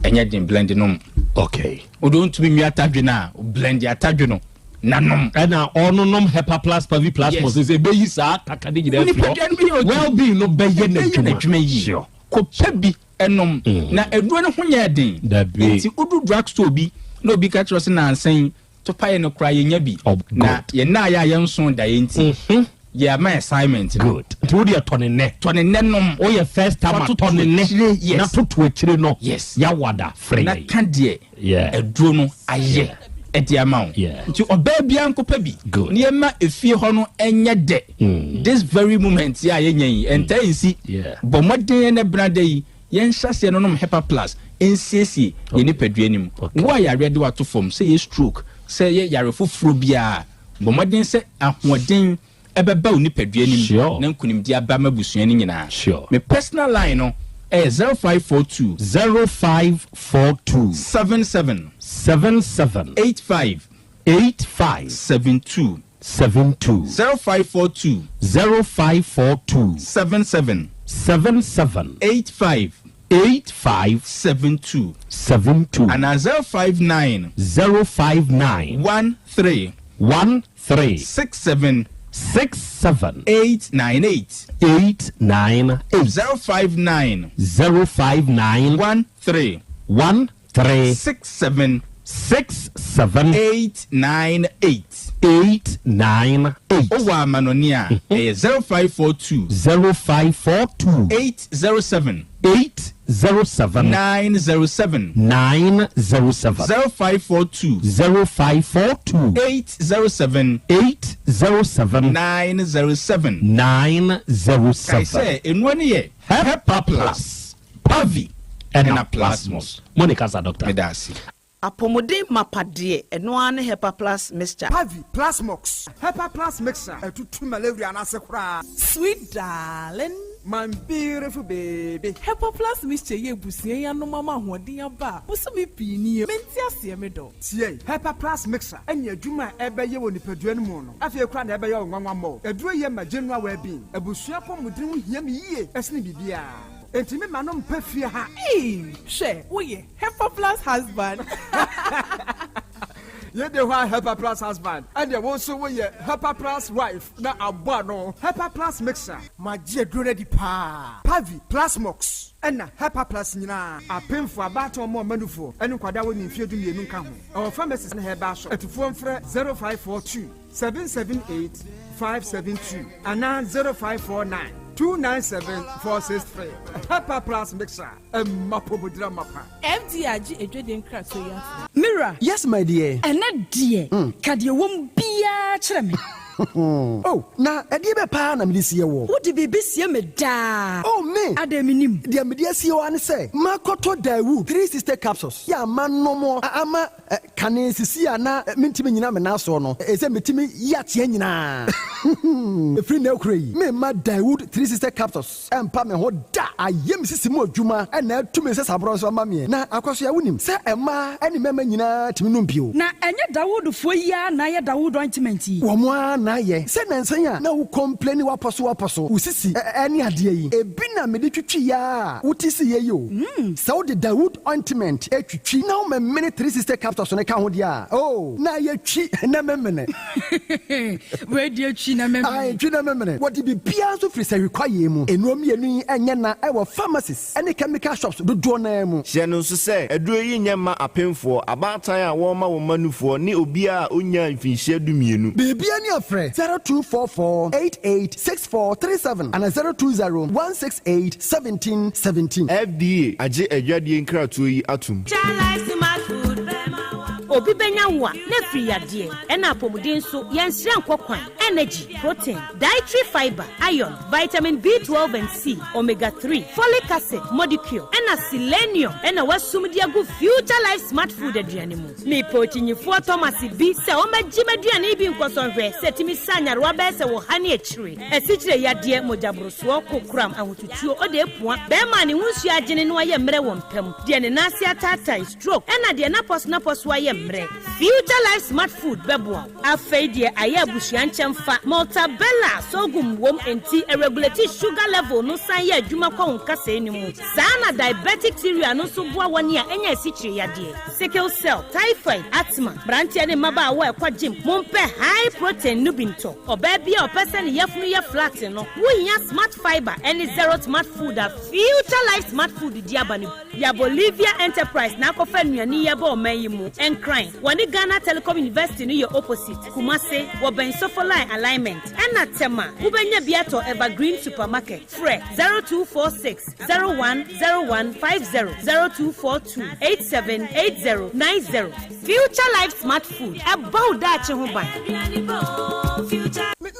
enya den blend no okay o don't be mi atadwe na blend atadwe no nanom na ononom Hepa Plus Pavi Plasmos is be yi sa kaka de gida well being no be ye na dwuma yi ko pebi enom na eduro ne ho nya den nti udu drugstore bi no bi ka trust na ansen to paye no kra ye nya bi na ye na ya yenso da ye nti ye my assignment good to the tonne nom o ye first time tonne na to akire no yes ya wada free na ka de eduro no aye ɛde ama wo nti ɔbaa bia nkɔpɛ bi nneɛma efie hɔ no ɛnyɛ dɛ this very moment ya yɛnya yi ɛnta nsi bɔ mmɔden ne brada yi yɛnhyɛ se no nom hepa plus nsiesie yɛ nipadua nim wo a yare de wato fam sɛ yɛ stroke sɛ yɛ yare foforo bia bɔ mmɔden sɛ ahoɔden ɛbɛba wo nipadua nim na nkunimdi aba mabusua no nyinaa me personal line no 0542 77 85 72 0542 77 85 72 and 059 13 67 898 059 13 67 898 Owa Manonia 0542 807 907 0542 807 907 I say in 1 year Hepa Plus Pavi and a Plasmos Monica doctor Medasi Apomode mapade enoane Hepa Plus mixture Pavi Plasmox Hepa Plus mixture etutu malaria anasekura sweet darling my beautiful baby Hepa Plus mixture ye busie ya no mama hoden aba busumi pini menti ase me do tie Hepa Plus mixture enya adwuma ebeye wo nipadua no mu no afie kura na ebeye onwanwa mo eduro ye ma general well-being abusua pomudin hia me yie esne bibia Entime manom pefie ha. She, oye, Hepa Plus husband. Ye de wa Hepa Plus husband. And ye also we Hepa Plus wife. Na abano. Hepa Plus mixer. Ma je drone di pa. Pavi Plus Mox. Ena Hepa Plus nyina. Apemfo abato mo manufo. Enu kwada wo ni mfie du mienu nka ho. Our pharmacist na heba so. Etufo mfre 0542 778 572 ana 0549 297-463. Hepa Plus mixer. Mapobudra mapa. MDRG Edwin Crasso. Mira. Yes, my dear. And that dear. Kadia won't be a tremor. Oh, na edibe pa na medisi ye wo. Wo di bibisi me da. Oh me. Ademinim. Dia medisi ye wan say. Makoto Dawu 13th capsules. Ya man no more ama kane sisi ana mentimi nyina me na so no. Ese metimi yatie nyina. Free na ukrai. Me ma Dawu 13th capsules. Empa me ho da. Ayem sisi mo adwuma na tumi se sabro so ma me. Na akwaso ya wonim. Se ema eni mema nyina timi no mpio. Na enye Dawood fo ya na ye Dawood ointment yi. Wo mo na ye se nansan na wo complain waposo usisi eni ade yi ebi na me de twitwi ya utisi ye yo se wo de Dawood ointment etwitwi na wo me 360 capsules ne ka ho dia oh na ye twi na memene we de twi na memene ai twi na memene what be bia so free say require mu enuom yenu enye na e wo pharmacies ene chemical shops do na mu hye no so say eduro yi nyema apemfo abatan a wo ma wo manufo ni obi a onya mfinhye dumienu bibia ni afre 0244886437 and 02016871717 FDA aje adwadie nkratoyi yi atum obi benya wa na free yade ena apomuden so yensire nkokwan energy protein dietary fiber iron vitamin B12 and C omega 3 folic acid molecule ena selenium ena wasumdi agu future life smart food aduane mu me pochinyifo Thomas bi se o magima aduane bi nkosonhwe setimi sanyarwa be se wo hane akire esichire yade mojabroso kokram ahotutuo ode epua be ma ne hunsu agene no aye mre wo mpam de ne nase atata stroke ena de napos aye future life smart food bebo afeidie aya busuan chemfa multabella sogum wom enti regulate sugar level no san ya adwuma kwa nkasa enimu sana diabetic theory no so boa woni a enya sichire yade sickle cell typhoid asthma brantia ne maba wa ekwa gym mompe high protein nubinto oba bia opese ne yafunu ya flat no wo hia smart fiber any zero smart food a future life smart food di abani ya Bolivia Enterprise na akɔfa nnuane yɛ bɔ ɔman yi mu ɛnkran wɔne Ghana Telecom University no yɛ opposite Kumase wɔbɛn Sofo line alignment ɛna Tema wobɛnya biato Evergreen Supermarket frɛ 0246 010150 0242 878090 Future Life Smart Food ɛbɔ daakye ho ban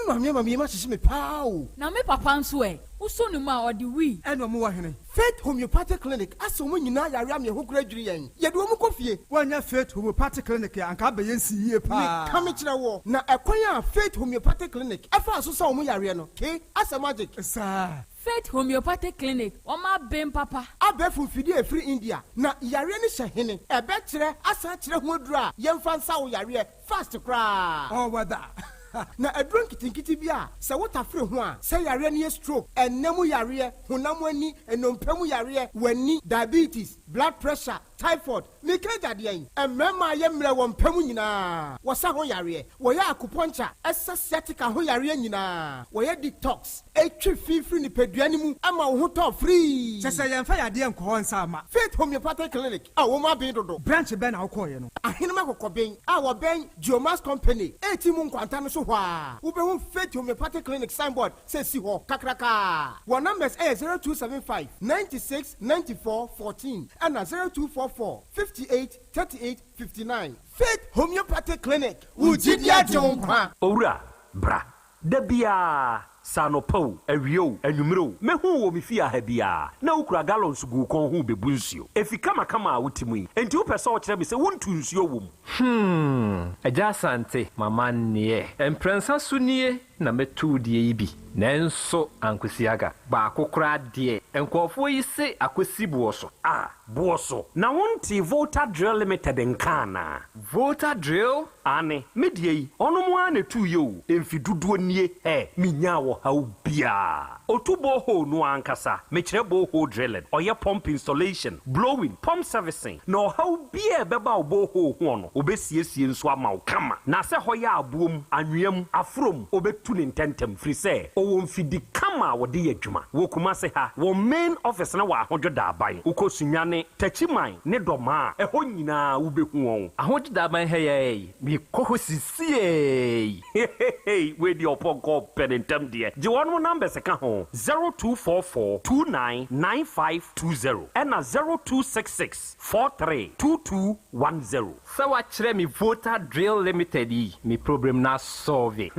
Mami ma sisi me pao. Na me papa nso uso no ma odi wi. Eno mo wa hene. Faith Homeopathic Clinic aso mo nyina yare am ye ho kura dwiri yen. Ye do mo kofie. Wanya Faith Homeopathic Clinic ya anka be yensi yie pa. Ka me kire wo. Na ekwan a Faith Homeopathic Clinic afa aso sa mo yare no. Ke asa magic. Sa Faith Homeopathic Clinic oma bem papa. Abefu fidi e free India. Na yare ni hye hene. Ebe kire asa kire ho adura. Yemfa nsa wo yare fast cra. Oh wada. Na adron kitinkiti bia se wota free ho a se yare ne stroke enemu yare honam ani enompemu yare wani diabetes blood pressure typhoid mikaja de yen emema ye mre wo mpemu nyina wo sa ho yare wo ya acupuncture sciatica ho yare nyina wo ye detox etwi fifiri ni peduani mu ama wo ho to free se yemfa yade enko ho nsa ama Faith Homeopathic Clinic a wo ma ben dodo branch ben na wo koye no ahene ma kokoben a wo ben Geomas Company etimu nkwanta no so hwa wo be ho Faith Homeopathic Clinic signboard say si ho kakraka wo numbers 0275 96 94 14 and 0244 58 38 59 Faith Homeopathic Clinic Ujidia Jonkwa Owura bra dabia Sanopo, Awio, Anumero, Mehu, Mifia Hebia, na ukura gallons gu kon hu bebunsuo. Efi kama wutimu. Enti wo pese o kire me se wontu nsuo wom. Yaw Asante mama nie. Emprensa sunie na metu die yi bi. Nenso ankwesiaga ba akokra de enkofo yi se akwesi buoso. Buoso. Na wonti Volta Drill Limited nkana. Volta Drill? Ane, medie yi, ono mo ane tu yo. Emfi duduo nie, minya wo hawo bia. Otu boho no ankasa, mekire boho drilling, oye pump installation, blowing, pump servicing. No hawo bia beba oboho ho no, obesiesie nso ama wo kama. Na se hoya abuom, anwem, afrom, obetu ne ntentem free se. Owo mfidi kama wo de adwuma. Wo kuma se ha, wo main office na wa ahodwo da aban. Ukosunyane, tachiman, ne doma, eho nyina wo behu won. Ahodwo da aban heye. Koho sisi we di oponko penentem de je wonu number se ka ho 0244299520 and 0266432210 so wa kire mi Volta Drill Limited yi mi problem na solve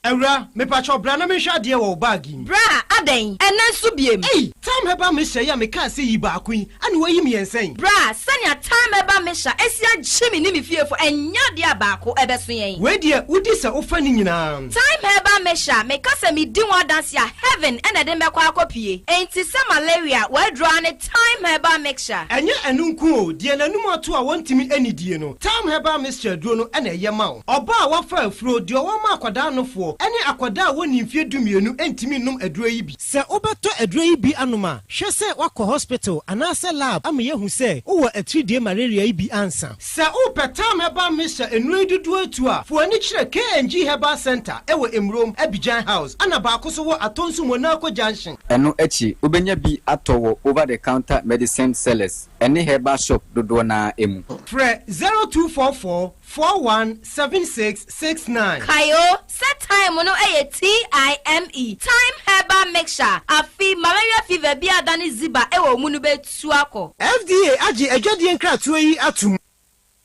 Ewra, me pacho bra na me hwa de wo bag yi. Bra, aden, enen so biem. Time heba me hye ya me ka se yi ba akun, ane wayi me ensen. Bra, sanya time heba me hya, esia gyimi ni me fiefo, enya de abako ebeso yen. We de udi se ofa ni nyina. Time heba me hya, me ka se me di wa dance ya heaven ene de mekwa akopie. Enti se malaria, we draw ne time heba mixture. Enye enu nku o, de nanum ato a wontimi anidie no. Time heba mixture duro no ene ye ma o. Oba a wafa afuro de o ma akwada no fo. Ene akwada woni mfie dumienu entimi num aduro yi bi. Se obeto aduro yi bi anoma, hwe se wakọ hospital anase lab ama yehu se wo 3D malaria yi bi ansa. Se upetam heba misha enu dudu atu a, fo ani kire KNG Herbal Center ewo Emrom Abidjan House. Ana ba akoso wo Atonsu Monaco Junction. Eno echi obenya bi atowo over the counter medicine sellers. Ene herbal shop dodo na emu. Fre 0244417669. Kayo set time no TIME time herbal mixture afi malaria fever bi adani ziba ewo munu betu akọ. FDA agi adwadie nkratoa yi atum.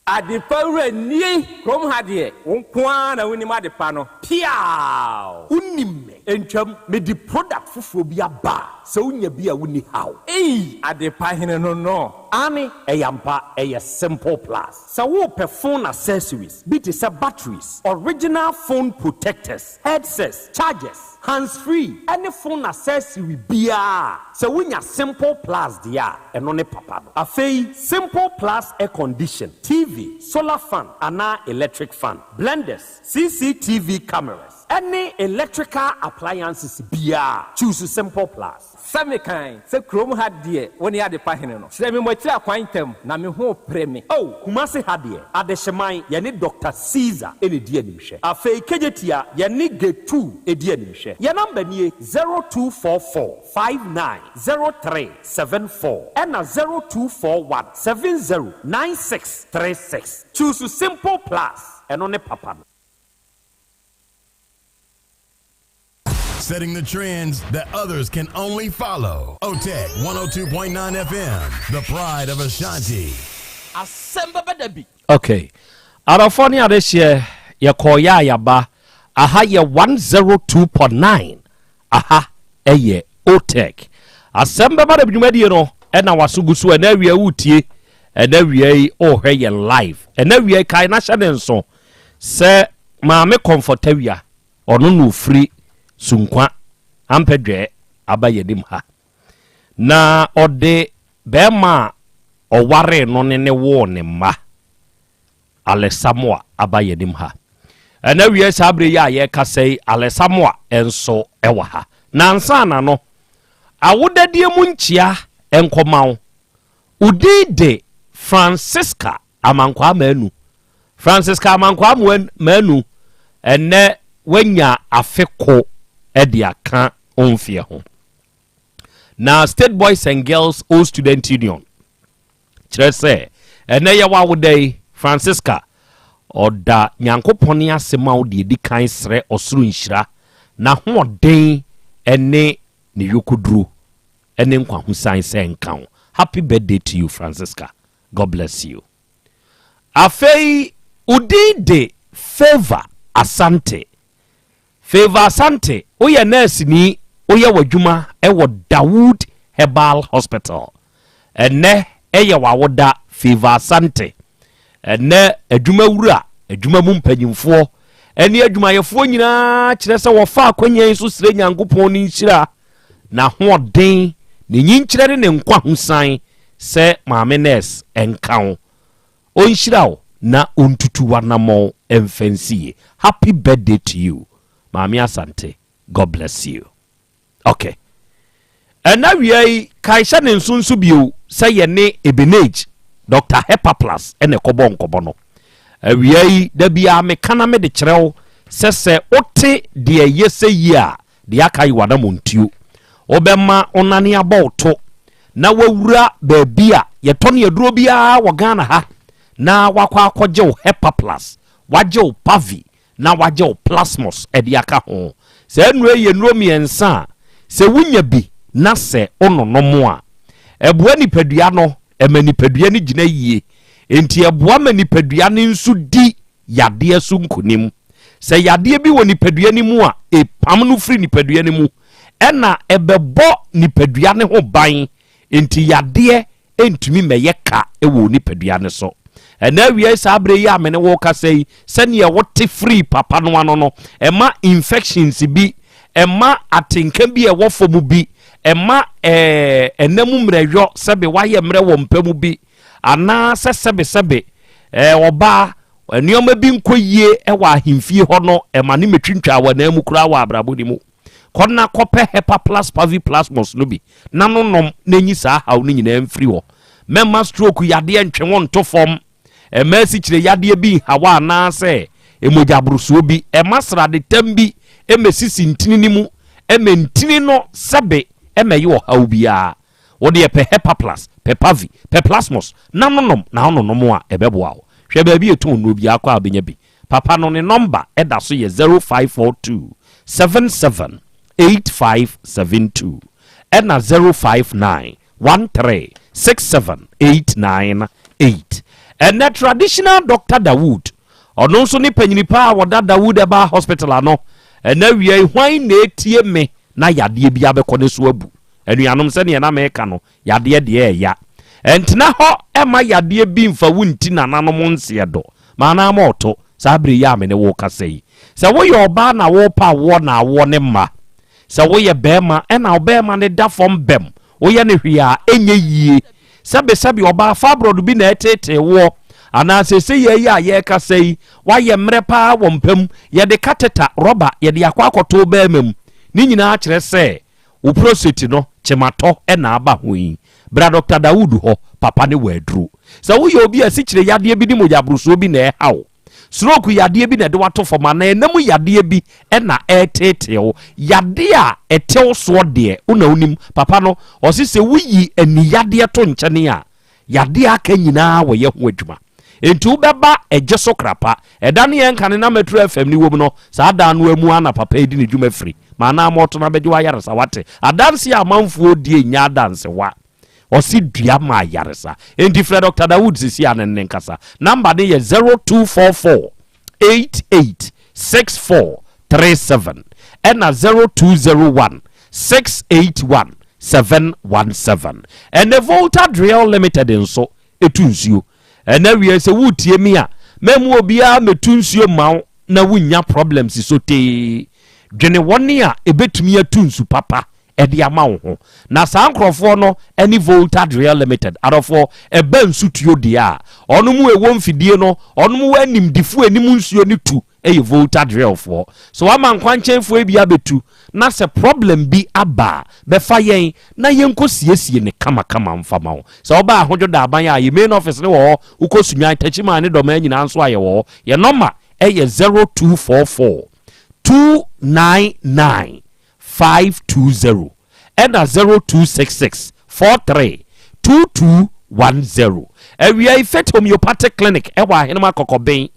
Adipawre nie krom hadie wonkwa na woni madepa no piao unimme entwam me di product fufuro bi aba se wonya bi a woni haw adepa hene no ani eyampa eye simple plus se wo pe phone accessories be to say batteries original phone protectors headsets chargers hands free any phone accessory bia se wonya simple plus dia eno ne papa no afei simple plus air condition TV solar fan ana electric fan blenders CCTV cameras any electrical appliances bia choose simple plus Samekan se krom hadie woni ade pa hene no. Sire me mo tira kwantam na me ho preme oh kumase hade adehyeman ye ne Dr. Caesar ene die animhwe afei kejetia ye ne Getu edi animhwe ye number nie 0244590374 and 0241709636 choose Simple Plus and on papa. Setting the trends that others can only follow. OTEC 102.9 FM, the pride of Ashanti. Asem Beba Dabi. Okay. Arafoni adeshe ye koya yaba. Aha ye 102.9. Aha eye OTEC. Asem Beba Dabi numedi no. Ena wasugusu ena wiye utie. Ena wiye ohwe ye live. Ena wiye kaina shadenso. Se maame comfortawia. Ono no free. Sunkwa ampedwe abayedim ha na ode bema oware no ne wo ne ma Alesamoa abayedim ha na wiye sabre ya ye kasei Alesamoa enso ewa ha na ansana no awodadie mu nchia enkomawo udide Francisca amankwa manu enne wenya afeko edia kan onfie ho na State Boys and Girls All Student Union chrese ene ye wawodai Francisca oda nyankoponi asema odi edi kan sre osuru nhira na hoden ene ne yokudru ene nkwa husan se nkan. Happy birthday to you Francisca, God bless you. Afei udide Favor Asante oye nurse ni oye wadwuma ewo Dawood Herbal Hospital ene eye wawoda Favor Asante ene adwuma wura adwuma mu mpanyimfo ene adwuma yefo nyina kire se wo fa akwanya so sire nyankopon ni nhira na hoden ni nyinkyire ne nkwa husan se maame nurse enkan o nhira na ontutu wanamo emfansie. Happy birthday to you Mami Asante, God bless you. Okay. And now we kaisha ne nsunsu bio say ye ne Ebenage Dr. Hepa Plus ene kobono. We da bia me kana me de kyerɛw sese ote de yese yi a de akai wada montuo. Obema onane abɔto na wawura baabia ye tone aduro bia wo Ghana ha na wakwa akɔgye Hepa Plus, wagye Pavi na wagye Plasmos ediaka ho se enu ye nuro miensa se wunya bi na se ononomo a ebua nipadua no emanipadua ni gina yie enti ebua manipadua ni nsu di yade su nkonim se yade bi woni nipadua ni mu a epam no firi nipadua ni mu ena ebebo nipadua ne ho ban enti yade entumi meye ka ewo nipadua ne so. And now we are sabre ya mene woka say send ye wote free papa no ano no ema infections bi ema atenka bi e wofo mu bi ema enemu mreyo sebe waye mre wo mpamu bi ana sebe oba enioma bi nkoyie e wa ahimfie ho no ema ne metwintwa wa na mu kura wa abrabo ni mu konna kope Hepa Plus Pavi Plasmos no bi nanonom nanyi saa haw no nyina mfiri ho memma stroke yade ntwe won to form emesi kire yade bi hawa na se emoja brusuo bi emasra de tambi emesisi ntini ni mu ementini no sebe emeyi wo haw bia wo de pe Hepa Plus pe Pavi pe Plasmos nanonom na hononom a ebeboa wo hwe ba bi etu no bi akwa abenya bi papa no ne number eda so ye 0542 778572 and 05913678898 and the traditional Dr. Dawood ono so ni panyinipa woda Dawood Eba Hospital ano and na wie hwan na etie me na yade bia bekone so abu anuanom se ne na meka no yade de ya entina ho ema yade bi mfa wunti na nanom nse do mana ma oto sabre ya me ne wo kasei se wo ye oba na wo pa wo na wo ne ma se wo ye bema e na obema ne da fom bem wo ye ne hwia enye yie sebe oba fabrodo bi na etete wo ana se ye ya ye kasei wa ye mrepa wo mpam ye de kateta roba ye de akwa akoto bemam ni nyina akire se wo prostate no chemato na aba ho yi bra Dr. Dawood ho papa ne wadru so wo ye obi asikyire yade bi ni mojabruso bi na hawo stroke yade bi na de wato foma na enam yade bi na etetewo yade a etew so de una unim papa no osise wuyi ani yade to nkyene a yade aka nyina wo ye ho adwuma entu beba eje so krapa eda ne yenkane na metro fm ni wom no saa da no amu ana papa edi ne dwuma firi mana moto na beje wa yaresa wate adanse amanfo die nya adanse wa osi dua ma yaresa enti Fred Dr. Dawood sisi anen nkasa number ne ye 0244 886437 ena 0201 681 717 and the Volta Drill Limited nso etunsuo ena wie se wutie mi a memu obia metunsuo mawo na wunya problems so te dwene woni a ebetumi atunsu papa edi amawo ho na saa nkrofo no any Volta Drill Limited arofo eba nsutuo dia onu mu ewo mfidie no onu mu wanim difu anim nsuo ni tu eye Volta Drill for so ama nkwanchenfo ebia betu na se problem bi aba be fa yen na yenko siesie ne kama mfama ho so oba ahojo da aban ya ye main office ne wo ukosunyan tachima ne doma nyina nso aye wo ye number eye 0244 299 520 and a 0266 43 2210. We are Fet Homeopathic Clinic, Ewa Henema Kokobain.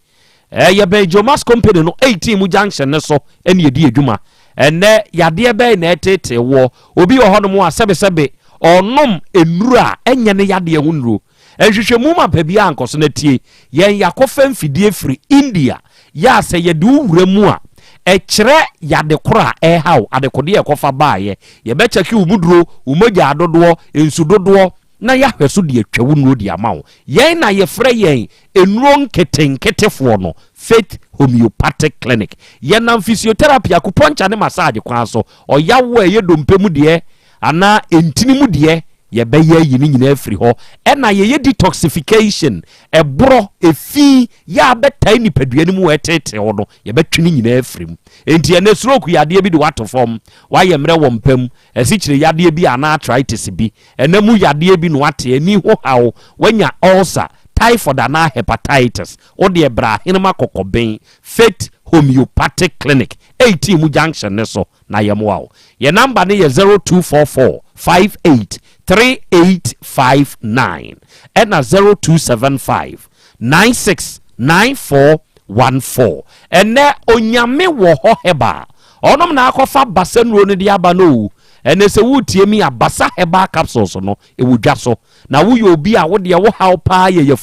Ya be Jomas Company no 18 junction so any dear Juma. And there ya dear bay netete war, obi or honomo sebe or nom enura enyane ya dear unru. And you should move up a bianco soneti, yen yakofen fidie free India. Ya say ye do remua. Echre ya de kora haw adekode ye kofa baaye ye be cheki umuduro umoja adodo ensudodo na ya hweso de atwawu no di amawo yen na ye frɛ yen enuro nketenketefo no Faith Homeopathic Clinic ye na physiotherapy akuponcha ne massage kwa so oyawo ye dompemu de ana entini mu de ye be ye yini nyina afiri ho ena ye detoxification ebro efi ya betai ni paduani mu etete ho no ye betwini nyina afirim enti ene stroke yade bi de wato form wa ye mre wo mpam esikyire yade bi ana arthritis bi ena mu yade bi no wate ani ho hawo wanya ulcer typhoid ana hepatitis ode bra hinema kokoben Faith Homeopathic Clinic 18 mu junction ne so na ye mo ye number ne ye 0244 58 3859 and a 0275 969414 and there onyame wo ho heba onom na akofa basenro ne dia ba no and se wutie mi abasa heba capsules no e wudwa so na wo yo bi a wo de wo haw pa ye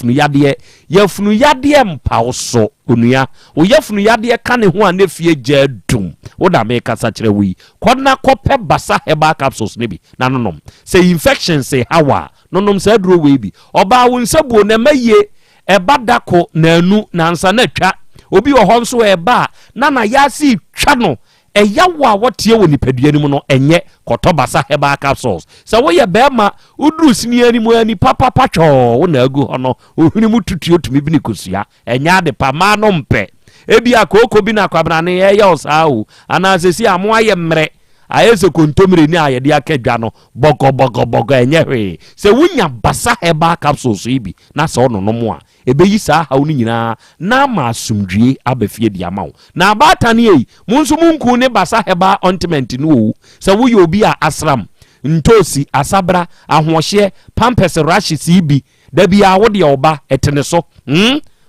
yafunu yade mpa so onua wo yafunu yade ka ne ho anefie gya dum wo da me kasa kire wi kona kope basa heba capsules ne bi na nonom say infection say hawa nonom say duro we bi oba wo nsabuo na maye eba dako na anu na nsa na twa obi wo ho nso eba na yasi twa no eyawa wotie wo nipaduani mu no enye kotobasa heba capsules so wo ye bema udru siniani mu ani papa pacho wo na agu hono ohuni mu tutuo tumi bi ni kosua enya de pa ma no mpe ebi akoko bi na kwabra ne ye osa o ana sesi amo aye mre ayese kontomire ni ayede akedwa no bogo enye hwe se wunya basa heba capsules ibi na so no no mo a ebeyi saa hawo ni nyina na ma asumdwie abafie di amawo na abatane yi munso munku ne basa heba ointment no se wo ye obi a asram ntosi asabra ahohye pampers rashes ibi da bia wo de oba etene so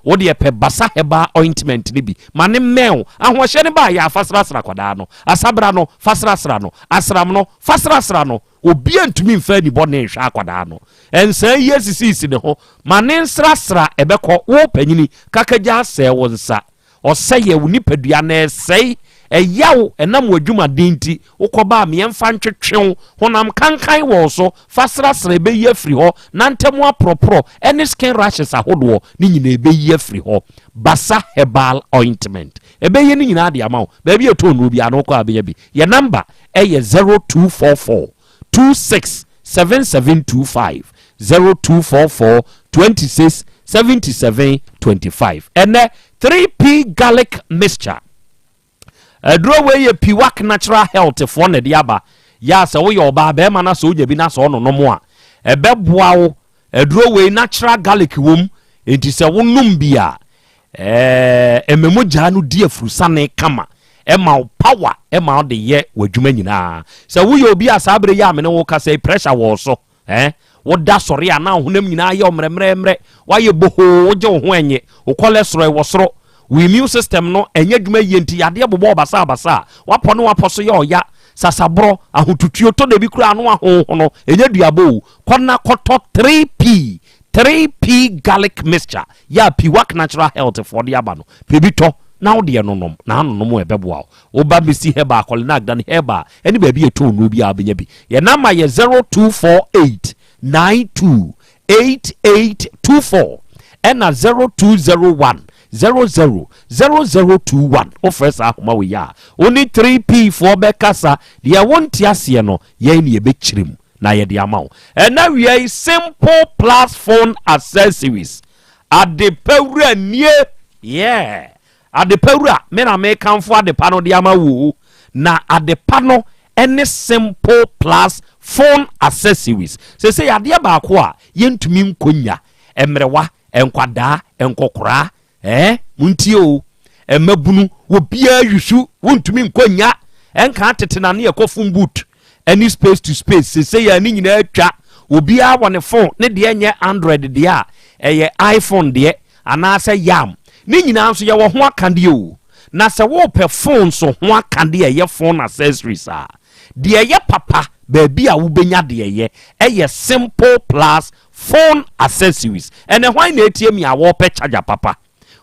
wo de pe basa heba ointment ni bi mane mel ahohye ne ba ya fasrasra kwada no asabra no fasrasra no asram no fasrasra no obi antumi mfa ni bone hwa akwada no ensa yesisi ne ho mane nsrasra ebekọ wo panyini kakaja se wonsa oseye wo nipadua na esei eyawo enam wadwuma dinti ukoba me emfa ntwetwew honam kankan wo so fasrasra ebeyi afiri ho na ntemu apropro any skin rashes ahodo ni nyina ebeyi afiri ho basa herbal ointment ebeyi ni nyina ade amawo ba bi etonu bi anoko abeya bi ye number eye 0244 267725 0244 267725 and 3P garlic mixture draw way a piwak natural health for ne diaba ya sɛ woyɛ ɔbaa bɛrima na sɛ wonya bi na sɛ ɔno no mo a ɛbɛboa wo aduro wei natural garlic wom enti sɛ wonom bi a ɛmɛmo gyaa no di afurusane kama ɛma wo power ɛma wo de yɛ w'adwuma nyinaa sɛ woyɛ obi a saa bere yɛ amene wo ka sɛ pressure wɔ so woda sɔre a na honam nyinaa yɛ ɔmrɛmrɛmrɛ wayɛ bohoo wogye wo ho ɛnyɛ wo cholesterol wɔ soro wo immune system no ɛnyɛ adwuma yie nti yadeɛ bobɔ basa wapɔ ne wapɔ so yɛ ɔya sasaborɔ ahotutuo tɔ da bi kura ano ahoho no ɛnyɛ duabo kɔna kɔtɔ 3p garlic mixture ya Piwak natural health for the aba no pebitɔ na wo de nonom na anonom ɛbɛboa wo woba besi heba akɔlenag dan heba ɛne baabi ɛtɔ no bi a benya bi yɛ number yɛ 0248 928824 ɛna 0201 000021 offer saa ahoma we ya only 3p for bekasa dia wonti asie no ye ne yebekyirim na ye de ama wo ɛna we simple plus phone accessories adepawura nie adepawura me na me kanfo adepa no de ama wo na adepa no any simple plus phone accessories se yadeɛ baako a yentumi nkonya emrewa enkwada enkokora muntio emabunu wo bia yusu wontumi nkonya enka tetena ne yakofum boot any space to space se ya ni nyina atwa obi a wone phone ne de enye Android de a eye iPhone de anase yam ne nyina nso ye wo ho akande o na se wo pe phone so ho akande ye phone accessories a de ye papa baabi a wo benya de ye eye simple plus phone accessories and why na ATM ya wo pe charger papa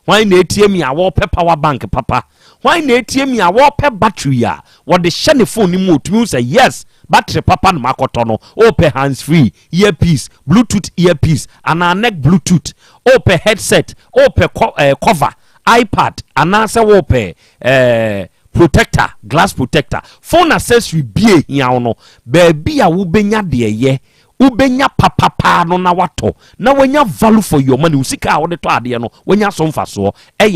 why na ATM ya wo pe power bank papa why na ATM ya wo pe battery ya wo de hye ne phone ni mu otumi say yes battery papa no makoto no o pe hands free earpiece bluetooth earpiece and neck bluetooth o pe headset o pe cover iPad anase wo pe protector glass protector phone accessory bie hia no baabi a wo benya de ye ubenya papa no na wato na wanya value for your money usika a wode to ade no wanya so mfaso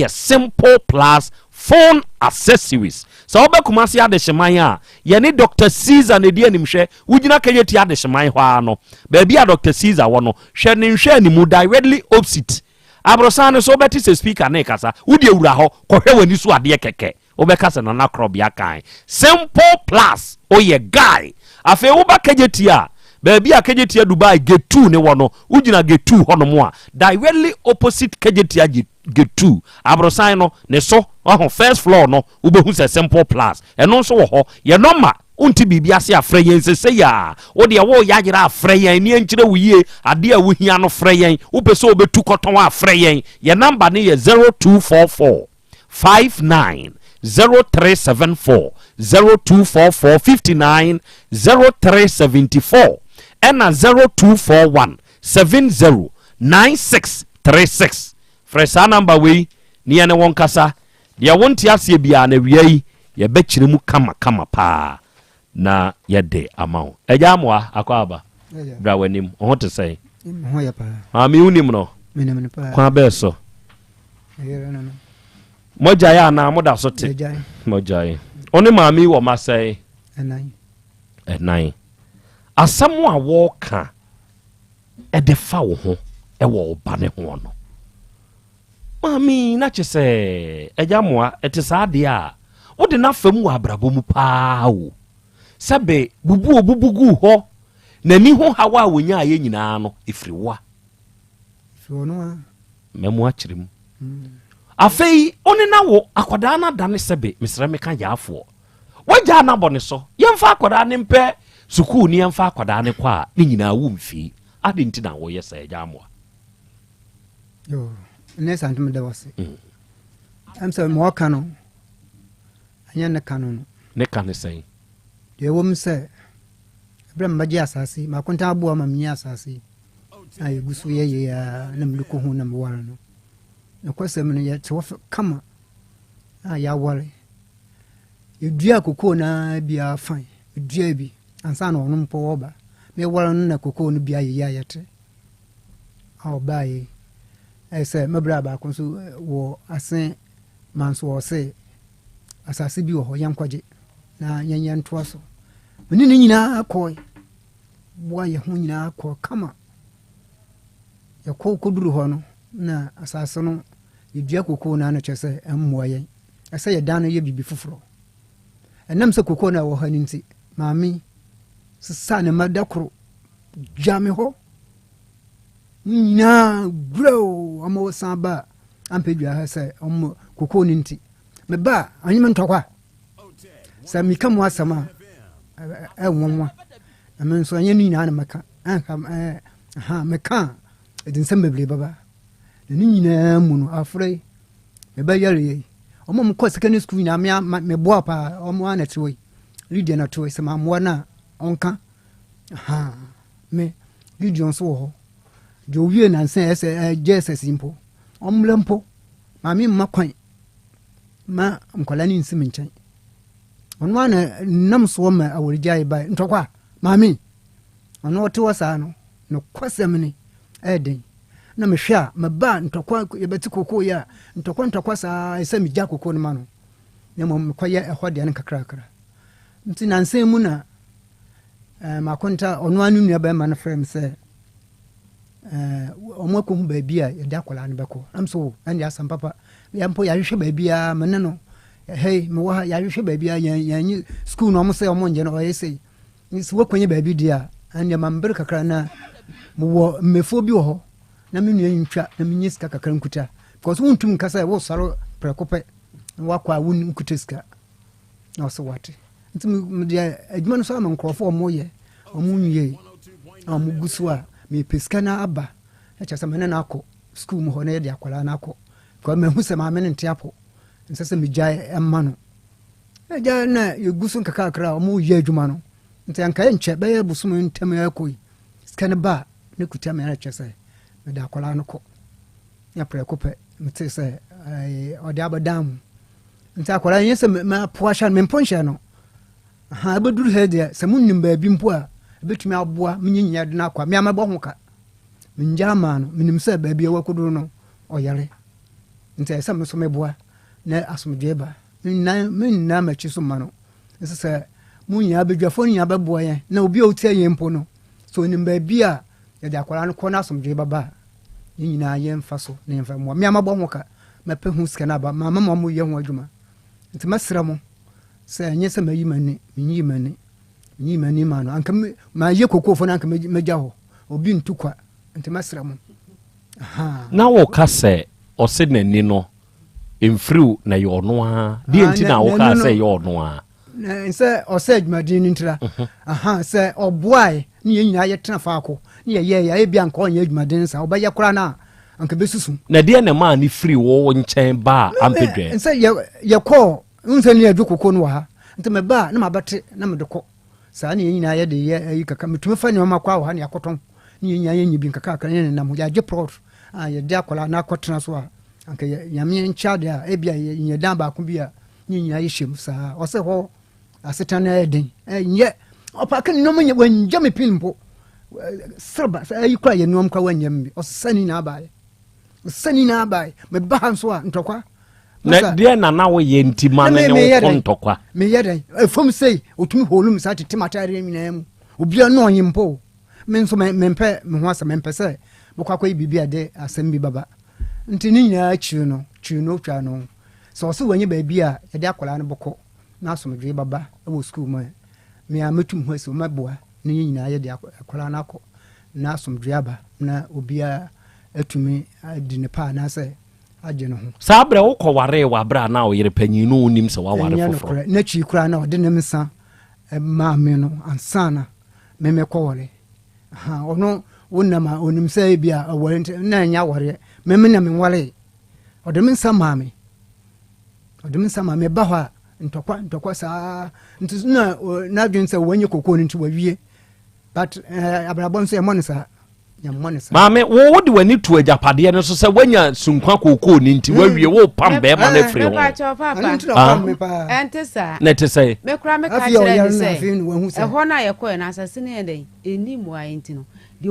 simple plus phone accessories so obekuma se ade hyeman a ye ne Dr. Caesar ne die animhwe wugina kanyeti ade hyeman ho a no baabi a Dr. Caesar wo no hwe ne nhwe animu directly opposite abrosan so beti se speaker na kasa wudi ewura ho kohwe wani so ade keke obekasa na Krobea kan simple plus oye guy afi wo ba kanyeti a baby a kejetia Dubai get 2 ne wono ugina get 2 hono mo a directly opposite kejetia get 2 abrosan no ne so first floor no ubehu se simple plus eno so wo ho ye normal unti bibia ase afre yen sese ya wo de wo ya gira afre yen ne nkire wuye ade a wo hia no frɛ yen wo pese obetu kɔtɔn afre yen ye number ne ye 0244 59 0374 0244 59 0374 ɛna 0241 70 9636 fresa number we ni ene won kasa de wonti ase bia na wiai ye bekyire mu kama pa na ye de amawo eja moa akwaba bra wanim ho te sei ho ya pa ami unim no menem pa kwa beso moja ya na moda so te moja yi oni maami wo masai enan asɛm a wɔka ɛde fa wo ho ɛwɔ ba ne ho no mami na kyɛ sɛ ɛgya moa ɛte saa de a wode na fam wɔ abrabɔ mu paa o sɛbe bubugu hɔ n'ani ho hawa a wonya ayɛ nyinaa no ɛfiri wa mɛmo akyerɛ mu afei one na wo akwadaa na dane sɛbe mesrɛ meka yaafoɔ wagya na bɔ ne so yɛmfa akwadaa ne mpɛ sukuu ni yɛmfa akwadaa ne kwa ne nyinaa wo mfi ade nti na wɔyɛ sɛ agya amoa yo ne santum de wase am sɛ mo ka no anya ne ka no ne ka ne sɛn de wo m sɛ abram magye asase ma konta aboa ma mnya asase ay gusu ye ya na mliko hu na mwara no na kwasɛ me no yɛ te wo kama ya wale yedua kokoo na bia fan yedua bi ansa na ɔno mpo wɔba me wale no na kokoo no bia yɛ yɛte ɔba yi ɛsɛ mabra ba ko so wɔ asen manso wɔ sɛ asase bi wɔ hɔ yankwaje na yɛnyɛ ntoa so mene ne nyinaa kɔe boa yɛ ho nyinaa kɔ kama yɛkɔ kɔduru hɔ no na asase no yɛdua kokoo no ano kyɛ sɛ ɛmmoa yɛn ɛsɛ yɛda no yɛ biribi foforɔ ɛnam sɛ kokoo no a ɛwɔ ha no nti maame sesa ne mada koro gya me hɔ nyinaa gurɛo ɔma wɔsan ba ampɛdua ha sɛ ɔmo kokoo no nti meba anyeme ntɔkwa sɛ meka mu asɛm a ɛwɔnwa ɛme nso ɛnyɛ no nyinaa na meka meka ɛde nsɛm bebree baba na ne nyinaa mu no afrɛ mebɛyare yɛi ɔma mkɔ secondary school nyinaa meboa paa ɔmo ana te wei Lydia na te wei sɛ mamoa no a ɔnka me Lydia nso wɔ hɔ deɛ owie nansa ɛsɛ JSS mpo ɔmmrɛ mpo maame mma kwan ma nkɔla ne nsi me nkyɛn ɔno ana nam soɔ ma aworigyae ba ntɔkwa maame ɔno ɔte wɔ saa no nokwasɛm ne ɛden na mehwɛ a meba ntɔkwa yɛbɛte kokoo yɛ a ntɔkwa saa ɛsɛ megya kokoo no ma no na mmom mekɔyɛ ɛhɔ deɛ no kakrakra nti nansa mu na makonta ɔno ano nua bɛma no frɛ m sɛ ɔmo akɔhu baabi a yɛde akɔlaa no bɛkɔ am so ɛnde asɛm papa yɛmpo yɛahwehwɛ baabiaa mene no hei mewɔ ha yɛahwehwɛ baabiaa yɛnye skul no ɔmo sɛ ɔmo ngye no ɔyɛ sei sɛ woakɔnyɛ baabi deɛ a ɛndeɛ mambere kakra na mewɔ mmefoɔ bi wɔ hɔ na me nua ntwa na menye sika kakra nkuta because wontum nka sɛ wosɔre prɛko pɛ na woakɔ a wonkuta sika na ɔsɛ wate nti medeɛ adwuma no so ama nkurɔfoɔ ɔmo yɛ ɔmo nwie ɔmo gu so a mepɛ sika no aba ɛkyɛ sɛ mene no akɔ skul mu hɔ na yɛde akwalaa no akɔ because mahu sɛ maame no nte apɔ nsɛ sɛ megyae ɛma no agya na yɛgu so nkakakra a ɔmo yɛ adwuma no nti anka yɛnkyɛ bɛyɛ bosom ntam akɔi sika no ba ne kuta me ɛkyɛ sɛ mede akwalaa no kɔ yɛprɛko pɛ mete sɛ ɔde abɛdan mu nti akwalaa nyɛ sɛ mapoa hyɛ no mempo nhyɛ no ɛbɛduru ha deɛ sɛ monim baabi mpo a ɛbɛtumi aboa menye nyina de no akɔ a meamɛbɔ ho ka mengya ama no menim sɛ baabi a wakɔduru no ɔyare nti ɛsɛ me so meboa na asomdwe ba menna makyi so ma no ɛsɛ sɛ mo nyinaa bɛdwafoɔ no nyinaa bɛboa yɛn na obi a wotia yɛn mpo no so onim baabi a yɛde akwara no kɔ no asomdwe baba a ne nyinaa yɛmfa so na yɛmfa mmoa meamabɔ ho ka mɛpɛ ho sika no aba mama ma mo yɛ ho adwuma nti mɛsrɛ mo sɛ ɛnyɛ sɛ mayi m'ani menyi m'ani ma no anka mayɛ kokoofo no anka mɛgya hɔ obi ntu kwa nti mɛsrɛ mo na wɔka sɛ ɔse n'ani no ɛmfiriw na yɛ ɔno a deɛ nti na woka sɛ yɛ ɔno a sɛ ɔsɛ adwumaden no ntira sɛ ɔboae ne yɛ nyinaa yɛtena faako ne yɛyɛ bia nka ɔnyɛ adwumaden sa wobɛyɛ kora no a anka bɛsusu na deɛ ne maa ne firi wɔ nkyɛn ba a ampɛdwɛ sɛ yɛkɔɔ nsɛ ne yɛdwo koko no wɔ ha nti mɛba na mabɛte na mede kɔ saa ne yɛ nyinaa yɛde yɛ kaka metumi fa nneɔma kɔ a wɔ ha ne yɛakɔtɔn ne yɛ nyinaa yɛnyɛ bi nkakakra ne nenam yɛagye prɔt a yɛde akɔla na akɔtena so a anka nyame nkyade a ebia yɛdan baako bi a ne nyinaa yɛhyɛm saa ɔsɛ hɔ aseta no ɛyɛ den nyɛ ɔpaka ne nɔm wangya me pin mpo sereba ayi kora yɛ nnoɔm kora wanyam bi ɔsesani na abaeɛ meba ha nso a ntɔkwa na deɛ nana woyɛ nti ma no ne wokɔ ntɔkwa meyɛ dɛn ɛfam sei ɔtumi hɔlum saa tete matareɛ nyinaa mu obia no ɔnye mpo me nso mempɛ me ho asɛ mempɛ sɛ bɛkɔ akɔyɛ biribi a de asɛm bi baba nti ne nyinaa kyiri no twa no sɛ ɔsɛ wanyɛ baabi a yɛde akɔlaa no bɔkɔ na asomdwe baba ɛwɔ skul mu mea mɛtum ho asi mɛboa ne yɛ nyinaa yɛde akɔlaa no akɔ na asomdwe aba na obiaa atumi adi ne pa anaasɛ agye no ho saa berɛ wokɔ waree waberɛ a na woyere panyin no wonim sɛ waware foforɔ na kyii koraa na ɔde ne nsa maa me no ansa na memɛkɔwɔre ɔno wonam a ɔnim sɛ bi a ɔware nti na ɛnyɛ awareɛ meme na menware ɔde me nsa maa me ba hɔ a ntɔkwa saa nti na adwene sɛ wanyɛ kokoo no nti wawie but abrabɔ nso yɛmmɔ no saa maame wode w'ani to agyapadeɛ no so sɛ woanya sunkwa kookoo no nti wawie wo pam bɛɛma no afiri ho na ɛte sɛ mekora meka kyerɛ ne sɛ ɛhɔ no a yɛkɔɛ no asase no yɛ dɛn ɛni mmuaeɛ nti no deɛ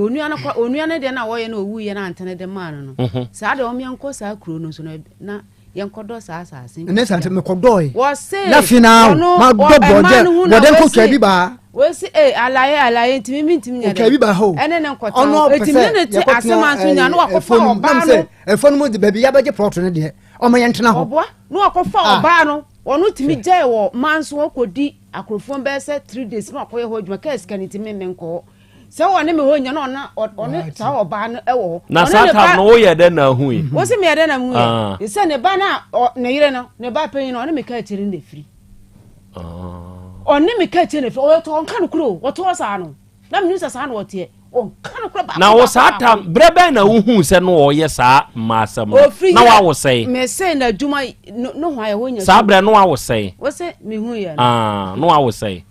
onua no deɛ no a wɔyɛ no ɔwuyɛ no antene de maa no no saa deɛ ɔmeɛnkɔ saa kuro no so no na yɛnkɔdɔ saa asase ne sante mekɔdɔe wɔse na fi na madɔ bɔde nkɔtwa bi baa we say alaye ntimi ntimi nya okay bi ba ho ene ne nkota ntimi ne ti asema so nya no akofa oba no efo no de baby ya beje protro ne de o ma yentena ho oboa no akofa oba no onu timi je wo manso akodi akrofo be se 3 days no akoye ho adwuma ka sika ntimi menko se woni me ho nya no na one sa oba no ewo na sata no wo ye de na hu yi wo se me de na hu yi se ne ba na ne yire no ne ba panyin no one me ka tiri ne firi oni me ka tiri ne firi o to onka no kuro wo to sa no na me nusa sa no wote onka no kuro ba na wo sata brebe na wo hu se no wo ye sa masam na wa wo sei me se na djuma no ho aye ho nya sa bre no wa wo sei wo se me hu ye no wa wo sei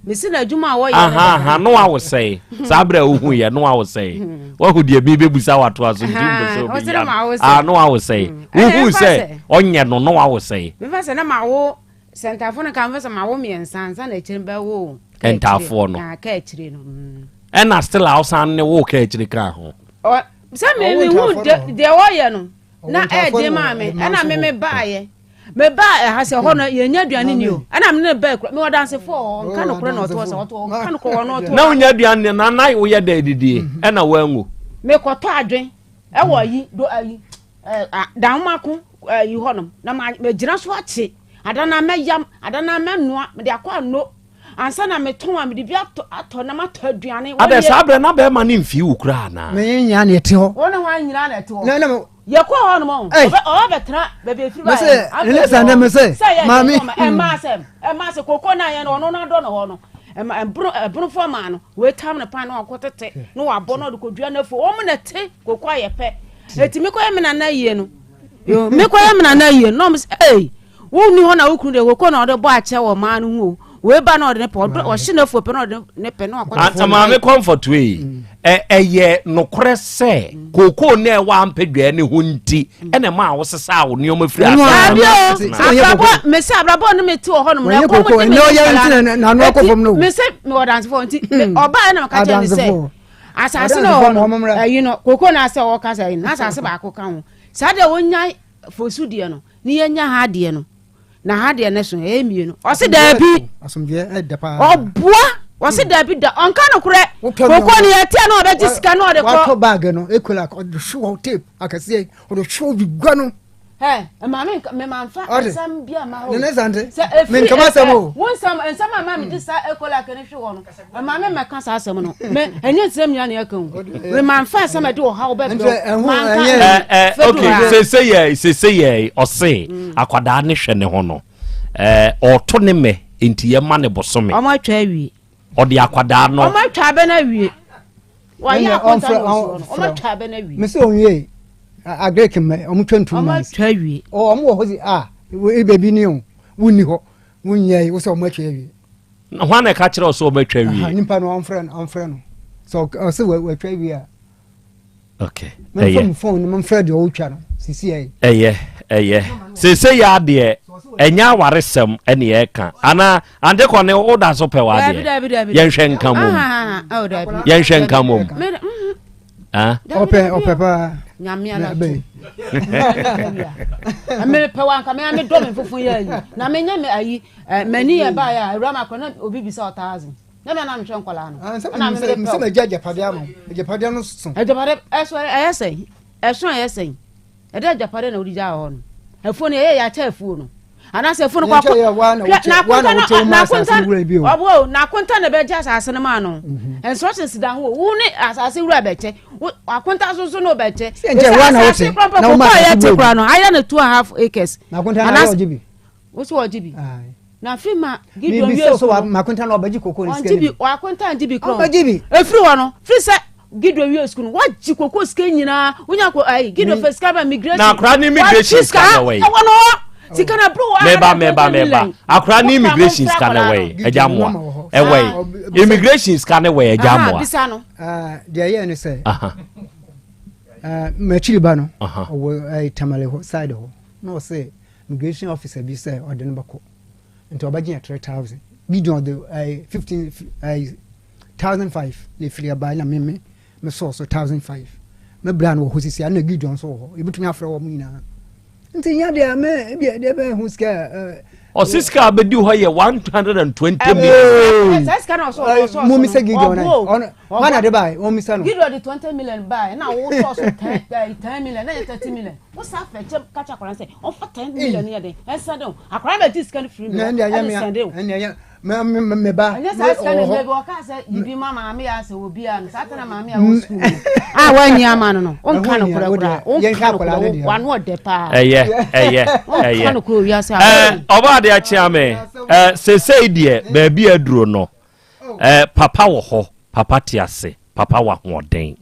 me se na djuma wo ye no wa wo sei sa bre wo hu ye no wa wo sei wo hu de bi bebusa wato aso ndimbe so no wa wo sei wo hu se onye no wa wo sei me fa se na ma wo sentafo na kan fa se ma wo miensansa na chiremba wo entafo no ka chire no ena still outside ne wo ka chire kan ho se me hu de wo ye no na de ma me ena me baaye me ba ha se ho no ye nya aduane ni o ena me ne ba me wadanse fo nka no kro na oto se oto nka no ko no oto na unya aduane na nai wo ye da didie ena wangu me ko to adwen e wo yi do ayi dan mako yi ho no na me gira so ache adana meyam adana menua me de akwa no ansa na me ton am de bi ato na mato aduane ade sabre na be ma ni mfi ukura na me nya na ete ho wona wa nyina na ete ho na ye ko ho no mo o betra be be firi ba me se me se mami e ma se koko na ye no no na do no ho no ebru fo ma no we tam na pan no akotete no wa bo no de kodua na fo o mo na te koko aye pe etimi ko ye me na yie no yo me ko ye me na yie no me wo ni ho na wo kunu de koko na o de bo ache wo ma no hu we ba na o de ne po o hye na fo pe na o de ne pe na akotete atama me comfort we ye nokore se koko na e wa mpedua ne ho nti ene ma wo sesa wo ne o ma firi abrabo me se abrabo no me ti o ho no me ko mo ne o ye nti na no akofom no me se me wadanse fo nti oba na me ka tell se asase no you know koko na se o ka se na asase ba ko kan ho sa de wonya fosu de no ni yenya ha de no na ha de ne so emie no o se da bi asomje e de pa obua o se da bi da onka no kure koko ni etia no obeji sika no de ko wato bag no ekola o de show tape akase o de show bi gwa no mama me manfa sam bia ma ho ne zande me kama samo won sam mama me disa ekola kene hwe wo no mama me ka sa asem no me enye tirem nya ne akan me manfa sam de o ha wo be okay say ye o say akwada ne hwe ne ho no o to ne me enti ye ma ne bosome o ma twa awie o de akwada no o ma twa be na awie wa ya akwada no o ma twa be na awie me se onye agrek me omutwentu ma twa awie o omo ho si e baby ni o wuni ho wunyai wo se o ma twa awie ho na ka kire o so o ma twa awie nimpa no on friend no so o se we twa awie okay me phone me friend o twa no sisi se ya de enya waresem ene ye ka ana ande ko ne o da so pe wa de yen hwe nka mom ope pa nyamia na be me pe wa nka me do me fofun ya yi na me nya me ayi mani ya ba ya rama ko na obi bi sa 1000 na me na me hwe nkola no na me se me jaje pade am japade no so japade eso ayesen ede japade na odi ja ho no afo ne ye ya ta afo no ana se funu kwa na kwanta na beja asase no ma no instructions da ho wo ne asase wura beche akwanta so no beche se wana wote na o ma ya te kwa no aya na 2.5 acres na kwanta na ojibi wo so ojibi na fima gido wi so ma kwanta na obaji koko ni skeni ojibi wa kwanta ojibi kro ojibi efiri wo no firi se gido wi school wa ji koko skeni nyina wonya ko ai gido first carbon migration na kra ni migration ska way sikana bro meba akra ni immigration scan away ejamwa away immigration scan away ejamwa bisa no dia ye ne say machili ba no o tamale ho side ho no say immigration officer bi say o de no bako nti obagia 3000 bidon de 15005 le free ba na me so 1005 me brand wo hosisi na gidon so ho ibutumi afre wo mu nyina nti nya de me bia de be hu ska Osiska abedi ho ye 120 million. Siska na so. Mummy say gig on. Mana de buy, mummy say no. Give you the 20 million buy. Na wo so 10 million, na 30 million. What sa fe catch akora say, on for 10 million here dey. Esa don. Akora be this kind free. Na ndia ya me ba. Anya sa ska na be o ka say yibi mama me ya say obi an. Sa tana mama ya wo school. Ah wan nya ma no. On kan no kura. On kan no. Wan wo de pa. Kan ko wi asa. Oba de achia me. Sesei de ba bi aduro no. Papa wo ho. Papa tiase. Papa wa hoden.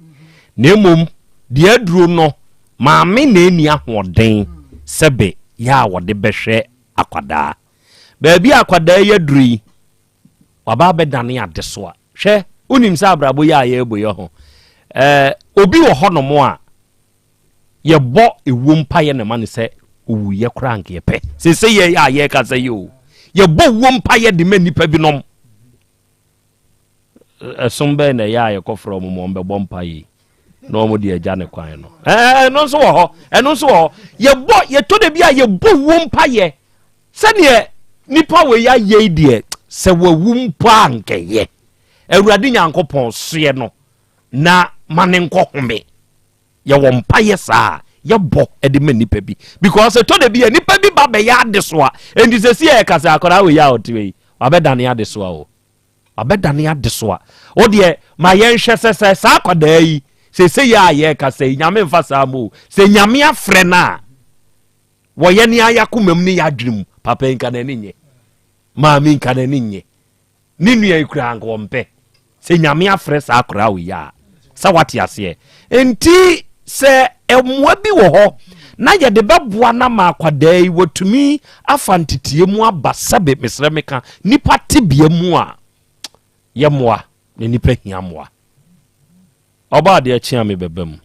Nemum de aduro no. Maame na eni ahoden. Sebe ya wo de behwe akwada. Ba bi akwada ye duri. Waba be dane adeso a hwe unim sa abrabo ya ye ebo ye ho obi wo ho no mo a ye bo ewom pa ye ne ma ne se owu ye krank ye pe se ye ya ye ka se yo ye bo wom pa ye de manipa bi nom sombe na ya ye kofro mo mbe bo mpa yi no mo de agya ne kwan no no so wo ho eno so wo ye bo ye to de bi a ye bo wom pa ye se ne nipa we ya ye de se wawu mpa nkeye awurade nyankopon soe no na mane nkɔhome ye wo mpa ye saa ye bɔ ede manipa bi because to de bi nipa bi ba be ya ade so a enti se si e kasa akora we ya otiwe wabedane ade so a o wabedane ade so a o de ma ye nhwe sese saa akoda yi se ya ye kasa nyame mfa saa mo se nyame afre na wo ye ne ayakomam ne ya dwum papa nka na ne nye Mami nkane ninye ninu ya ikura ngompe se nyame afre sa akora we ya sa wate ase enti se emwa bi wo ho na ye de beboa na ma akwada yi wotumi afantitie mu aba sabe mesremeka nipa tibia mu a ye moa ne nipa hia moa oba de achia me bebam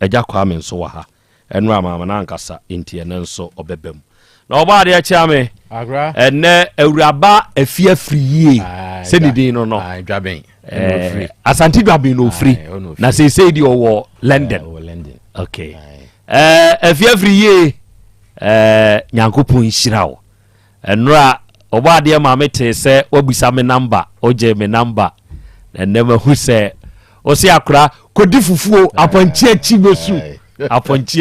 eja kwa me nso wa ha enu amama na nkasa enti ene nso obebam na oba de achia me agra ene awuraba afia friye se didi no dwaben Asante dwaben no free na se di owo London okay afia friye nyankopon hirawo enura oba de ma mete se wabusa me number oje me number ene ma hu se o se akra kodi fufuo aponchi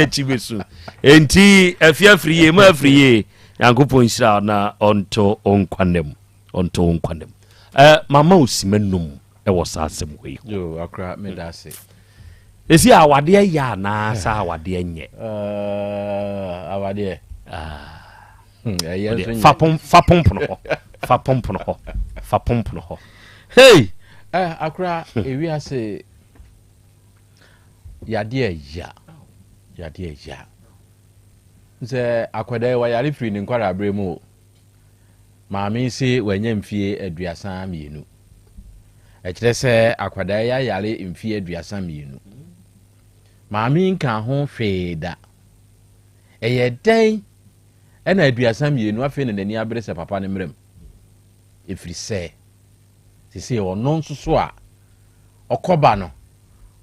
achibesu enti afia friye ma friye Yankopon hira na onto onkwanem mama osimenum e wo sa asem hoi yo akra me da se esi awade ya na sa awade nye awade fa pompono ho hey akra ewi ase yade ya nse akwada wa yare firi ne nkwara abremu maami se wanya mfie aduasa mienu ekire se akwada ya yare mfie aduasa mienu maami nka ho hweda eye den ena aduasa mienu afi ne nani abre se papa ne mrem efiri se sisi ono nsoso a okoba no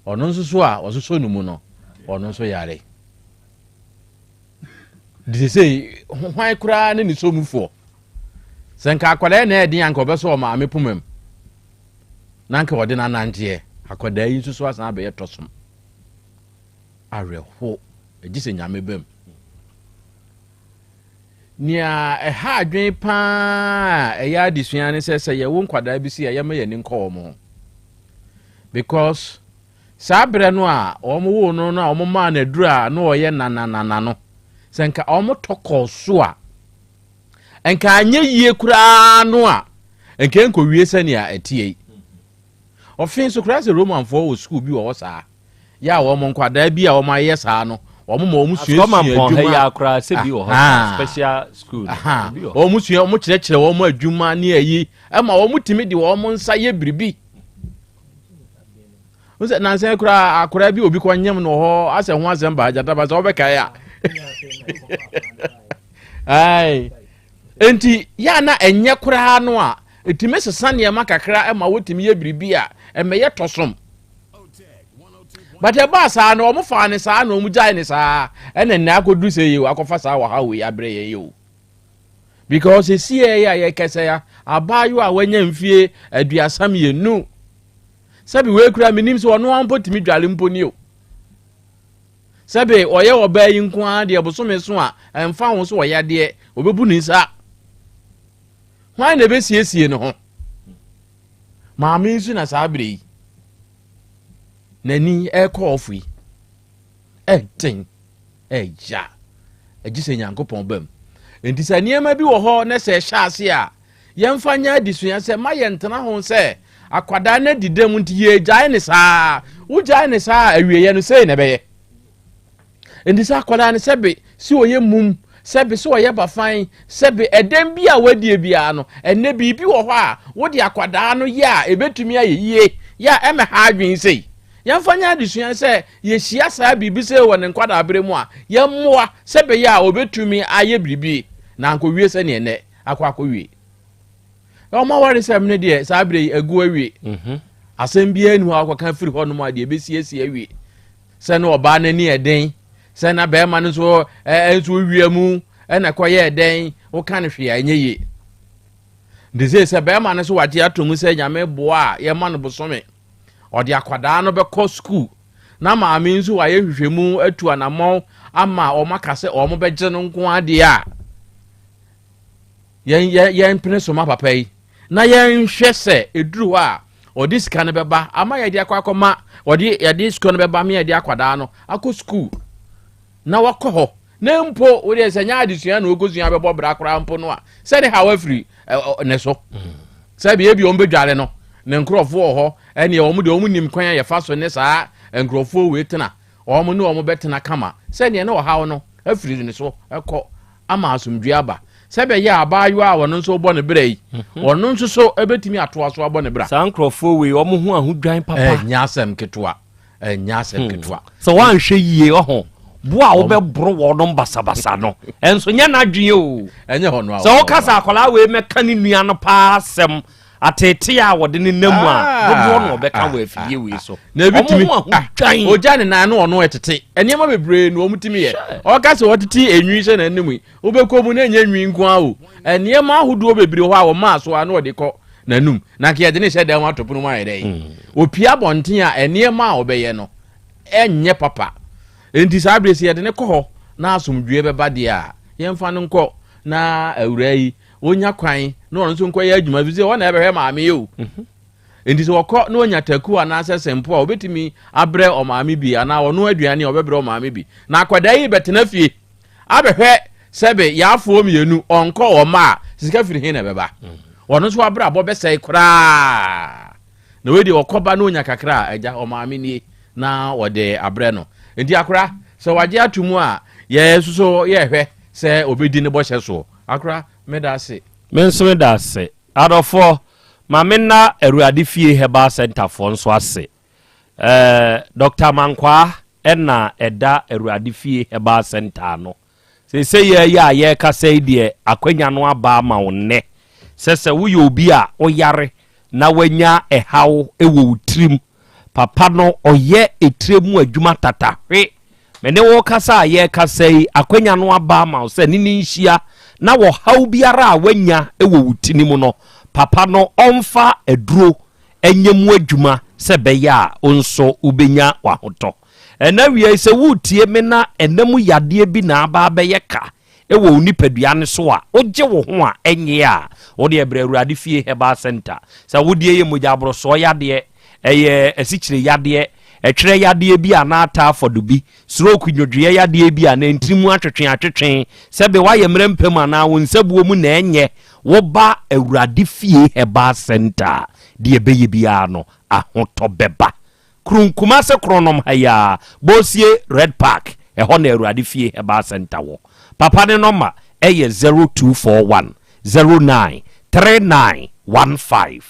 ono nsoso a ososo numu no ono nso yare they say why kura ne ni so mufo senka akwada na edin anka obeso o ma amepumem nanka ode na nanje akwada yi nso so asan be yetosom areho ejise nyame bem nia ha adwen pa eya adisua ne se ye wo nkwada bi si ye ma ye ni nko mo because sabre no a omo wo no na omo ma na dura na oye na no senka omo toko so a enka anye yie kura no a enka enko wie sani a etie ofin so kura se roman for wo school bi wo saa ya wo mo nkwada bi a wo ma ye saa no omo ma omo sua adwuma ya kura se bi wo special school bi wo omo sua omo kire wo mo adwuma ne ayi e ma omo timi di wo mo nsa ye biribi Unse nanse kura akura bi obi kwanyam no ho ase ho asem ba jata ba so obeka ya ai enti ya na enye kura no a etime sesane ya makakra e ma wotimi ye biribi a e me ye tosom but e ba sa na omo fa ne sa na omo jai ne sa e na na akodu se ye akofa sa wa ha we abre ye yo because esi ya ye kese ya abayo a wanya mfie aduasam ye nu sabi we kura minim so ono ampo timi dwale mpo ni o sabi oye oba yi nko a de bosome so a emfa ho so oya de obebu ni sa hwan na be siesie no ho maami nsu na sabire nani ekọ ofui ten ja agise nyankopon bam enti sa niema bi wo ho na se hya ase a yemfa nya disua se ma ye ntena ho se akwada na didam nti ye gyae ne saa wo gyae ne saa awieye no sei na beye enti sa akwada ne sebe si oye mum sebe so oye bafan sebe edem bi a wadie bia no enne bibi wo ho a wo de akwada no ye a ebetumi ayeye ya eme ha adwen sei yamfanya adisua se ye hia saa bibi se wo ne nkwada abere mu a ye mmoa sebe ya obetumi aye bibi na ankowie se ne ene akwakowie o ma wari se mne de saa abere agu awie asem bia enu akwaka firi ho no ma de ebesiesie awie se ne oba na ni eden se na be ma no so enso wie mu na koye eden wo kan hwe anye ye de se be ma no so wagye atomu se nyame boa ye ma no bosome odi akwada no be ko school na maami nso wa ye hwehwemu atu anamon ama o makase o mo begye no nko ade a yen prince ma papa yi na yen hwe se eduru a odi sika ne beba ama ye de akwa odi ye de sika ne beba me ye de akwada no akọ school na wakọ ho na mpo wo de se nya adesua na ogosua bebo bra kora mpo no a se de hawa free ne so se bi e bi o mbedware no ne nkrofo ho ene o mu de o mu nim kwan ya fa so ne saa nkrofo we tena o mu ne o mu betena kama se ne o hawo no afiri ne so ekọ ama asomdwe aba se be ya abayo a wono nso bo ne bra yi wono nso so ebetimi atoa so abo ne bra saa nkrofo we o mu hu ahodwan papa nya asem ketwa so wan hwe yie ho bo a wo be bro wo no basabasa no enso nya na dwen o enye ho no so wo kasa akola we meka ni nua no pa asem atete a wode ne namu a bobo no obeka wa afie we so na ebitimi oja ne na no ono etete enema bebre no omutimi ye o ka se wotete enwi hye na anim obekomu na enya nwi nko a o enema ahodo bebre ho a wo ma so a na ode ko nanum na ke de ne hye da ma topono ma yede opia bonten a enema a obeye no enye papa enti sabresi ye de ne ko ho na asomdwe beba de a yemfa no nko na awura yi onya kwan no ono so nko ya adwuma bi se wona ebehwe maame yo enti so wokọ no onya taku ana asesempo a obetimi abre o maame bi ana ono aduane obebre o maame bi na akwada yi betena fie abehwe sebe ya afo mienu onko o ma sika firi he na beba ono so abra abo besai kura na wedi okoba no onya kakra agya o maame ni na wode abre no enti akura so wagye atumu a ye so ye hwe se obedi ne bohye so akura medase medase adofo mamena eruade fie heba center for nso ase Dr. Mankwa ena eda eruade fie heba center no se ya ye kasa die akwanya no aba ma wonne sese wo ye obi a oyare na wanya ehaw ewo utrim papa no oye etremu adwuma tata hwe mene wo kasa ye kasa akwanya no aba ma se nini nhia na wo haw biara a wanya ewo wutinimu no papa no onfa eduro enyemu adwuma se beya onso ubenya wahoto ena wiye se wutie me na enemu yade bi na aba beyeka ewo unipadua ne so a oje wo ho a enye a wo de ebrewurade fie heba center sa wodie ye mojabro so yade eye esikyire yade etwere yade bi anata fodubi stroke nyodwe yade bi ana ntrimu atwetwe sebe waye mrempem ana wonsabuo mu na enye wo ba awurade fie heba center de beye bia no ahoto beba krunkuma se kronom haya bosie red park ho na awurade fie heba center wo papa ne number eye 0241 09 3915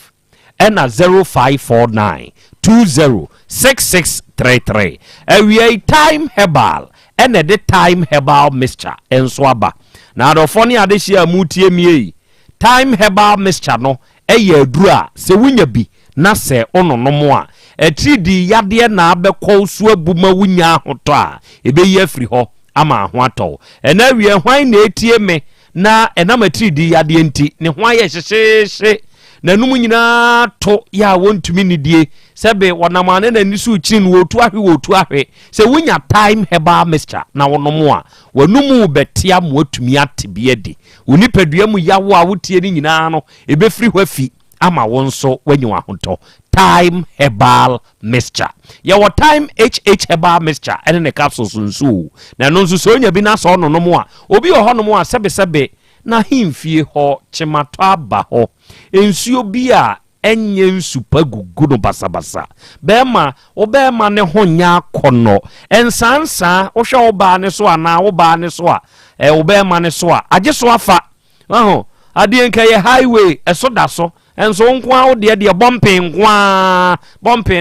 ena 0549 206633 awie time herbal ene the time herbal mixture enso aba na adofo ne adehia mutie mie time herbal mixture no eye aduru a se wunya bi na se ononom a etridi yade na abekọ so abuma wunya hoto a ebeyi afiri ho ama ho atọ ena awie hwan na etie me na enamati di ade enti ne ho aye hyehye na num nyina to ya wontumi ne die sebe wonamane na nisu chin wotu ahwe se wonya time herbal mixture na wonomo a wanumu betia mo atumi atebe adi onipadua mu yawo a wotie ni nyina no ebefiri hwafi ama wonso wanyu ahoto time herbal mixture yawo time HH herbal mixture ene ne capsules nso na no nso so nya bi na so nonomo a obi ohonomo a sebe na himfie ho chimato aba ho ensuo bi a enye nsupa gugu no basabasa bema obema ne honya kono ensansa wo hwe oba ne so ana oba ne so a obema ne so a age so afa aho ade enka ye highway eso da so enso nkwa wo de bomping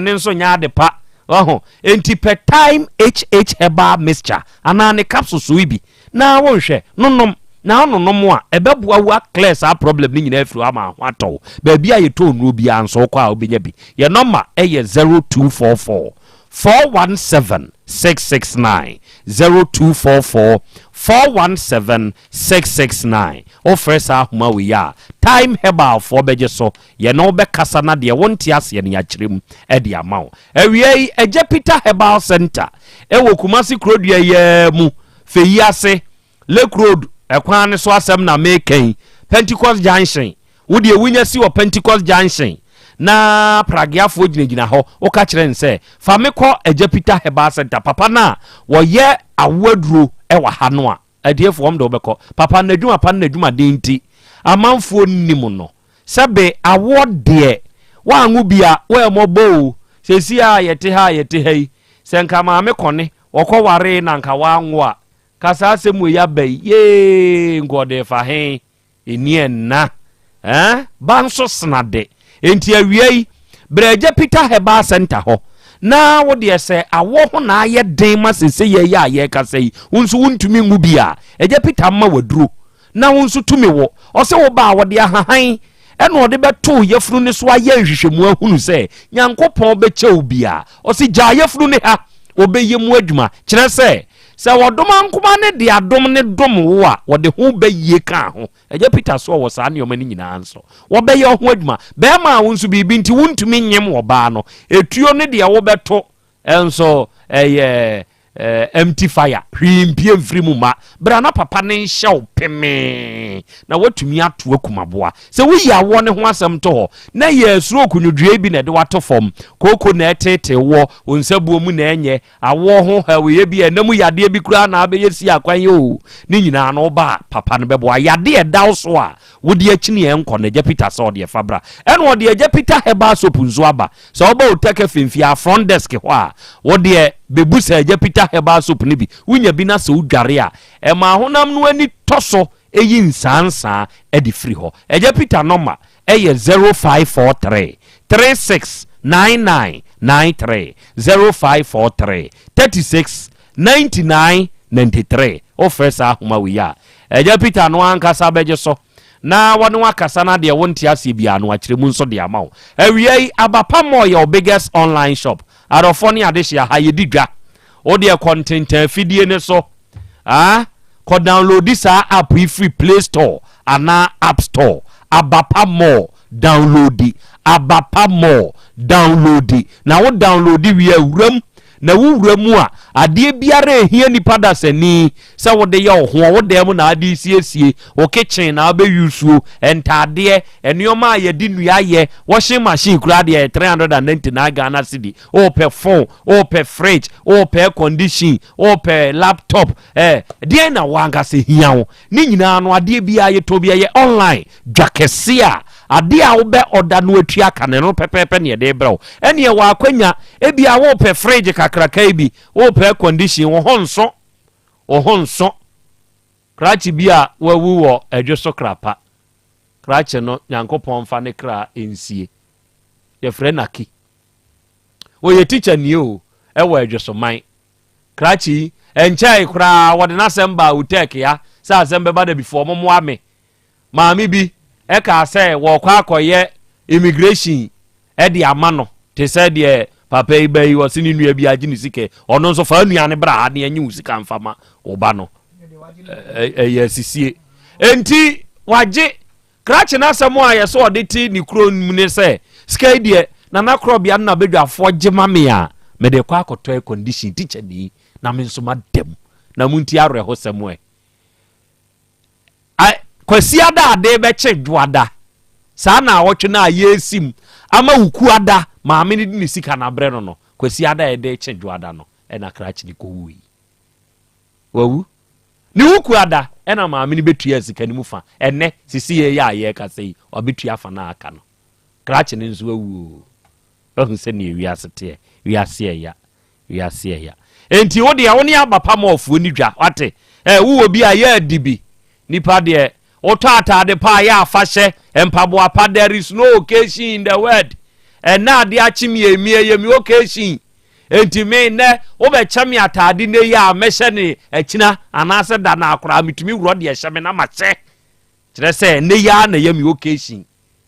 ne nso nya de pa aho enti per time HH herbal mixture ana ne capsule so ibi na wo hwe nonom na no a ebebua wa class a problem ni nyina afiri ama ho atɔ baabi a yeto nru bi anso kwa a obenya bi ye number eye 0244 417 669 0244 417 669 offers ahuma we ya time herbal for beje so ye no be kasa na de wonti ase ne ya kyerem e de amawo awie eje Peter Herbal Center wo Kumasi Krobea ye mu feyi ase Lake Road ekwan so asem na meken Pentecost Junction wodi ewunya si wo Pentecost Junction na pragiafo ginagina ho o ka kire nse fa mekọ eje Peter Herbal Center papa na wo ye awaduro ewa ha no a adiefo om de obekọ papa na adwuma pa na adwuma denti amanfo nim no sebe awode wa anwu bia wo emobo sesi a yete ha senka ma mekone wokọ ware na nka wa anwu a kasa asemu ya bai ye ngode fa he enie na banso snade enti awiei breje Peter Herbal Center ho na wo de se awo ho na aye den ma sese ye ya ye kasa yi unsu untumi ngu bia eje Peter ma waduro na unsu tumi wo o se wo ba wo de ahahan eno de beto yefuru ne so aye nhwehwemu ahunu se nyankopon be chew bia o se gya yefuru ne ha obeyemu adwuma kire se wodom ankoma ne de adom ne dom wo a wode ho beye ka ho eje Peter so wo sa ne omani nyina anso wo beye ho adwuma be ma wo nso bibi nti wuntumi nyem wo ba no etuo ne de wo beto enso empty fire hwimpie mfiri mu ma bra na papa ne nhye peme na watumi ato akumaboa se wo yi awo ne ho asem to ho na ye suro okunudue bi na de wato fom koko na etete wo onsabuo mu na enye awo ho hawe bi enam yade bi kura na abeye si akwan yo ni nyina na oba papa ne bebo yade e daw so a wodi akini enko na je Peter so de fabra eno de je Peter Herbal soap nzo aba so oba otake fimfia front desk ho a wode bebusa eje Peter Herbal soap ni bi wunya bi na se udware a e ma honam no ani toso eyi nsansa edi free ho eje Peter number eye 0543 369993 0543 369993 offers ahuma we ya eje Peter no ankasa beje so na wone wakasa na de wonti ase bia no akire mu nso de amawo awie abapa mo your biggest online shop arofoni adehia ha yedidwa o de content afidie ne so ko download this app free Play Store ana App Store abapa mo download abapa mo download na wo download wi awuram na wuwuramu a ade biara ehia nipa da sani se wo de ye ho wo de mu na ade siesie wo kitchen na be yusuo entade enioma ye di nua ye washing machine kura de 399 Ghana cedi o pe phone o pe fridge o pe condition o pe laptop de na wanga se hia wo ni nyina no ade bia ye to bia ye online dwakese a ade a wo be order no atua kane no pepepe ne de bro ene ye wa akwanya ebia wo pe fridge kakraka bi wo pe condition wo honso krachi bia wawu wo edwoso krapa krachi no nyankopon fa ne kra ensie ye frenaki wo ye teacher ni o wo edwoso man krachi enchai kra wo de na semba utek ya sa Asem Beba Dabi before mo ame maami bi e ka say wo kwa akoye immigration e di amano te say de papa ibe wo sini nua bi agi ni sike ono nso fa nua ne bra ha ne anyi usika mfama oba no ye sisie enti waje krache na asɛm a yɛsɛ ɔde te ne kuro mu ne sɛ sika deɛ na na Krobea na bedwafoɔ gye ma me a me de kwa akɔtɔ condition teacher ni na me nso ma dem na munti arɛ ho sɛm kwasi ada ade bɛkye dwoada saa na awɔtwe na yesim ama wuku ada maame ne sika na brɛ no kwasi ada ɛde kye dwoada no ɛna krache ni kɔwui wawu ni wuku ada ɛna maame ne betua sika ni mu fa ɛnɛ sisi ye ya ye ka sɛ obetua fa na aka no krache ne nso wawu ɔhu sɛ ne wiase te wiase ya enti wo de a wo ne abapa ma ofuo ni dwa wate wo obi a ye adibi nipa de oto atade pa ya afahye empabo apa there is no occasion in the world na ade achimi emi occasion enti me ne wo be chami atade ne ya mehye ne akina anase da na akora mitumi wuro de hye me na mache kire se ne ya na yemi occasion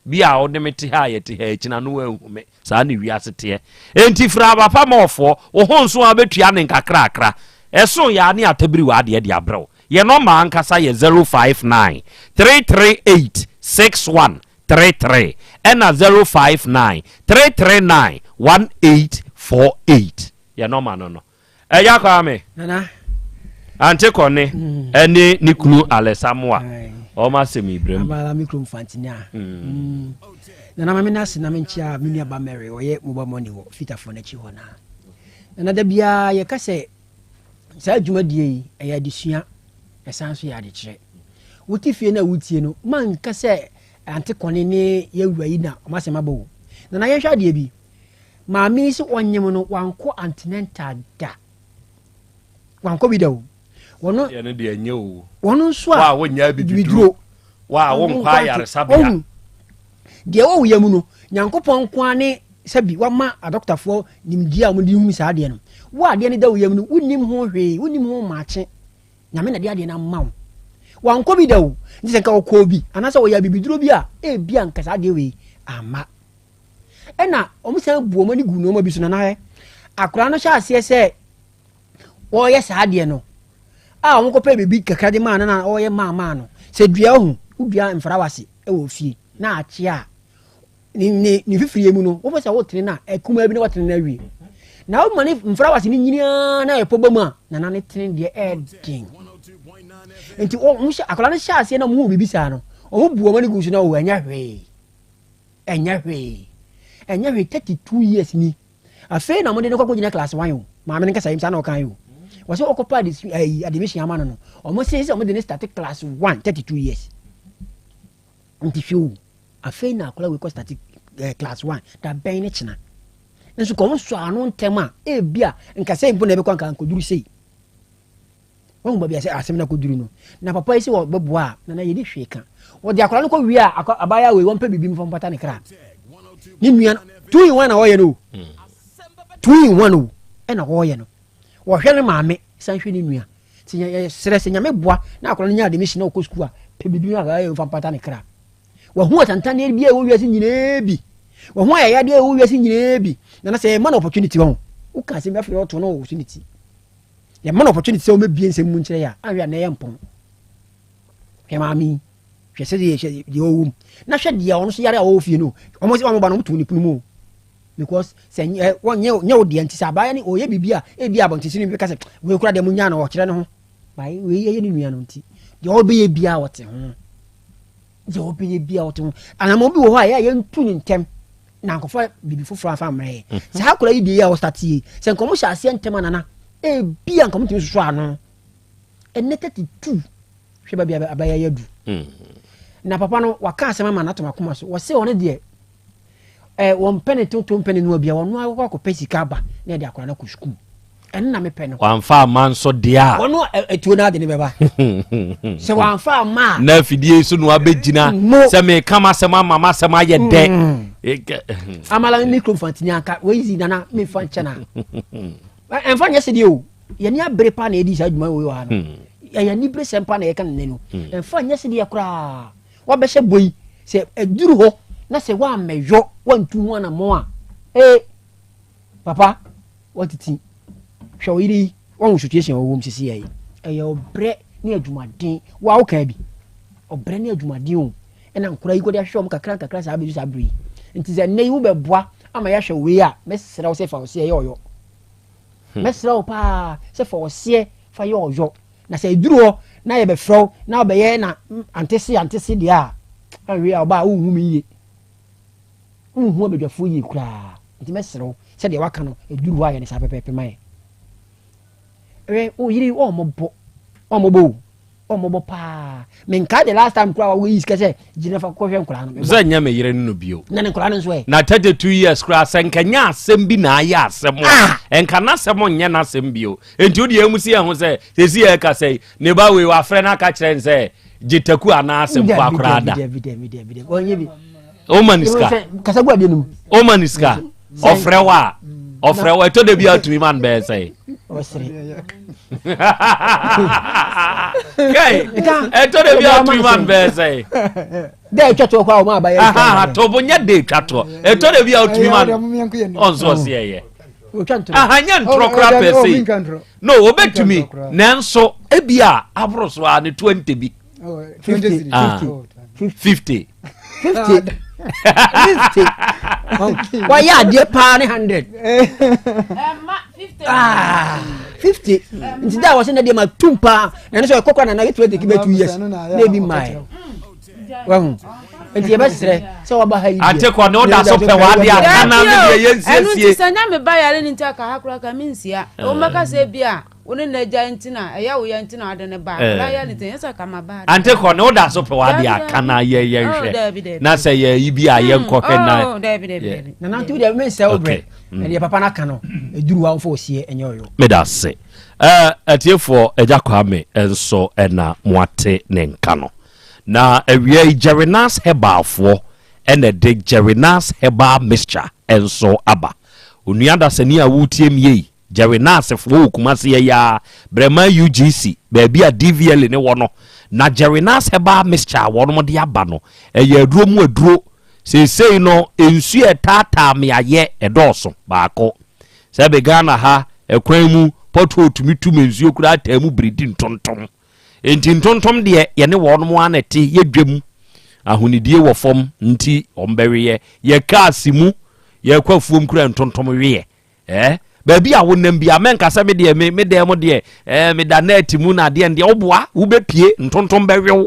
bia wo de mete ha ye te ha akina no wahume saa ne wiase te enti fra papa ma ofo wo honso abetua ne nkakra akra eso ya ne atabiri wa de de abrɛw ye no ma ankasa ye 059 338 6133 ena 059 339 1848 ye no ma no ya kwa me nana ante kone eni nikunu alesamwa o ma semi ibrem amala mikro mfantinia nana mame na sina menchia menu aba Mary oye mobile money wo fitafo na chi hona nana da bia ye ka se sa dwumadie yi eya disua esanso ya de kire wuti fie na wutie no man ka se ante kone ne yawura yi na masema bo nana ye hwa de bi maami si onyem no wanko antinental da wanko bi da wo wono ye ne de anye wo wono so a wa wonya bi biduro wa wo nkwa yare sabia de wo yam no nyankopon kwa ne sabi wa ma a doctorfo nimdi a mo di hu sa de no wa de ne da wo yam no unim ho hwe unim ho maache nyame na de na ma wo wanko bi da wo nti se ka wo ko bi anasa wo ya bibiduro bi a e bi anka sa de we ama ena omusa buo mani gu no ma bi so na he akora no sha ase se wo ye sa de no a wo ko pe bibi kakra de ma na wo ye ma no se dua hu udua mfra wase e wo fie na achi a ni fifiri mu no wo pesa wo tene na ekuma bi na wo tene na wie na wo mani mfra wase ni nyina na e poba mu a na ne tene de edin enti o musha akola na sha ase na mu bibi sa no o buo mani gu so na wo anya hwe 32 years ni afi na mo de no kwa gina class 1 yo ma me nka sayim sa na o kan yo wo se okopa admission ama no o mo se o mo de ne start class 1 32 years nti fiu afi na akola we ko start class 1 da ben ne china nso ko mo so anu ntema e bia nka say mpo na be kwa kan koduru sei won ba bia say asem na koduru no na papa isi wo beboa na ye di hwe kan wo de akola no ko wi a abaya we won pa bibi mfo mpata ne kra ni nua 2 in 1 na wo ye no 2 in 1 e na wo ye no wo hwe ne maame san hwe ni nua ti sere se nyame boa na akola nya admission na ko school a pe bibi ma ga ye mfo mpata ne kra wo hu atantane bi e wo wiase nyine bi wo hu ayade e wo wiase nyine bi na say man opportunity won wo ka se me afre oto no opportunity ye man opportunity se o me bi ensem mu nkire ya ahwe na ye mpon he maami hwe se de o na hwe de ono so yare a wo fie no omo se omo ba no to ni punu mu because se won nye o de anti sabaya ni o ye bibia e bia abonti sini bi ka se we kura de mu nya na o kire ne ho bai we ye ni nua no nti de o be ye bia wote ho je obi bia oto anamo bi wo ha ya ntu ni ntem na nkofo bibi foforo afa mre se ha kura yi ya o start yi se nkomo sha ase ntem anana e bia nkomo timi susu ano ene 32 hwe ba bia abaya yadu na papa no waka asema ma na to makoma so wo se one de won pene tonton pene no bia wono akọ pesika ba na de akora na ku school na me pene wanfa manso dia wono etuo na de ne beba se wanfa ma na fidie so no abegina se me kama se mama se ma ye de amala microphone tinyanka we zi nana me fa nchana enfa nyese de o ye ni abere pa na edi sa adwuma we wa no ya ni bre sempa na ye kan ne no enfa nyese de yakura wa be hye boyi se eduru ho na se wa meyo wantu ho na mo a papa what it shawiri won situation wo wom sisi yayi eyo bre ni adwumaden wa wo ka bi obrane adwumade o na nkora yi ko de hwe kakra saa be sabri nti ze ne yu beboa ama ya hwe we a mesra wo se fa wo se ye oyo mesra wo pa se fa wo se fa ye oyo na se duro na ye be fro na be ye na antesi dia awi a ba wu mi ye wu abedwafo yi kura nti mesra wo se de waka no eduru wa ye ne sa pepepe mai o yiri o mo pa men ka the last time kura we is kase jinefa ko hwe nkura no zanya me yire no bio na nkura no so e na 32 years kura senkanya asem bi na aya asem enka na asem nya na asem bio enti odi emusi ho se sesi e ka se ne ba we wa frɛ na ka kyerɛ se jitaku ana asem kwa akura da onye bi o maniska kasa gwa bienum o maniska ofrɛ wa to de bi atumi man be say Kai, eto de bia tu man be say. De twato kwa o ma ba ye. To bonya de twato. Eto de bia tu man. Onzo se ye. Nya ntro kra pe say. No, obetumi. Nanso ebia abroso a ne 20 bi. 50. 50. Why ya de pa ne 100. 50 nti da was na de ma tumpa na so kokwa na 20 kibe 2 years na bi mai wahu nti ebesre se wa ba ha yi ante ko no da so pe wa dia kana me de yensie enu ti sanya me ba yare ni ntaka hakura ka minsia o maka se bia woni na ja ntina eya wo ya ntina ade ne ba la ya ni ten so ka ma ba ante ko no da so pe wa dia kana ye hwe na se ye yi bia ye nkɔ hwe na na nanti de me se obre e papa na ka no eduru wa mfo sie enye oyo me da se atiefo eja kwame enso ena moate ne nka no na awie Jerinas Hebalfo ene de Jerinas Hebal mixture enso aba onuada sani a wutie mie Jerinas fo kumase ya brema UGC baabi a DVL ne wo no na Jerinas Hebal mixture wo no de aba no eye aduro mu aduro sesei no ensu etata me aye edoso baako sebe Ghana ha ekwan mu poto otumitu mensuo kura atamu bridi ntontom enti ntontom de ye ne wo no anete yedwam ahunidie wo fom nti omberiye ye kaasimu ye kwafuom kura ntontom wiye baabi a wonam bia menka se me de me de mo de me da net mu na de nde oboa wo bepie ntontom bewew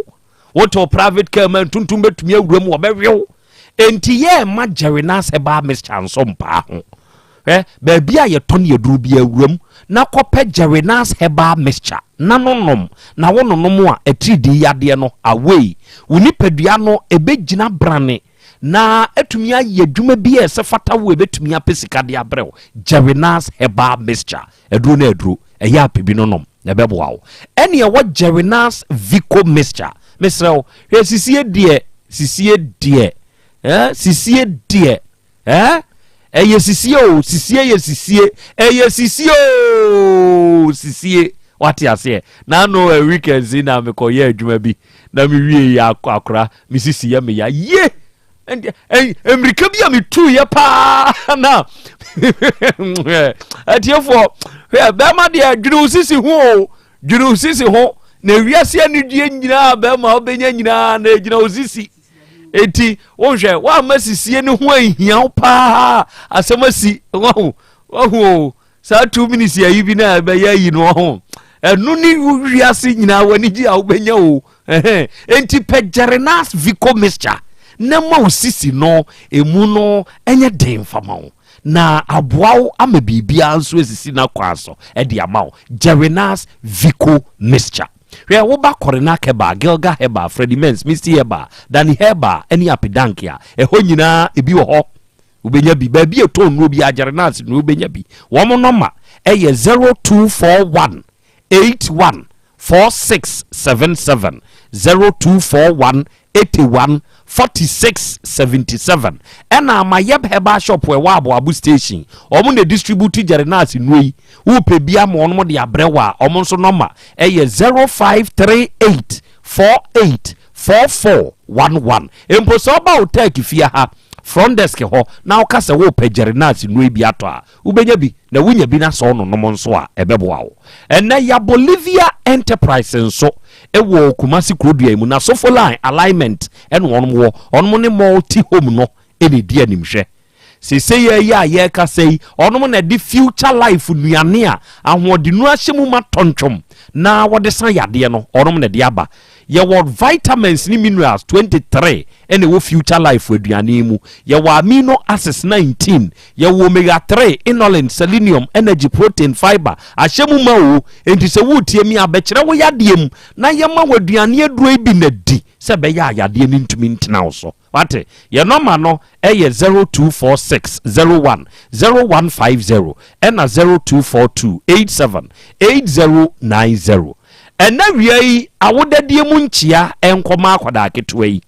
woto private car man ntontom betumi awuram wo bewew enti ye ma Jerinas Hebal mixture nso mpa ho baabi a ye ton ye duru bia awuram na kope Jerinas Hebal mixture na nonom na wononom a etridi yade no away woni padua no ebegina brane na etumi aye dwuma bi e se fata wo ebetumi apesika de abrew Jerinas Hebal mixture eduru na eduru eya pebi nonom na beboa wo ene e wo Jerinas Vico mixture mesrew hwe sisie de eye sisie o sisie ye sisie eye sisie o sisie wati ase na no a weekend na me ko ye adwuma bi na me wie ya akora me sisie me ya ye Amerika bi a me tu ye pa na atiefo be ma de adwunu sisi ho na wiase ani due nyina be ma obenya nyina na egyina osisi eti wonhwe wa masisie ne ho ahia pa asemasi wahu sa 2 minutes ya yibi na be ya yi no ho enu ni wiase nyina wani gi a obenya o enti pe Jerinas Vico mixture na ma osisi no emu no enye den fama o na aboawo ama bibia anso esisi na kwaso e de ama o Jerinas Vico mixture we wo ba korena keba Gilga Heba Freddy Mens Misty Heba Danny Heba eni apedankia ho nyina ebi wo ho ubenya bi ba bi eton no bi Jerinas no ubenya bi wo mo noma eye 0241 81 4677 0241 81 4677 ena mayeb Heba shop we wa Abu station omo ne distribute Jerinas nuyi wo pe bia mo no de abrewa omo nso noma eye 0538 48 4411 empo so ba utaki fia ha front desk ho na wo kasa wo pagere na si no bi ato a ubenya bi na wunya bi na so no nom nso a ebeboa wo ena ya Bolivia Enterprise nso ewo Kumasi Krobea mu na sofo line alignment en wonmo ne multi home no eni di animhwe sese ya ye ka sei onmo na di future life nuane a ahoɔdenu ahyemu ma tontwom na wode san yade no onmo na di aba ye word vitamins ni minerals 23 ene wo future life aduane mu ye wo amino acids 19 ye wo omega 3 inulin selenium energy protein fiber ahyemu ma wo enti se wo tie mi abekere wo yade mu na ye ma wo aduane aduro bi na di se be ya yade ni ntumi ntina so wate ye number no eye 0246010150 ena 0242878090 ena wiei awodadie mu nchia enkoma akwada ketewa yi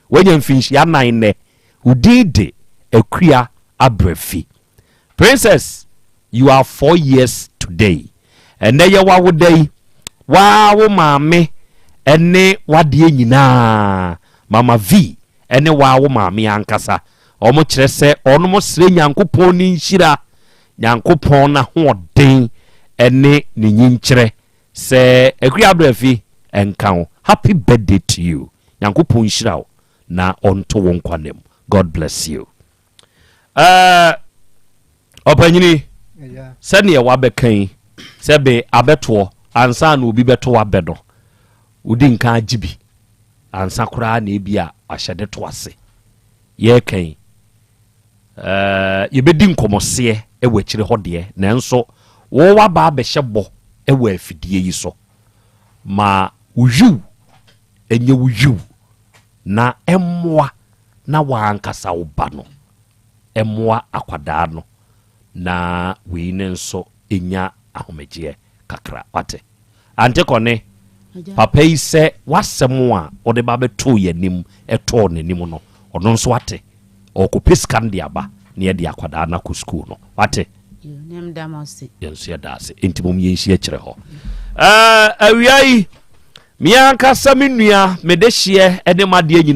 wanya mfinhia 9 ne udide akua abrefi princess you are 4 years today ena ye wawodai wo maame ene wadie nyina mama V ene wo maame ankasa omo kire se ono mo sire nyankopon ni nhira nyankopon na hoden ene ni nyinkyire se akua abrefi enkan happy birthday to you nyankopon nhira wo na onto won kwanem god bless you opanyini sene wabekan sebe abeto ansa na obi beto abedo udi nka agibi ansa kura na ebia ahyede to ase ye kan yebedi nkomose ewakire hode nanso wo waba abehyebo ewa afidie yi so ma wuju enye wuju na emmoa na wankasa woba no emmoa akwada no na weine nso enya ahomegye kakra wate ante kone papa yi se wasemu a ode ba beto yanim eto nanim no ono nso wate okopeskan dia ba na ye dia akwada na ku school no wate nem damase yenso ya dase entimom yenhia kire ho awiai mianka saminua medehie ene made nyina